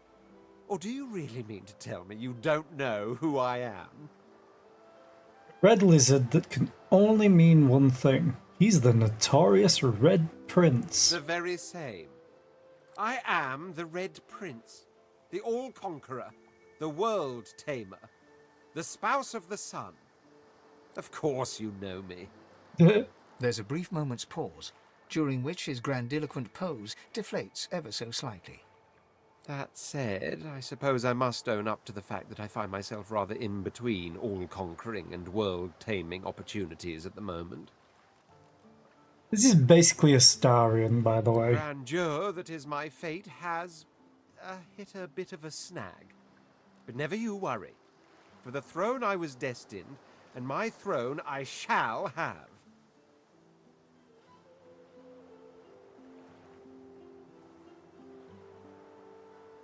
Or do you really mean to tell me you don't know who I am? Red lizard that can only mean one thing. He's the notorious Red Prince. The very same. I am the Red Prince, the All-Conqueror, the World-Tamer, the Spouse of the Sun. Of course you know me. There's a brief moment's pause, during which his grandiloquent pose deflates ever so slightly. That said, I suppose I must own up to the fact that I find myself rather in between all-conquering and world-taming opportunities at the moment. This is basically a Starion, by the way. Grandeur that is my fate has hit a bit of a snag. But never you worry. For the throne I was destined, and my throne I shall have.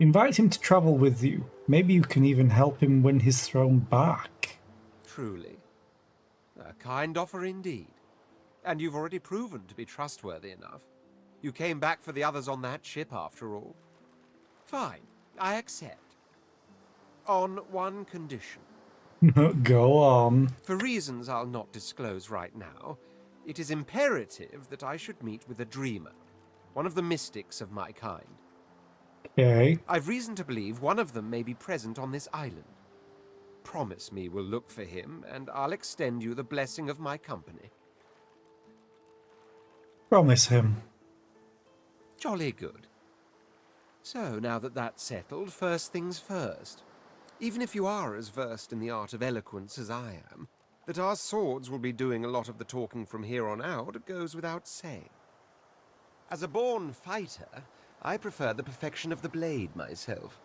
Invite him to travel with you. Maybe you can even help him win his throne back. Truly. A kind offer indeed. And you've already proven to be trustworthy enough. You came back for the others on that ship, after all. Fine, I accept. On one condition. Go on. For reasons I'll not disclose right now, it is imperative that I should meet with a dreamer, one of the mystics of my kind. Okay. I've reason to believe one of them may be present on this island. Promise me we'll look for him, and I'll extend you the blessing of my company. Promise him. Jolly good. So, now that that's settled, first things first. Even if you are as versed in the art of eloquence as I am, that our swords will be doing a lot of the talking from here on out goes without saying. As a born fighter, I prefer the perfection of the blade myself.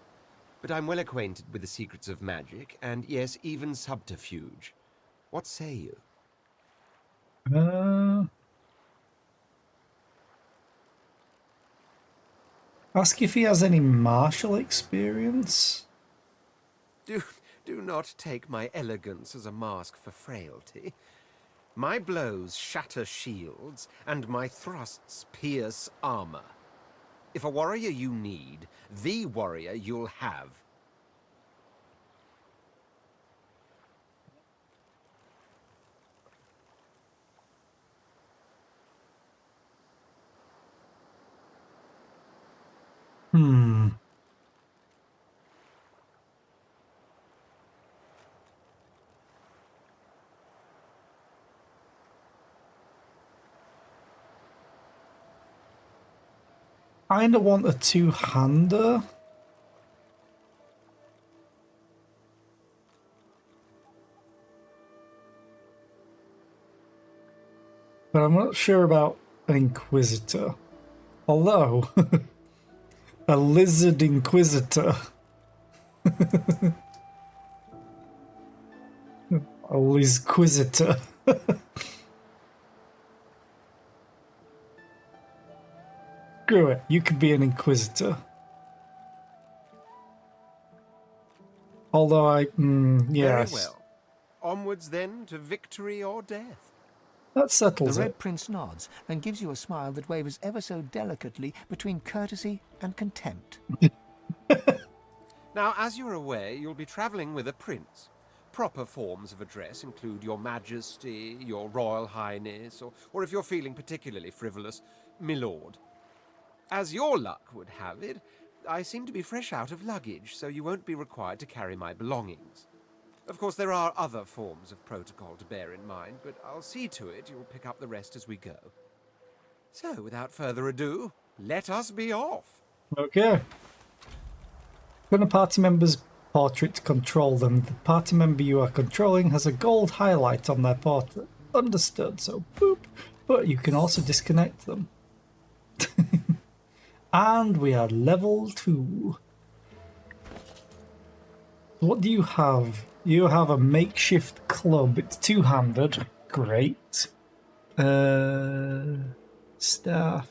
But I'm well acquainted with the secrets of magic, and yes, even subterfuge. What say you? Ask if he has any martial experience. Do not take my elegance as a mask for frailty. My blows shatter shields, and my thrusts pierce armor. If a warrior you need, the warrior you'll have. Kinda want a two-hander. But I'm not sure about an Inquisitor. Although, a Lizard Inquisitor. A Lizquisitor. Screw it, you could be an Inquisitor. Although yes. Very well. Onwards then to victory or death. That settles The Red it. Prince nods and gives you a smile that wavers ever so delicately between courtesy and contempt. Now, as you're aware, you'll be travelling with a prince. Proper forms of address include Your Majesty, Your Royal Highness, or if you're feeling particularly frivolous, Milord. As your luck would have it, I seem to be fresh out of luggage, so you won't be required to carry my belongings. Of course, there are other forms of protocol to bear in mind, but I'll see to it you'll pick up the rest as we go. So, without further ado, let us be off. Okay. When a party member's portrait to control them, the party member you are controlling has a gold highlight on their portrait. Understood, so boop. But you can also disconnect them. And we are level 2. What do you have? You have a makeshift club. It's two-handed. Great. Staff.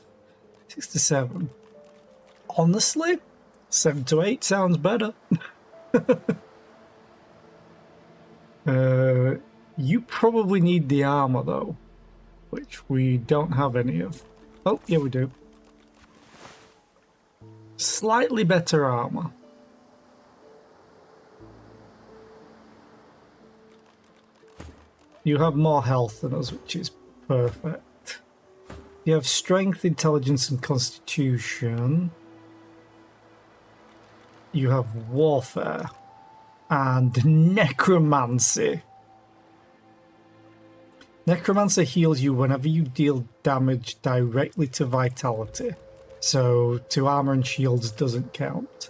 6 to 7. Honestly, 7 to 8 sounds better. You probably need the armor though, which we don't have any of. Oh, yeah, we do. Slightly better armor. You have more health than us, which is perfect. You have strength, intelligence, and constitution. You have warfare and necromancy. Necromancer heals you whenever you deal damage directly to vitality. So to armor and shields doesn't count.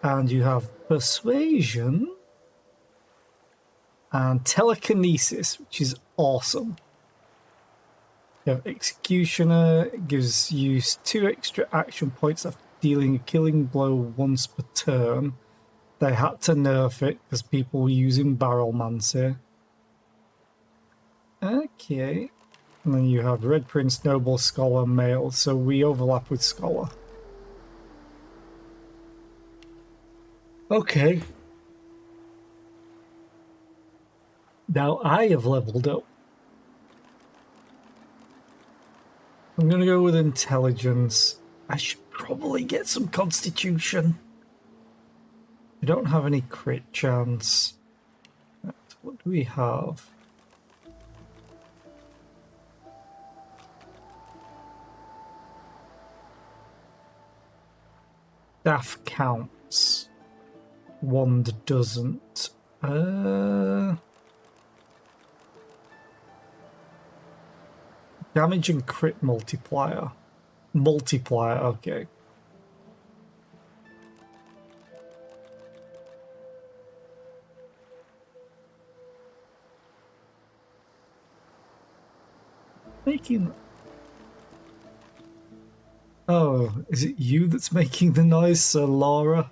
And you have persuasion and telekinesis, which is awesome. You have executioner, it gives you 2 extra action points after dealing a killing blow once per turn. They had to nerf it because people were using barrelmancy. Okay. And then you have Red Prince, Noble, Scholar, Male, so we overlap with Scholar. Okay. Now I have leveled up. I'm gonna go with intelligence. I should probably get some constitution. I don't have any crit chance. What do we have? Staff counts. Wand doesn't. Damage and crit multiplier. Multiplier, okay. Making... Oh, is it you that's making the noise, Sir Laura?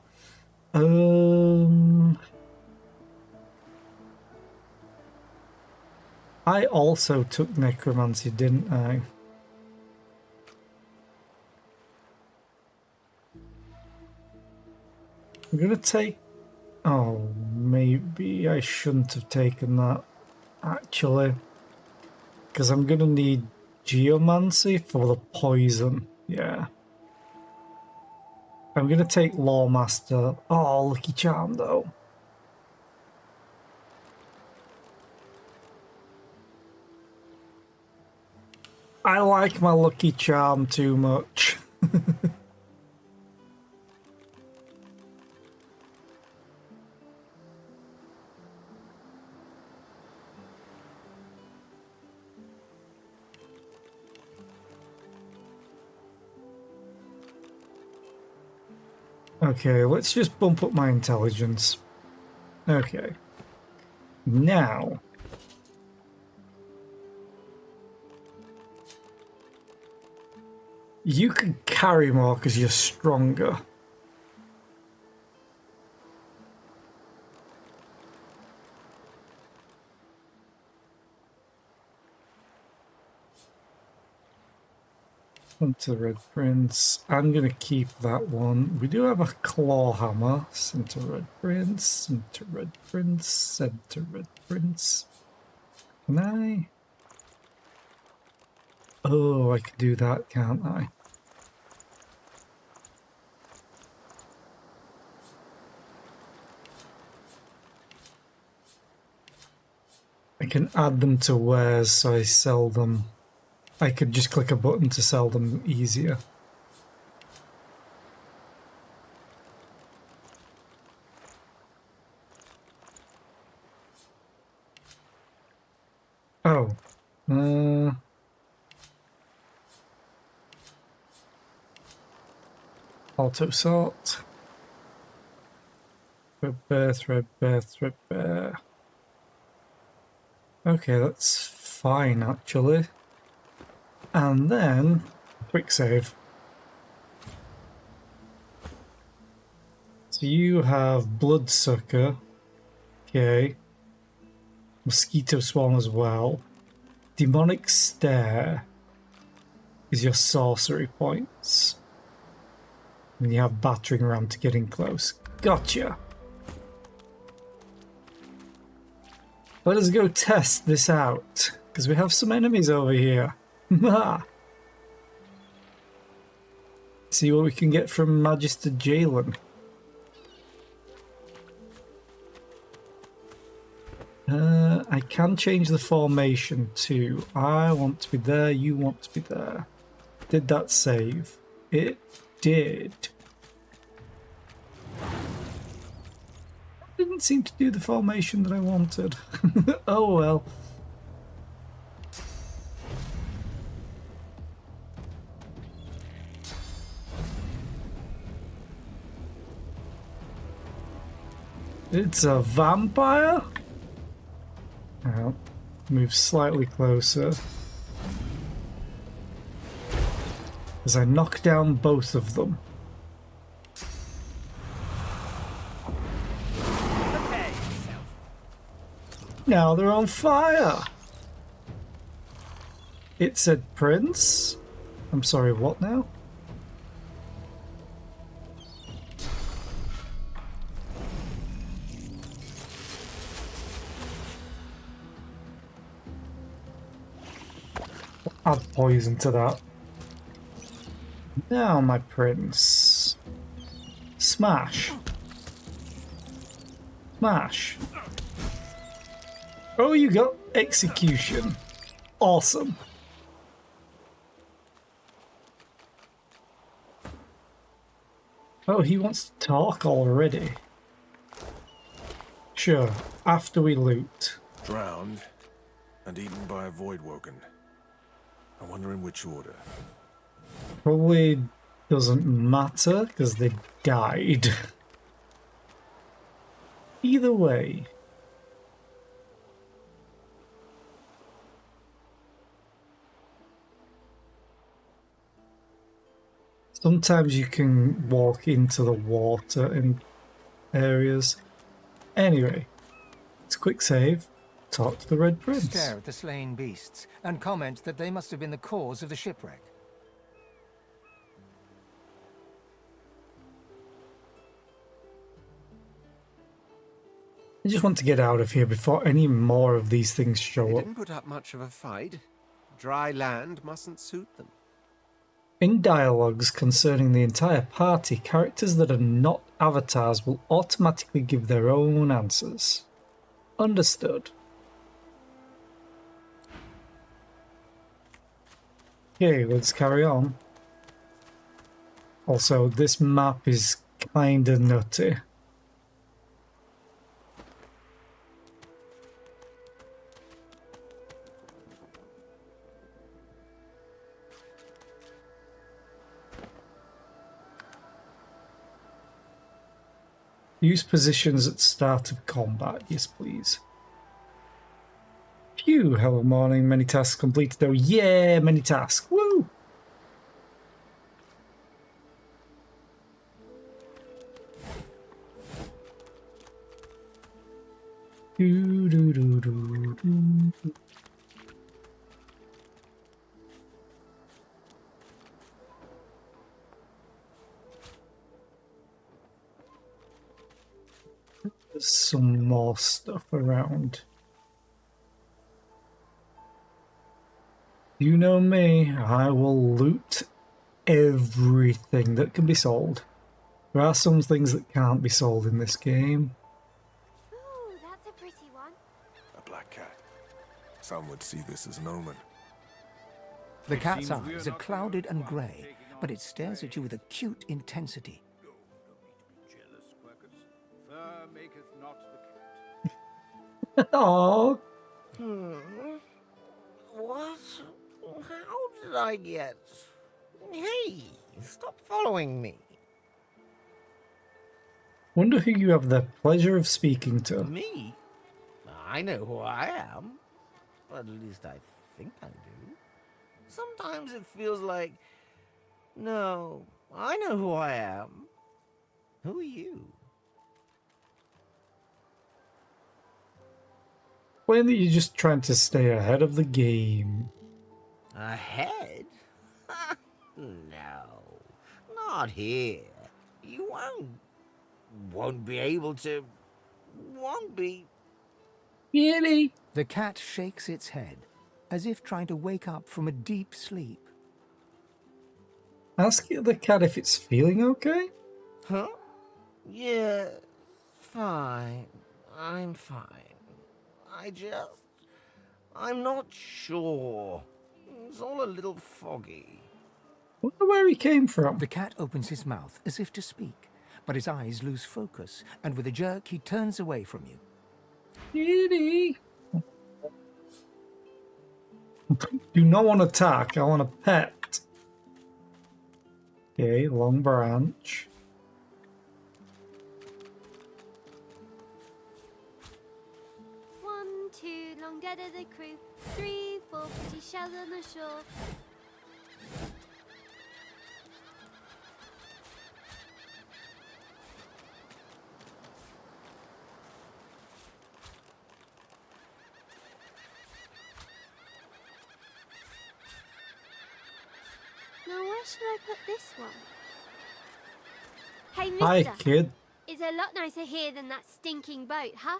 I also took necromancy, didn't I? I'm gonna take... Oh, maybe I shouldn't have taken that, actually. Because I'm gonna need geomancy for the poison, yeah. I'm gonna take Lawmaster. Oh, Lucky Charm, though. I like my Lucky Charm too much. Okay, let's just bump up my intelligence. Okay. Now... you can carry more because you're stronger. Center Red Prince. I'm going to keep that one. We do have a claw hammer. Center Red Prince. Center Red Prince. Center Red Prince. Can I? Oh, I can do that, can't I? I can add them to wares, so I sell them. I could just click a button to sell them easier. Oh. Auto sort. Threadbare, threadbare, threadbare. Okay, that's fine actually. And then, quick save. So you have Bloodsucker. Okay. Mosquito Swarm as well. Demonic Stare is your sorcery points. And you have Battering Ram to get in close. Gotcha! Let us go test this out, because we have some enemies over here. See what we can get from Magister Jalen. I can change the formation too. I want to be there, you want to be there. Did that save? It did. Didn't seem to do the formation that I wanted. Oh well. It's a vampire? I'll move slightly closer. As I knock down both of them. Now they're on fire! It said Prince? I'm sorry, what now? Add poison to that. Now, my prince. Smash. Smash. Oh, you got execution. Awesome. Oh, he wants to talk already. Sure, after we loot. Drowned and eaten by a void woken. I wonder in which order. Probably doesn't matter because they died. Either way. Sometimes you can walk into the water in areas. Anyway, it's a quick save. Talk to the Red Prince. Stare at the slain beasts and comment that they must have been the cause of the shipwreck. I just want to get out of here before any more of these things They show up. didn't put up much of a fight. Dry land mustn't suit them. In dialogues concerning the entire party, characters that are not avatars will automatically give their own answers. Understood. Okay, let's carry on. Also, this map is kinda nutty. Use positions at start of combat. Yes, please. Phew, hello morning. Many tasks completed though. Yeah, many tasks. Woo! Do, do, do, do, do. There's some more stuff around. You know me, I will loot everything that can be sold. There are some things that can't be sold in this game. Ooh, that's a pretty one. A black cat. Some would see this as an omen. The cat's eyes are clouded and grey, but it stares at you with acute intensity. Oh. What? How did I get... Hey, stop following me. Wonder who you have the pleasure of speaking to. Me? I know who I am. At least I think I do. Sometimes it feels like... No, I know who I am. Who are you? Explain that you're just trying to stay ahead of the game. Ahead? No, not here. You won't be able to... Won't be... Really? The cat shakes its head, as if trying to wake up from a deep sleep. Ask the cat if it's feeling okay? Huh? Yeah, fine. I'm fine. I'm not sure. It's all a little foggy. Wonder where he came from. The cat opens his mouth as if to speak, but his eyes lose focus, and with a jerk he turns away from you. Kitty. Do not want to attack, I want a pet. Okay, long branch. One, two, long dead of the crew. 3, 4, pretty shells on the shore. Now where should I put this one? Hey, mister. Hi, kid. It's a lot nicer here than that stinking boat, huh?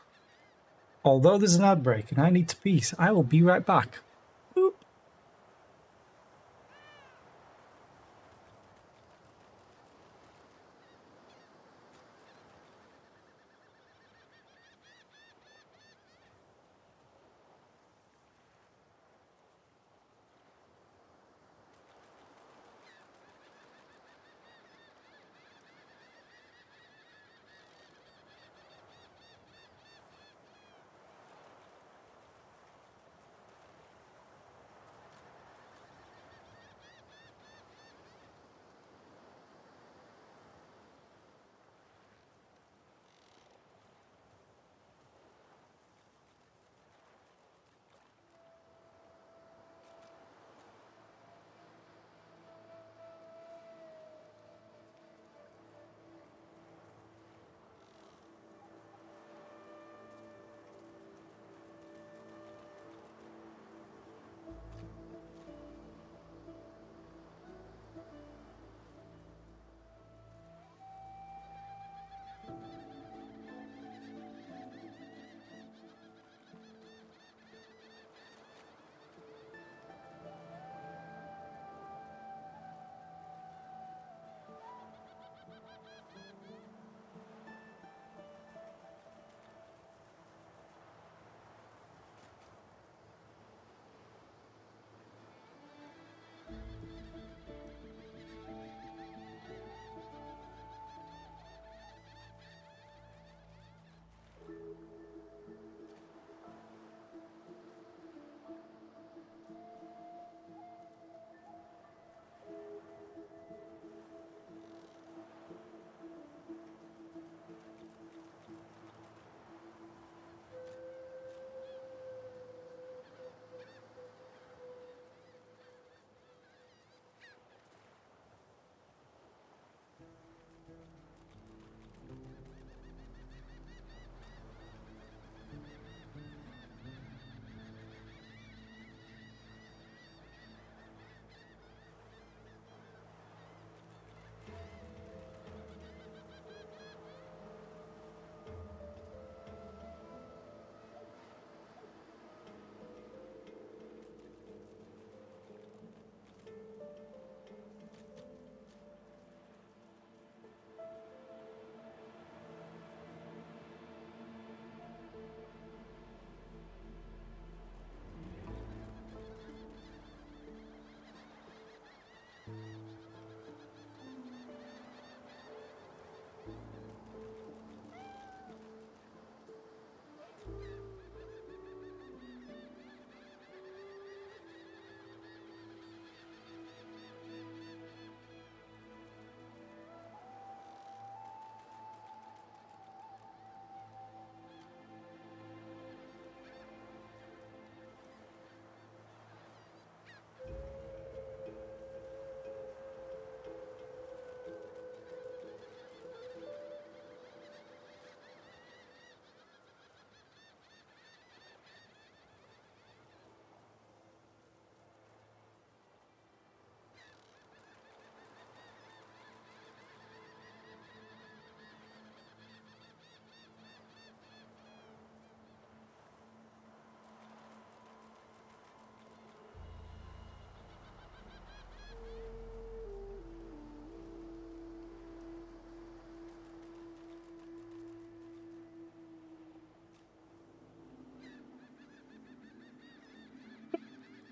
Although there's an ad break and I need to pee, I will be right back. Boop.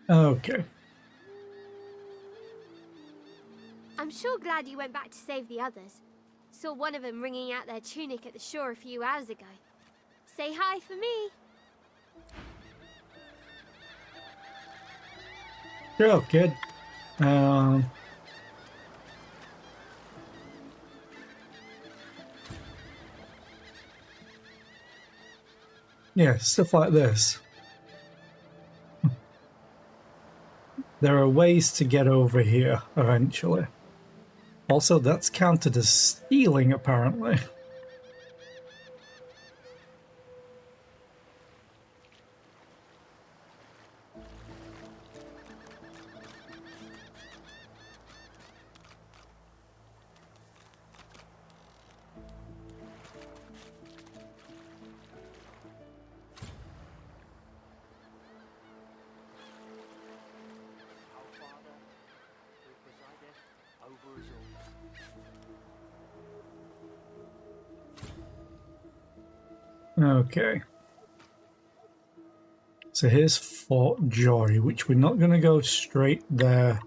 Okay. I'm sure glad you went back to save the others. Saw one of them wringing out their tunic at the shore a few hours ago. Say hi for me. Sure, kid. Yeah, stuff like this. There are ways to get over here eventually. Also, that's counted as stealing, apparently. Okay. So here's Fort Joy, which we're not going to go straight there.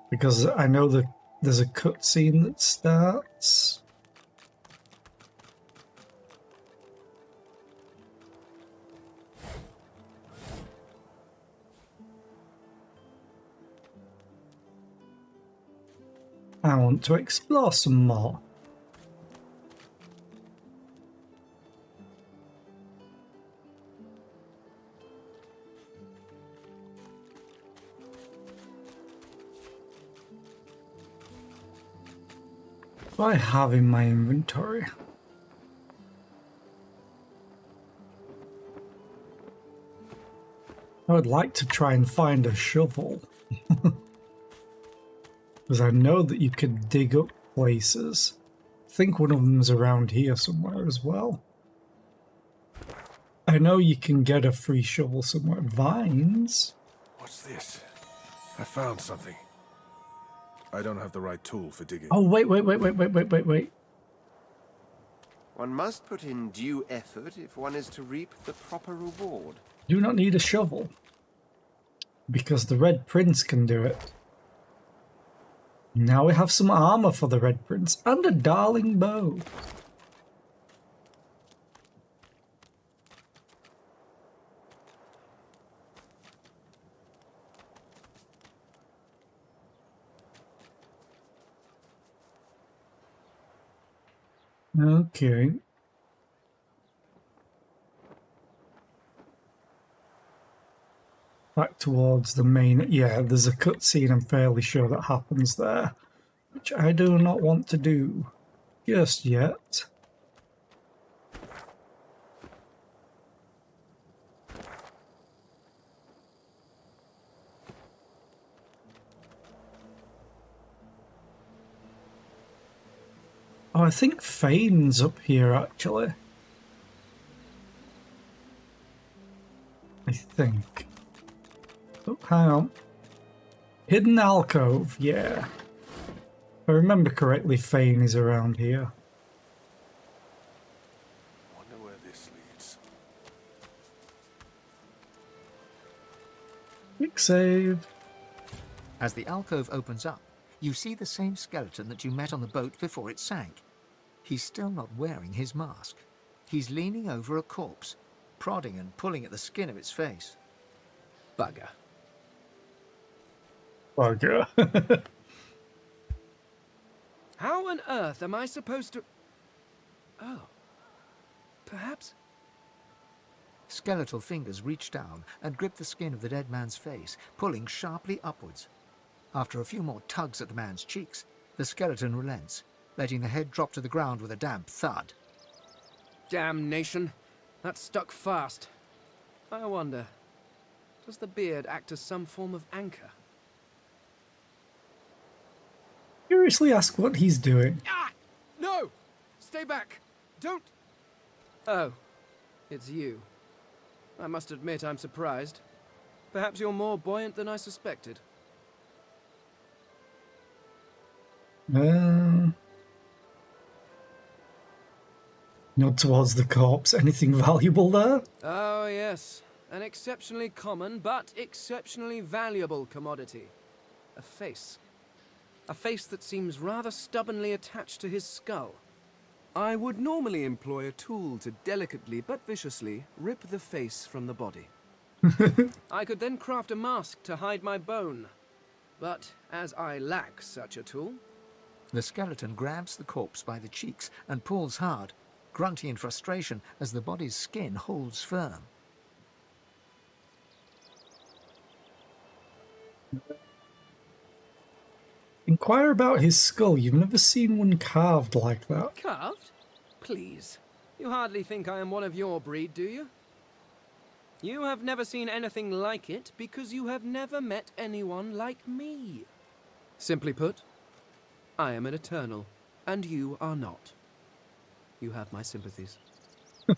Because I know that there's a cutscene that starts. I want to explore some more. What do I have in my inventory? I would like to try and find a shovel. Because I know that you could dig up places. I think one of them's around here somewhere as well. I know you can get a free shovel somewhere. Vines? What's this? I found something. I don't have the right tool for digging. Oh, wait. One must put in due effort if one is to reap the proper reward. Do not need a shovel. Because the Red Prince can do it. Now we have some armor for the Red Prince and a darling bow. Okay. Back towards the main. Yeah, there's a cutscene, I'm fairly sure, that happens there, which I do not want to do just yet. Oh, I think Fane's up here, actually. I think. Oh, hang on. Hidden alcove, yeah. If I remember correctly, Fane is around here. Wonder where this leads. Quick save. As the alcove opens up, you see the same skeleton that you met on the boat before it sank. He's still not wearing his mask. He's leaning over a corpse, prodding and pulling at the skin of its face. Bugger. Bugger. How on earth am I supposed to... Oh. Perhaps... Skeletal fingers reach down and grip the skin of the dead man's face, pulling sharply upwards. After a few more tugs at the man's cheeks, the skeleton relents, letting the head drop to the ground with a damp thud. Damnation. That stuck fast. I wonder, does the beard act as some form of anchor? Curiously ask what he's doing. Ah! No! Stay back! Don't... Oh, it's you. I must admit I'm surprised. Perhaps you're more buoyant than I suspected. Nod towards the corpse. Anything valuable there? Oh, yes. An exceptionally common, but exceptionally valuable commodity. A face. A face that seems rather stubbornly attached to his skull. I would normally employ a tool to delicately but viciously rip the face from the body. I could then craft a mask to hide my bone. But as I lack such a tool... The skeleton grabs the corpse by the cheeks and pulls hard, grunting in frustration as the body's skin holds firm. Inquire about his skull. You've never seen one carved like that. Carved? Please. You hardly think I am one of your breed, do you? You have never seen anything like it because you have never met anyone like me. Simply put, I am an Eternal, and you are not. You have my sympathies.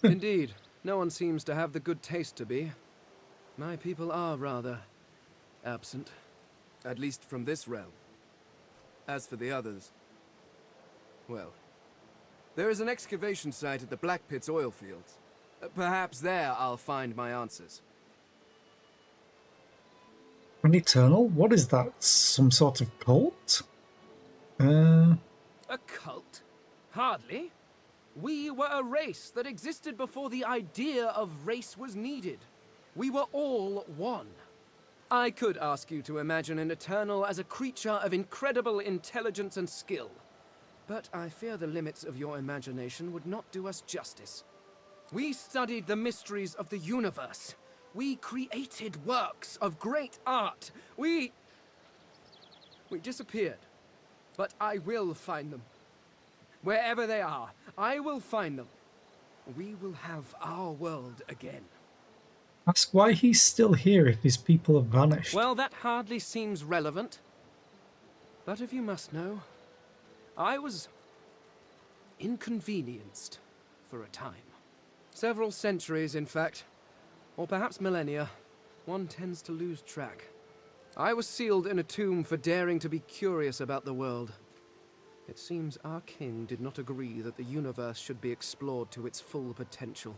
Indeed, no one seems to have the good taste to be. My people are rather absent, at least from this realm. As for the others, well, there is an excavation site at the Black Pit's oil fields. Perhaps there I'll find my answers. An Eternal? What is that? Some sort of cult? A cult? Hardly. We were a race that existed before the idea of race was needed. We were all one. I could ask you to imagine an Eternal as a creature of incredible intelligence and skill. But I fear the limits of your imagination would not do us justice. We studied the mysteries of the universe. We created works of great art. We disappeared. But I will find them. Wherever they are, I will find them. We will have our world again. Ask why he's still here if his people have vanished. Well, that hardly seems relevant. But if you must know, I was inconvenienced for a time. Several centuries, in fact. Or perhaps millennia. One tends to lose track. I was sealed in a tomb for daring to be curious about the world. It seems our king did not agree that the universe should be explored to its full potential.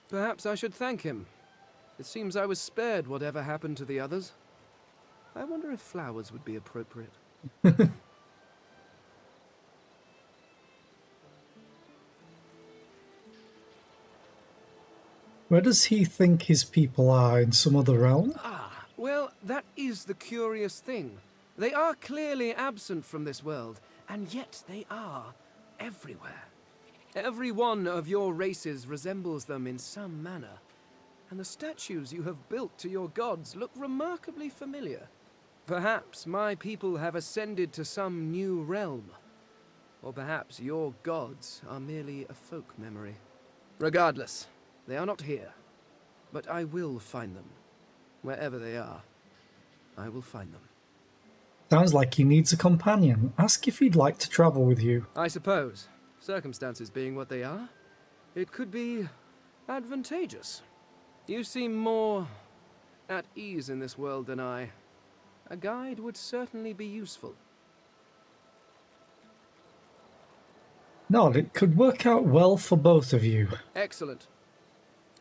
Perhaps I should thank him. It seems I was spared whatever happened to the others. I wonder if flowers would be appropriate. Where does he think his people are? In some other realm? Ah, well, that is the curious thing. They are clearly absent from this world, and yet they are everywhere. Every one of your races resembles them in some manner, and the statues you have built to your gods look remarkably familiar. Perhaps my people have ascended to some new realm, or perhaps your gods are merely a folk memory. Regardless, they are not here, but I will find them. Wherever they are, I will find them. Sounds like he needs a companion. Ask if he'd like to travel with you. I suppose, circumstances being what they are, it could be advantageous. You seem more at ease in this world than I. A guide would certainly be useful. No, it could work out well for both of you. Excellent.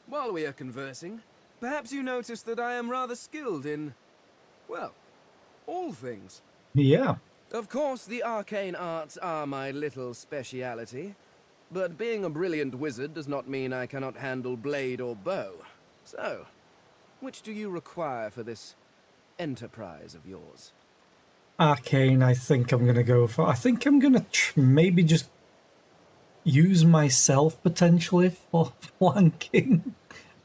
While we are conversing, perhaps you notice that I am rather skilled in, well, all things. Yeah. Of course, the arcane arts are my little speciality, but being a brilliant wizard does not mean I cannot handle blade or bow. So, which do you require for this enterprise of yours? Arcane, I think I'm going to go for. I think I'm going to maybe just use myself potentially for flanking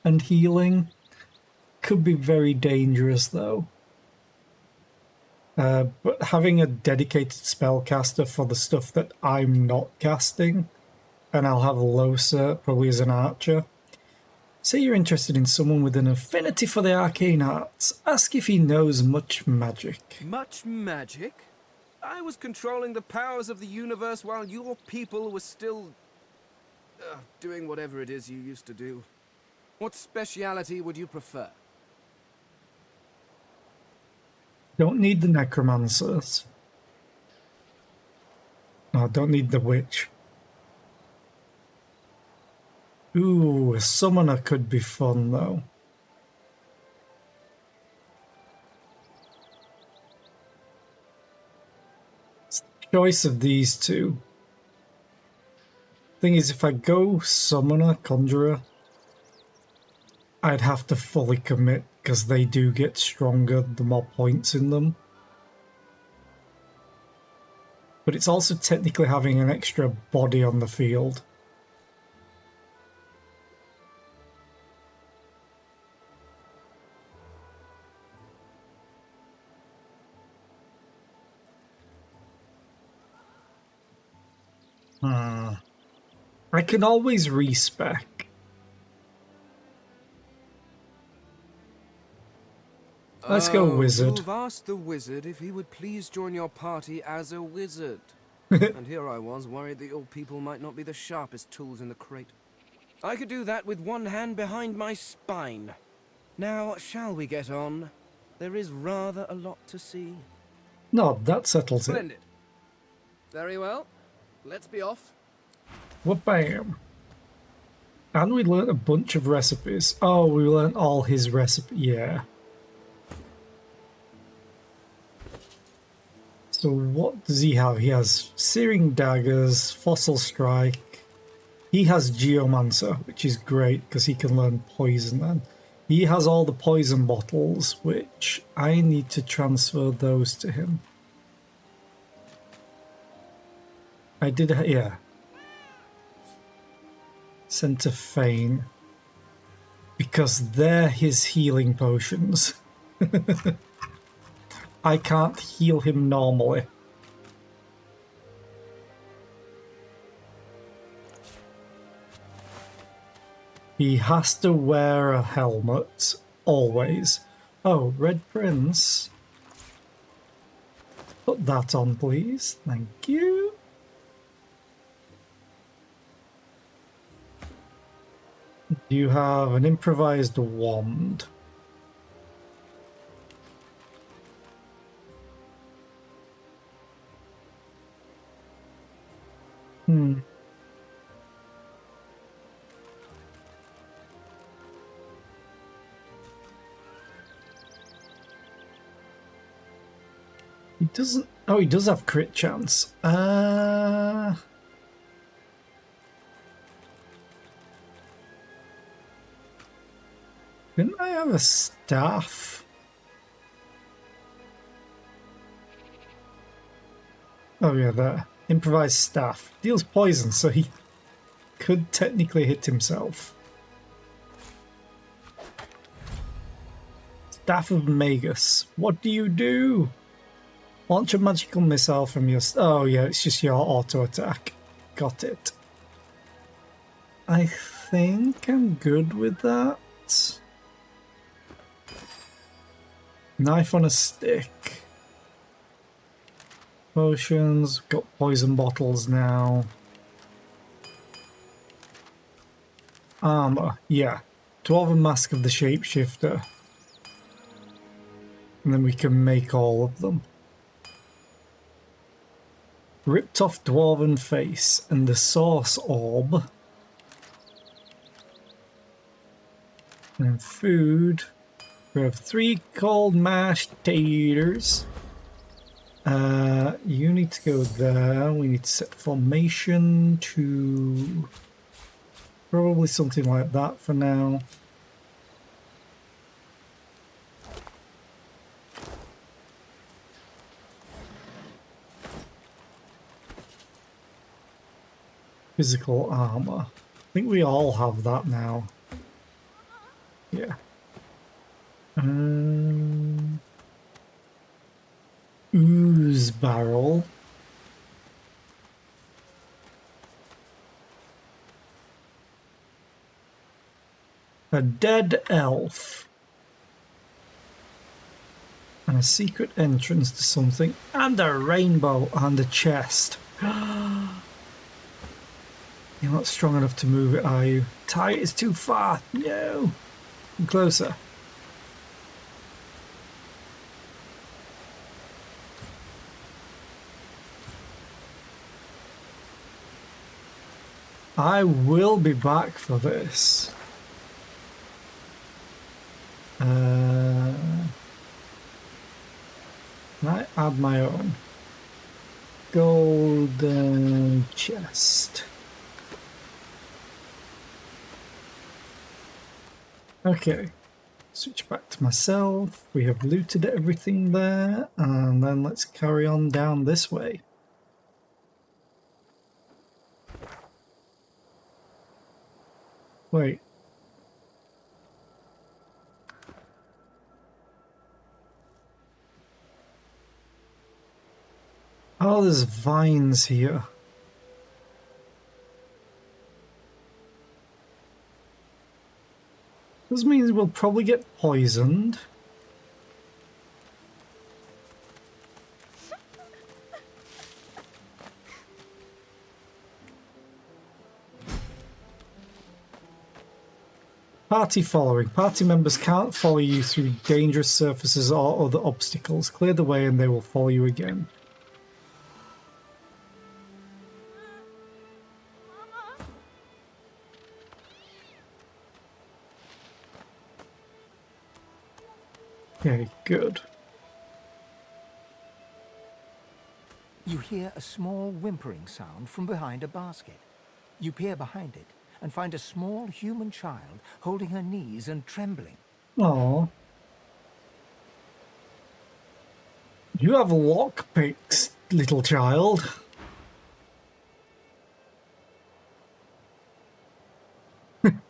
and healing. Could be very dangerous though. But having a dedicated spellcaster for the stuff that I'm not casting, and I'll have low cert probably as an archer. Say you're interested in someone with an affinity for the arcane arts. Ask if he knows much magic. Much magic? I was controlling the powers of the universe while your people were still doing whatever it is you used to do. What speciality would you prefer? Don't need the necromancers. No, don't need the witch. Ooh, a summoner could be fun though. choice of these two. Thing is, if I go Summoner, Conjurer, I'd have to fully commit because they do get stronger the more points in them. But it's also technically having an extra body on the field. I can always respec. Let's go wizard. You've asked the wizard if he would please join your party as a wizard. And here I was, worried that your people might not be the sharpest tools in the crate. I could do that with one hand behind my spine. Now, shall we get on? There is rather a lot to see. No, that settles it. Splendid. Very well. Let's be off. Wha-bam. And we learnt a bunch of recipes. Oh, we learnt all his recipes. Yeah. So what does he have? He has Searing Daggers, Fossil Strike. He has Geomancer, which is great because he can learn Poison then. He has all the poison bottles, which I need to transfer those to him. I did, yeah. Sent to Fane. Because they're his healing potions. I can't heal him normally. He has to wear a helmet, always. Oh, Red Prince. Put that on, please. Thank you. Do you have an improvised wand? He doesn't... Oh, he does have crit chance. Didn't I have a staff? Oh yeah, there. Improvised staff. Deals poison, so he could technically hit himself. Staff of Magus. What do you do? Launch a magical missile from your... Oh yeah, it's just your auto attack. Got it. I think I'm good with that. Knife on a stick. Potions. Got poison bottles now. Armor. Yeah. Dwarven Mask of the Shapeshifter. And then we can make all of them. Ripped off Dwarven Face and the Source Orb. And food. We have 3 cold mashed taters. You need to go there. We need to set formation to probably something like that for now. Physical armor. I think we all have that now. Yeah. Ooze barrel. A dead elf. And a secret entrance to something. And a rainbow and a chest. You're not strong enough to move it, are you? Tie it is too far. No. Come closer. I will be back for this. Can I add my own? golden chest. Okay, switch back to myself. We have looted everything there, and then let's carry on down this way. Wait. Oh, there's vines here. This means we'll probably get poisoned. Party following. Party members can't follow you through dangerous surfaces or other obstacles. Clear the way and they will follow you again. Okay, good. You hear a small whimpering sound from behind a basket. You peer behind it and find a small human child holding her knees and trembling. Aww. You have lockpicks, little child.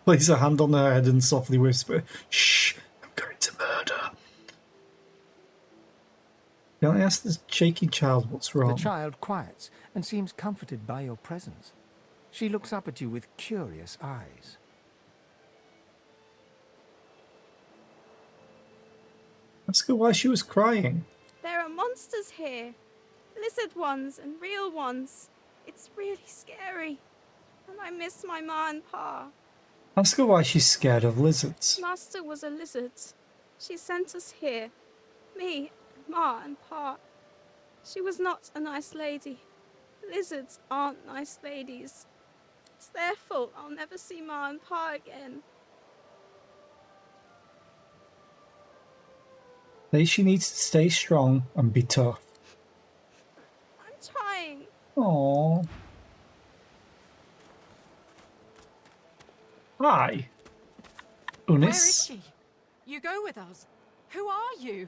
Place a hand on her head and softly whisper, "Shh, I'm going to murder." Can I ask the shaky child what's wrong? The child quiets and seems comforted by your presence. She looks up at you with curious eyes. Ask her why she was crying. There are monsters here. Lizard ones and real ones. It's really scary. And I miss my ma and pa. Ask her why she's scared of lizards. Master was a lizard. She sent us here. Me, ma and pa. She was not a nice lady. Lizards aren't nice ladies. It's their fault I'll never see ma and pa again. She needs to stay strong and be tough. I'm trying. Aww. Hi. Unis. Where is she? You go with us. Who are you?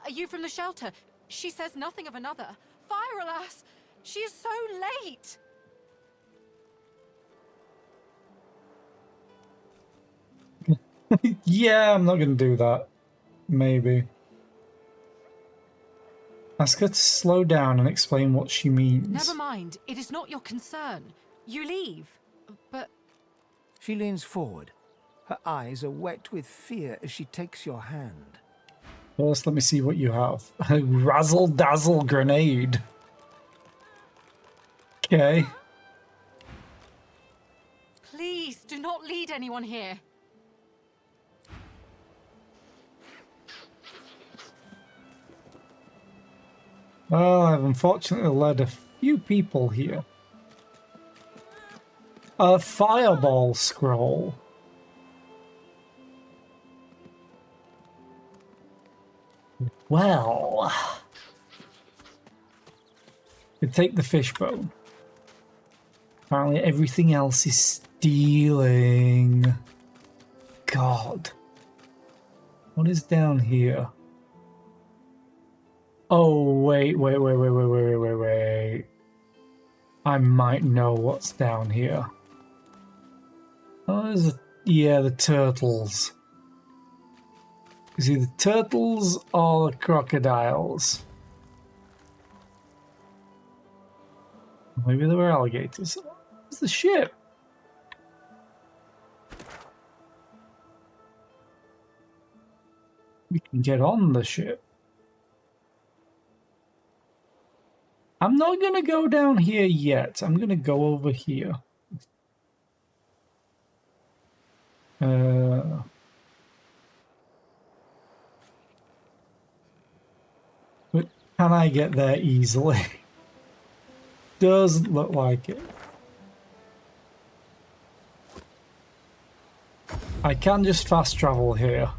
Are you from the shelter? She says nothing of another. Fire, alas! She is so late! Yeah, I'm not going to do that. Maybe. Ask her to slow down and explain what she means. Never mind. It is not your concern. You leave. But... She leans forward. Her eyes are wet with fear as she takes your hand. First, let me see what you have. A razzle-dazzle grenade. Okay. Please, do not lead anyone here. Well, I've unfortunately led a few people here. A fireball scroll. Well, we take the fishbone. Apparently everything else is stealing. God. What is down here? Oh, wait. I might know what's down here. Oh, there's the turtles. Is it the turtles or the crocodiles? Maybe they were alligators. Where's the ship? We can get on the ship. I'm not going to go down here yet. I'm going to go over here. But can I get there easily? Doesn't look like it. I can just fast travel here,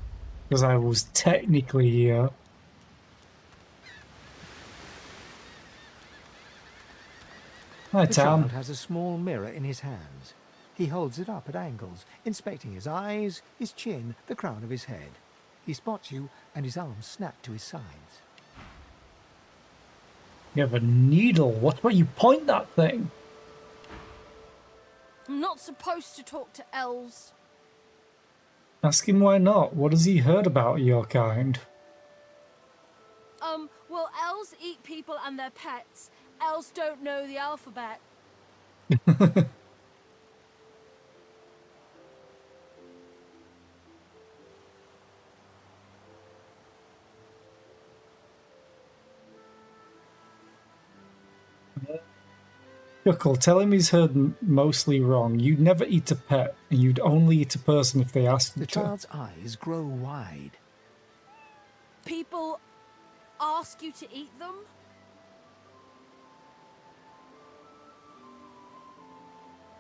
because I was technically here. Hi, The Tom. child has a small mirror in his hands. He holds it up at angles, inspecting his eyes, his chin, the crown of his head. He spots you, and his arms snap to his sides. You have a needle. What where you point that thing? I'm not supposed to talk to elves. Ask him why not. What has he heard about your kind? Well, elves eat people and their pets. Elves don't know the alphabet. Chuckle, tell him he's heard mostly wrong. You'd never eat a pet, and you'd only eat a person if they asked you The to. child's eyes grow wide. People ask you to eat them?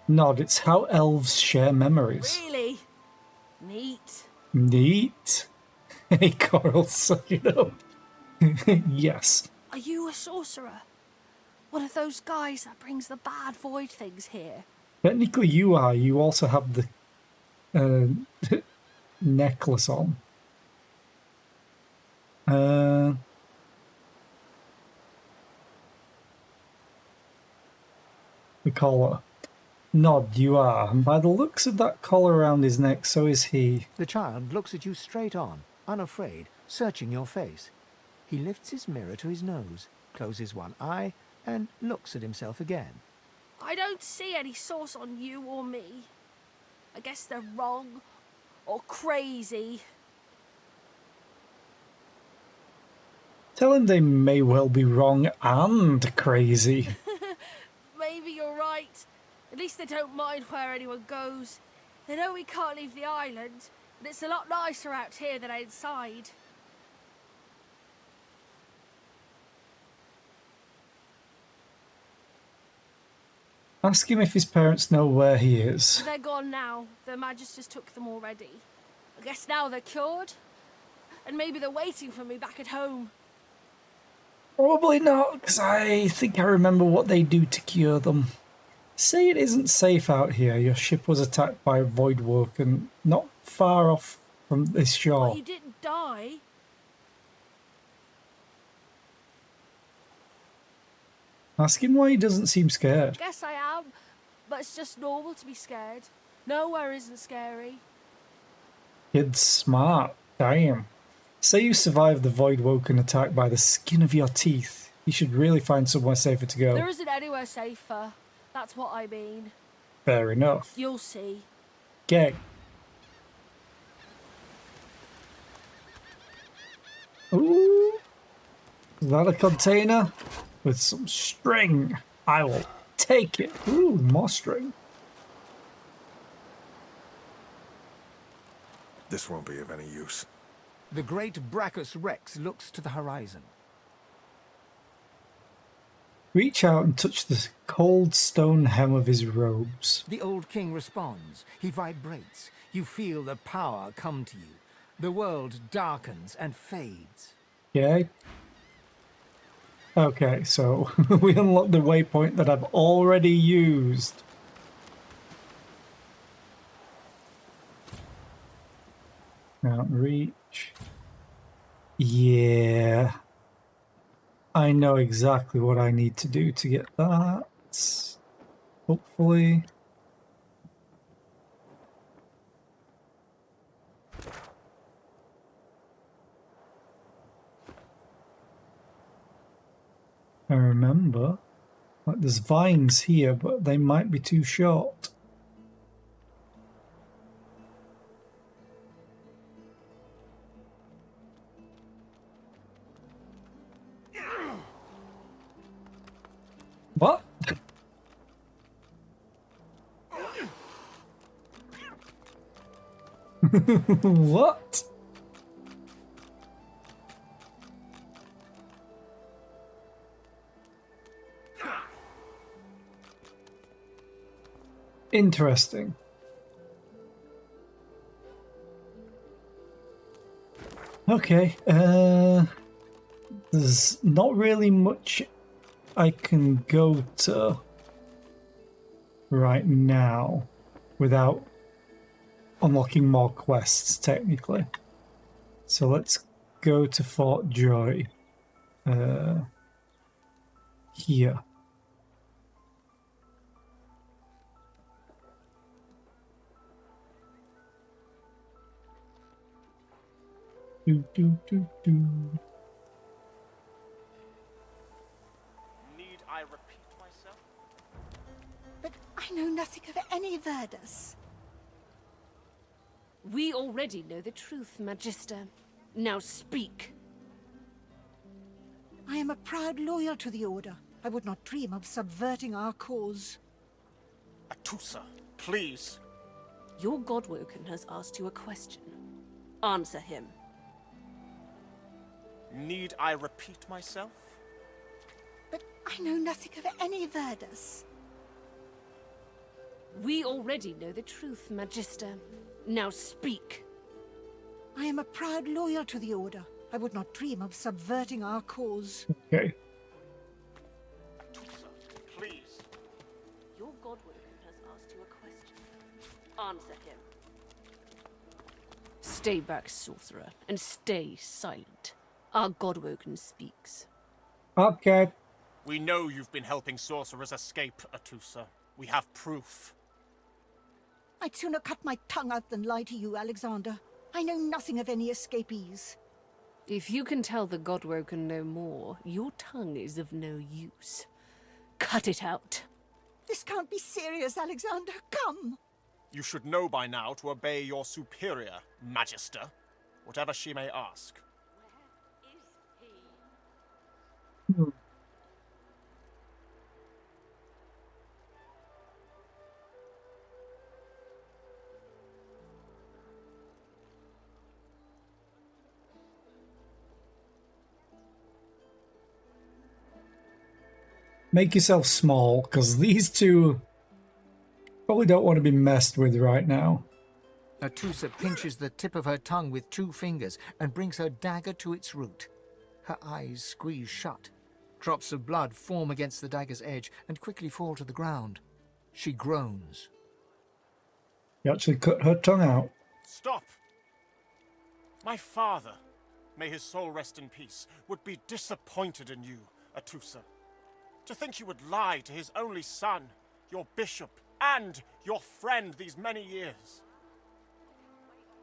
Nod, it's how elves share memories. Really? Neat. Neat. Hey, Coral, suck it up. Yes. Are you a sorcerer? One of those guys that brings the bad void things here? Technically you are. You also have the necklace on. The collar. Nod, you are. And by the looks of that collar around his neck, so is he. The child looks at you straight on, unafraid, searching your face. He lifts his mirror to his nose, closes one eye, and looks at himself again. I don't see any source on you or me. I guess they're wrong or crazy. Tell him they may well be wrong and crazy. Maybe you're right. At least they don't mind where anyone goes. They know we can't leave the island, and it's a lot nicer out here than outside. Ask him if his parents know where he is. They're gone now. Their Magisters took them already. I guess now they're cured. And maybe they're waiting for me back at home. Probably not, because I think I remember what they do to cure them. Say it isn't safe out here. Your ship was attacked by a Voidwoken not far off from this shore. But you didn't die. Ask him why he doesn't seem scared. Guess I am. But it's just normal to be scared. Nowhere isn't scary. Kid's smart. Damn. Say you survived the Voidwoken attack by the skin of your teeth. You should really find somewhere safer to go. There isn't anywhere safer. That's what I mean. Fair enough. You'll see. Okay. Ooh. Is that a container? With some string. I will take it. Ooh, more string. This won't be of any use. The great Brachus Rex looks to the horizon. Reach out and touch the cold stone hem of his robes. The old king responds. He vibrates. You feel the power come to you. The world darkens and fades. Okay. Okay, so we unlocked the waypoint that I've already used. Can't reach. Yeah. I know exactly what I need to do to get that. Hopefully. I remember. Like there's vines here, but they might be too short. What? What? Interesting. Okay, there's not really much I can go to. right now without unlocking more quests, technically. So let's go to Fort Joy. Here. Do, do, do, do. Need I repeat myself? But I know nothing of any Verdus. We already know the truth, Magister. Now speak. I am a proud loyal to the Order. I would not dream of subverting our cause. Atusa, please. Your Godwoken has asked you a question. Answer him. Need I repeat myself? But I know nothing of any Verdus. We already know the truth, Magister. Now speak. I am a proud loyal to the Order. I would not dream of subverting our cause. Okay. Atusa, please. Your Godwoken has asked you a question. Answer him. Stay back, sorcerer, and stay silent. Our Godwoken speaks. Okay. We know you've been helping sorcerers escape, Atusa. We have proof. I'd sooner cut my tongue out than lie to you, Alexander. I know nothing of any escapees. If you can tell the Godwoken no more, your tongue is of no use. Cut it out. This can't be serious, Alexander. Come! You should know by now to obey your superior, Magister, whatever she may ask. Make yourself small, because these two probably don't want to be messed with right now. Atusa pinches the tip of her tongue with 2 fingers and brings her dagger to its root. Her eyes squeeze shut. Drops of blood form against the dagger's edge and quickly fall to the ground. She groans. You actually cut her tongue out. Stop! My father, may his soul rest in peace, would be disappointed in you, Atusa. To think you would lie to his only son, your bishop, and your friend these many years.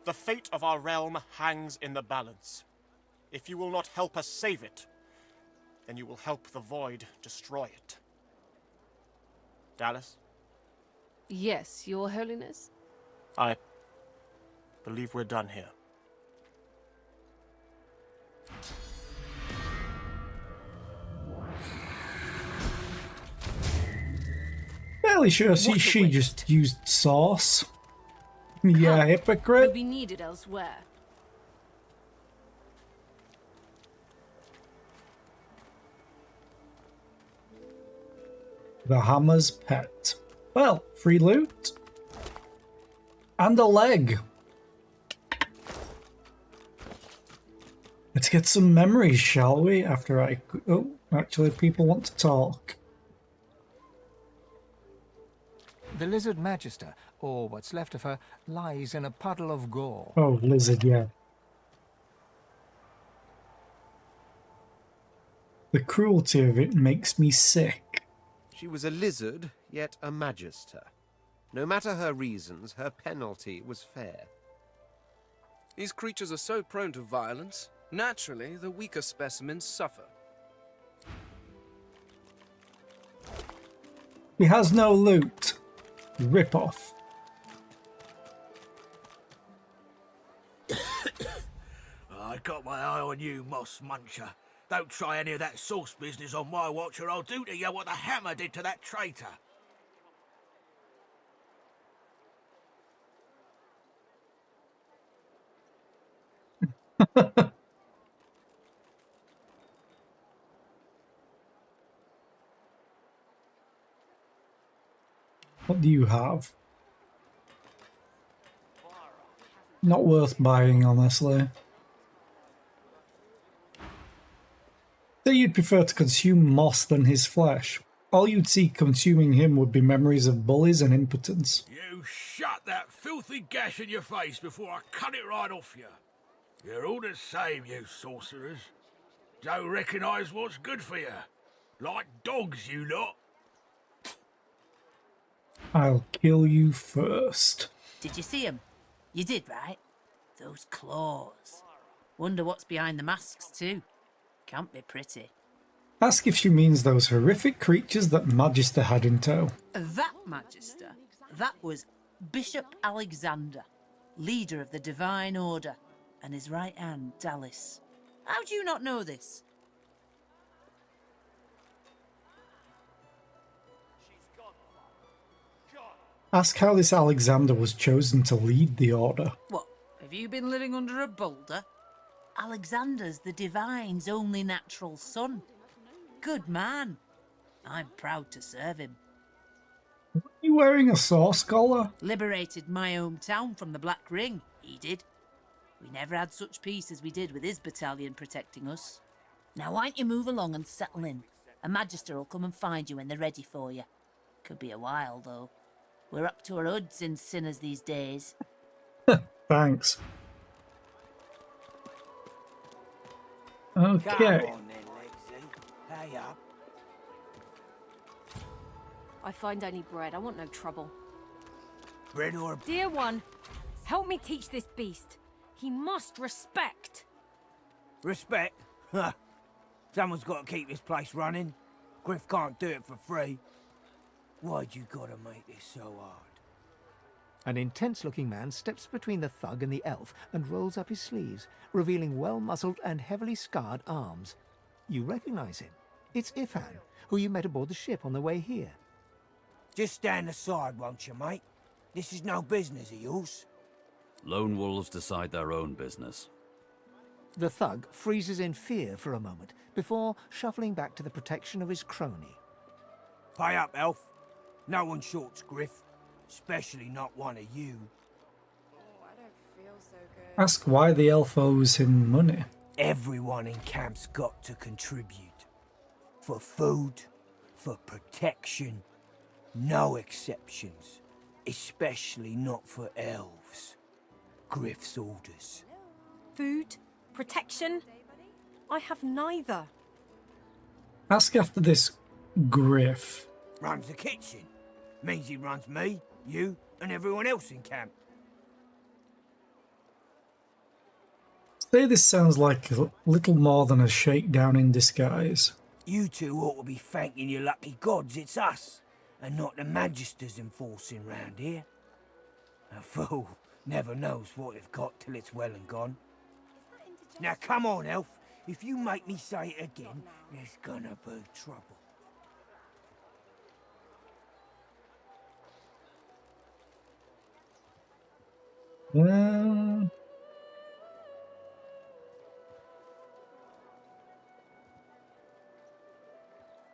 The fate of our realm hangs in the balance. If you will not help us save it, then you will help the Void destroy it. Dallas? Yes, Your Holiness? I believe we're done here. Fairly sure she just used sauce. Yeah, hypocrite. Will be needed elsewhere. The hammer's pet. Well, free loot. And a leg. Let's get some memories, shall we? After I... Oh, actually, people want to talk. The lizard magister, or what's left of her, lies in a puddle of gore. Oh, lizard, yeah. The cruelty of it makes me sick. She was a lizard, yet a magister. No matter her reasons, her penalty was fair. These creatures are so prone to violence. Naturally, the weaker specimens suffer. He has no loot. Rip off. I got my eye on you, Moss Muncher. Don't try any of that sauce business on my watch or I'll do to you what the hammer did to that traitor. What do you have? Not worth buying, honestly. So you'd prefer to consume moss than his flesh? all you'd see consuming him would be memories of bullies and impotence. You shut that filthy gash in your face before I cut it right off you. You're all the same, you sorcerers. Don't recognise what's good for you. Like dogs, you lot. I'll kill you first. Did you see him? You did, right? Those claws. Wonder what's behind the masks, too. Can't be pretty. Ask if she means those horrific creatures that Magister had in tow. That Magister, that was Bishop Alexander, leader of the Divine Order, and his right hand, Dallas. How do you not know this? Ask how this Alexander was chosen to lead the Order. What, have you been living under a boulder? Alexander's the Divine's only natural son. Good man. I'm proud to serve him. Are you wearing a source collar? Liberated my hometown from the Black Ring, he did. We never had such peace as we did with his battalion protecting us. Now why don't you move along and settle in? A Magister will come and find you when they're ready for you. Could be a while, though. We're up to our hoods in sinners these days. Thanks. Okay. Come on then, Lexi. Hurry up. I find only bread. I want no trouble. Bread or... Dear one, help me teach this beast. He must respect. Respect? Huh. Someone's got to keep this place running. Griff can't do it for free. Why'd you gotta make this so hard? An intense-looking man steps between the thug and the elf and rolls up his sleeves, revealing well-muscled and heavily scarred arms. You recognize him. It's Ifan, who you met aboard the ship on the way here. Just stand aside, won't you, mate? This is no business of yours. Lone wolves decide their own business. The thug freezes in fear for a moment before shuffling back to the protection of his crony. Pay up, elf. No one shorts Griff, especially not one of you. Ask why the elf owes him money. Everyone in camp's got to contribute. For food, for protection. No exceptions. Especially not for elves. Griff's orders. Food? Protection? I have neither. Ask after this Griff. Runs the kitchen. Means he runs me, you, and everyone else in camp. Say this sounds like a little more than a shakedown in disguise. You two ought to be thanking your lucky gods it's us, and not the Magisters enforcing round here. A fool never knows what they've got till it's well and gone. Now come on, elf. If you make me say it again, there's gonna be trouble.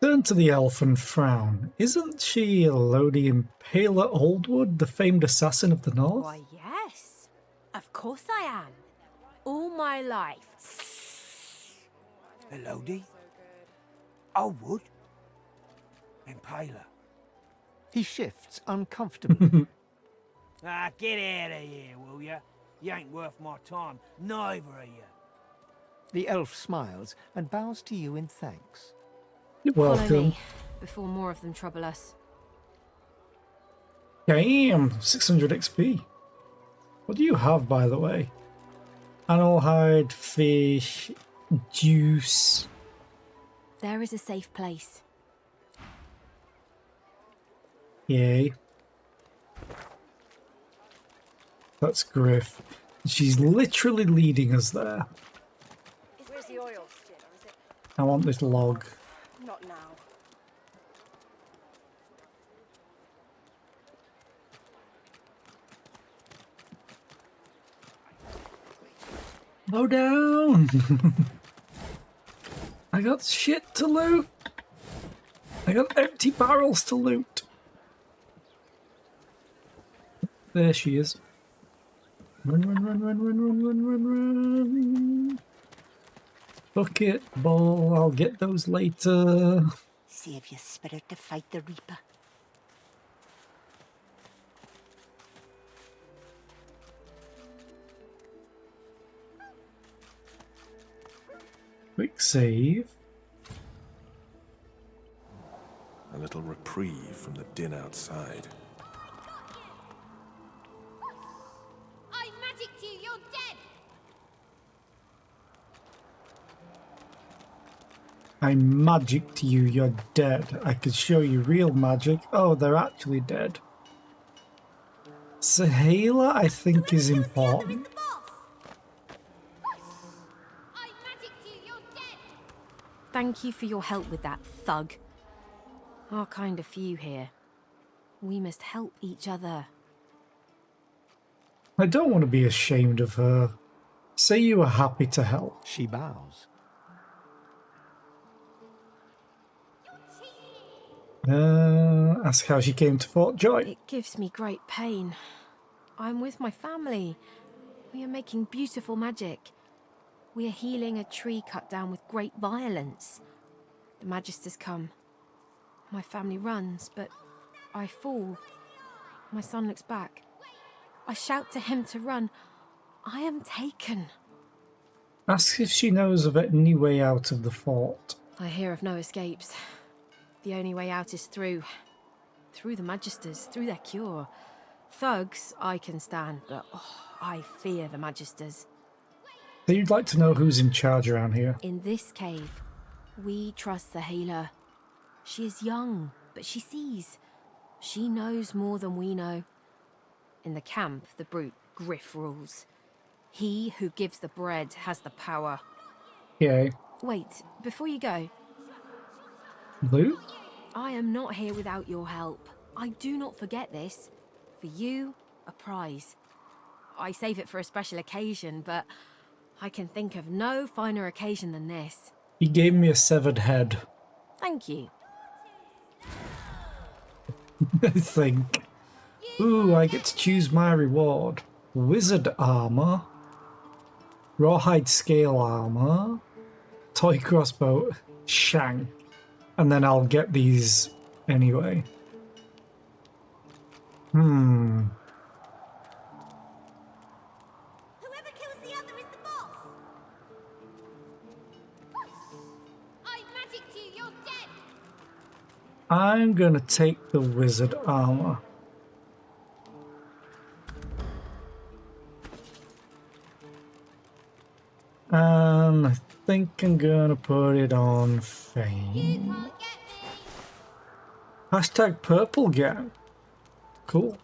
Turn to the elf and frown. Isn't she Elodie Impaler Oldwood, the famed assassin of the north? Why, yes. Of course I am. All my life. Elodie? Oldwood? Impaler? He shifts uncomfortably. Ah, get out of here, will ya? You ain't worth my time, neither are you. The elf smiles and bows to you in thanks. You're Follow welcome. me, before more of them trouble us. Damn, 600 XP. What do you have, by the way? Animal hide, fish, juice. There is a safe place. Yay. That's Griff. She's literally leading us there. Where's the oil? I want this log. Not now. Slow down. I got shit to loot. I got empty barrels to loot. There she is. Run, run, run, run, run, run, run, run, run. Bucket, ball, I'll get those later. save your spirit to fight the Reaper. Quick save. A little reprieve from the din outside. I magicked you, you're dead! I magicked you, you're dead. I could show you real magic. Oh, they're actually dead. Sahela, I think, is important. Thank you for your help with that, thug. Our kind of few here. We must help each other. I don't want to be ashamed of her. Say you were happy to help. She bows. Ask how she came to Fort Joy. It gives me great pain. I'm with my family. We are making beautiful magic. We are healing a tree cut down with great violence. The Magisters come. My family runs, but I fall. My son looks back. I shout to him to run. I am taken. Ask if she knows of any way out of the fort. I hear of no escapes. The only way out is through the Magisters, through their cure. Thugs I can stand, but I fear the Magisters. So you'd like to know who's in charge around here? In this cave, we trust the healer. She is young, but she sees. She knows more than we know. In the camp, the brute Griff rules. He who gives the bread has the power. Okay. Wait, before you go. Luke? I am not here without your help. I do not forget this. For you, a prize. I save it for a special occasion, but I can think of no finer occasion than this. He gave me a severed head. Thank you. I think. Ooh, I get to choose my reward. Wizard armor. Rawhide scale armor. Toy crossbow. Shank. And then I'll get these anyway. Whoever kills the other is the boss. I magicked you, you're dead. I'm gonna take the wizard armor. And I think I'm gonna put it on Fame. Hashtag purple gang. Cool.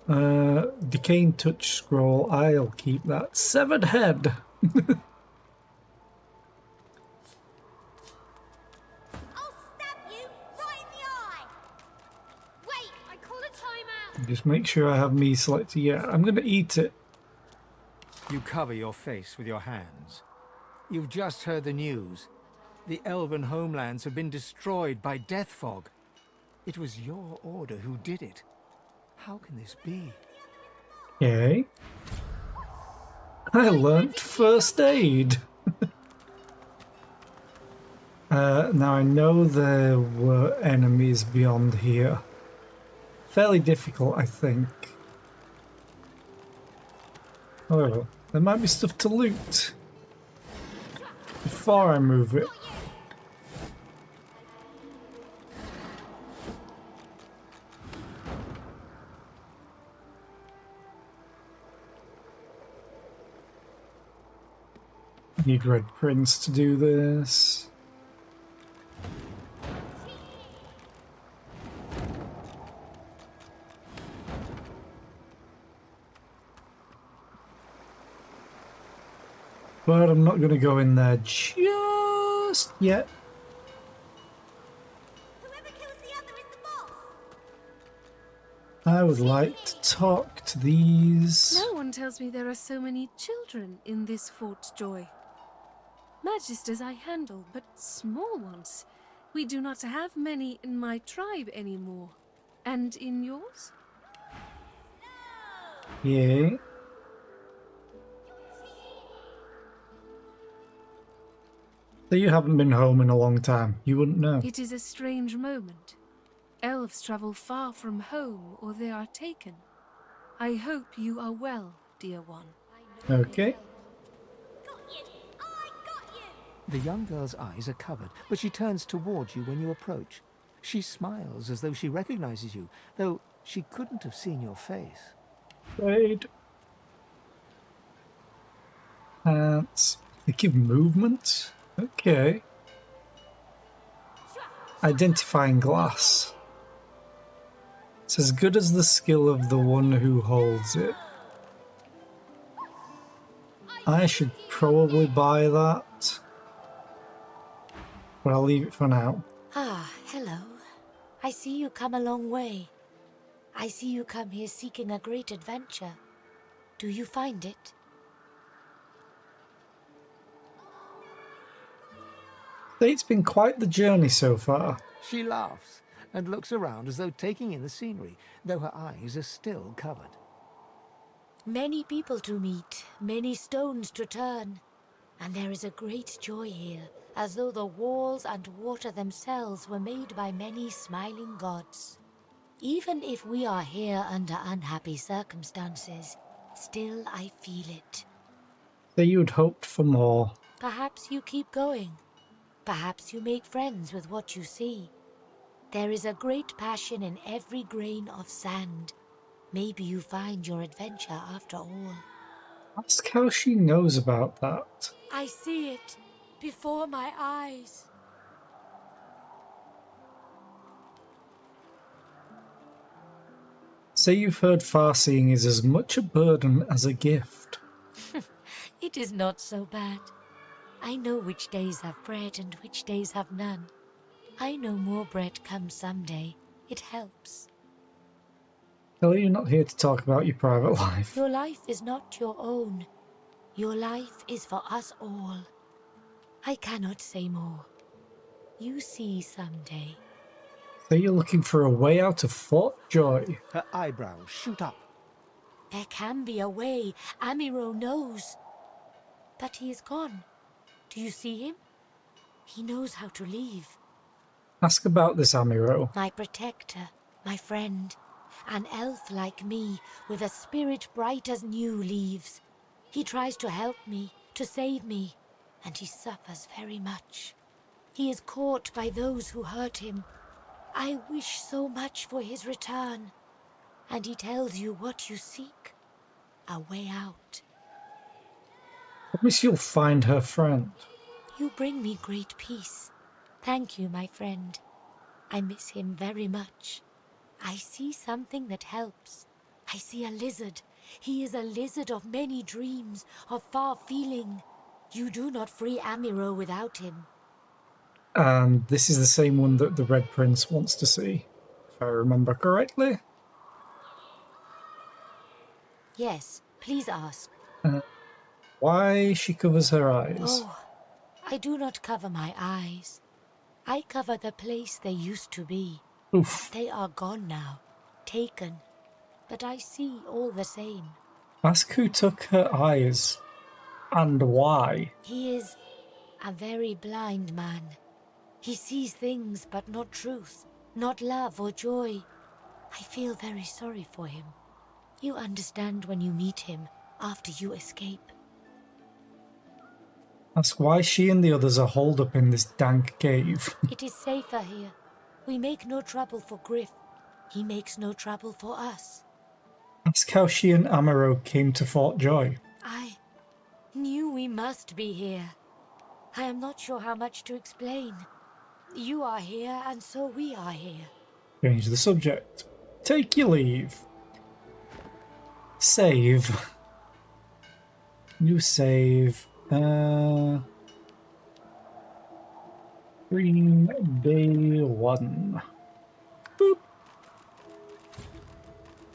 Decaying touch scroll. I'll keep that. Severed head. Wait, I call a timeout. Just make sure I have me selected. Yeah, I'm gonna eat it. You cover your face with your hands. You've just heard the news. The elven homelands have been destroyed by death fog. It was your order who did it. How can this be? Okay. I learnt first aid. Now I know there were enemies beyond here. Fairly difficult, I think. However, there might be stuff to loot before I move it. Need red prints to do this. But I'm not going to go in there just yet. I would like to talk to these. No one tells me there are so many children in this Fort Joy. Magisters I handle, but small ones. We do not have many in my tribe anymore. And in yours? So you haven't been home in a long time. You wouldn't know. It is a strange moment. Elves travel far from home or they are taken. I hope you are well, dear one. Okay. The young girl's eyes are covered, but she turns towards you when you approach. She smiles as though she recognizes you, though she couldn't have seen your face. Wait. That's... They give movement? Okay. Identifying glass. It's as good as the skill of the one who holds it. I should probably buy that, but I'll leave it for now. Ah, hello. I see you come a long way. I see you come here seeking a great adventure. Do you find it? It's been quite the journey so far. She laughs and looks around as though taking in the scenery, though her eyes are still covered. Many people to meet, many stones to turn. And there is a great joy here, as though the walls and water themselves were made by many smiling gods. Even if we are here under unhappy circumstances, still I feel it. So you'd hoped for more. Perhaps you keep going. Perhaps you make friends with what you see. There is a great passion in every grain of sand. Maybe you find your adventure after all. Ask how she knows about that. I see it before my eyes. Say you've heard far-seeing is as much a burden as a gift. It is not so bad. I know which days have bread and which days have none. I know more bread comes someday. It helps. Kelly, you're not here to talk about your private life. Your life is not your own. Your life is for us all. I cannot say more. You see someday. So you're looking for a way out of Fort Joy. Her eyebrows shoot up. There can be a way. Amiro knows. But he is gone. Do you see him? He knows how to leave. Ask about this Amiro. My protector, my friend. An elf like me, with a spirit bright as new leaves. He tries to help me, to save me, and he suffers very much. He is caught by those who hurt him. I wish so much for his return. And he tells you what you seek. A way out. Promise you'll find her friend. You bring me great peace. Thank you, my friend. I miss him very much. I see something that helps. I see a lizard. He is a lizard of many dreams, of far feeling. You do not free Amiro without him. And this is the same one that the Red Prince wants to see, if I remember correctly. Yes, please ask. Why she covers her eyes? Oh, I do not cover my eyes. I cover the place they used to be. Oof. They are gone now, taken. But I see all the same. Ask who took her eyes, and why. He is a very blind man. He sees things but not truth, not love or joy. I feel very sorry for him. You understand when you meet him, after you escape. Ask why she and the others are holed up in this dank cave. It is safer here. We make no trouble for Griff. He makes no trouble for us. Ask how she and Amaro came to Fort Joy. I knew we must be here. I am not sure how much to explain. You are here, and so we are here. Change the subject. Take your leave. Save. New save. Green Day 1. Boop.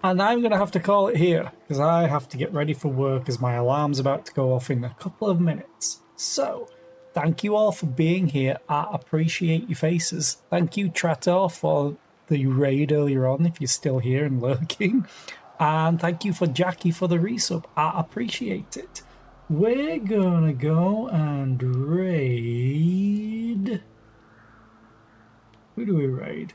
And I'm going to have to call it here, because I have to get ready for work as my alarm's about to go off in a couple of minutes. So, thank you all for being here. I appreciate your faces. Thank you, Trator, for the raid earlier on, if you're still here and lurking. And thank you for Jackie for the resub. I appreciate it. we're gonna go and raid. Who do we raid?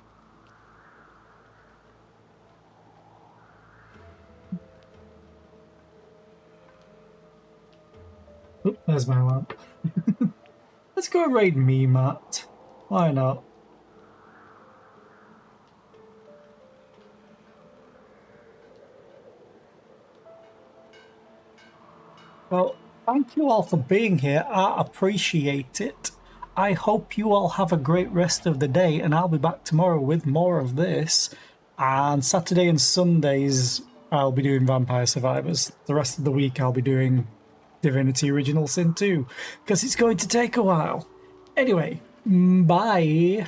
Oh, there's my lamp. Let's go raid me, Matt. Why not? Well, thank you all for being here. I appreciate it. I hope you all have a great rest of the day, and I'll be back tomorrow with more of this. And Saturday and Sundays, I'll be doing Vampire Survivors. The rest of the week, I'll be doing Divinity Original Sin 2, because it's going to take a while. Anyway, bye.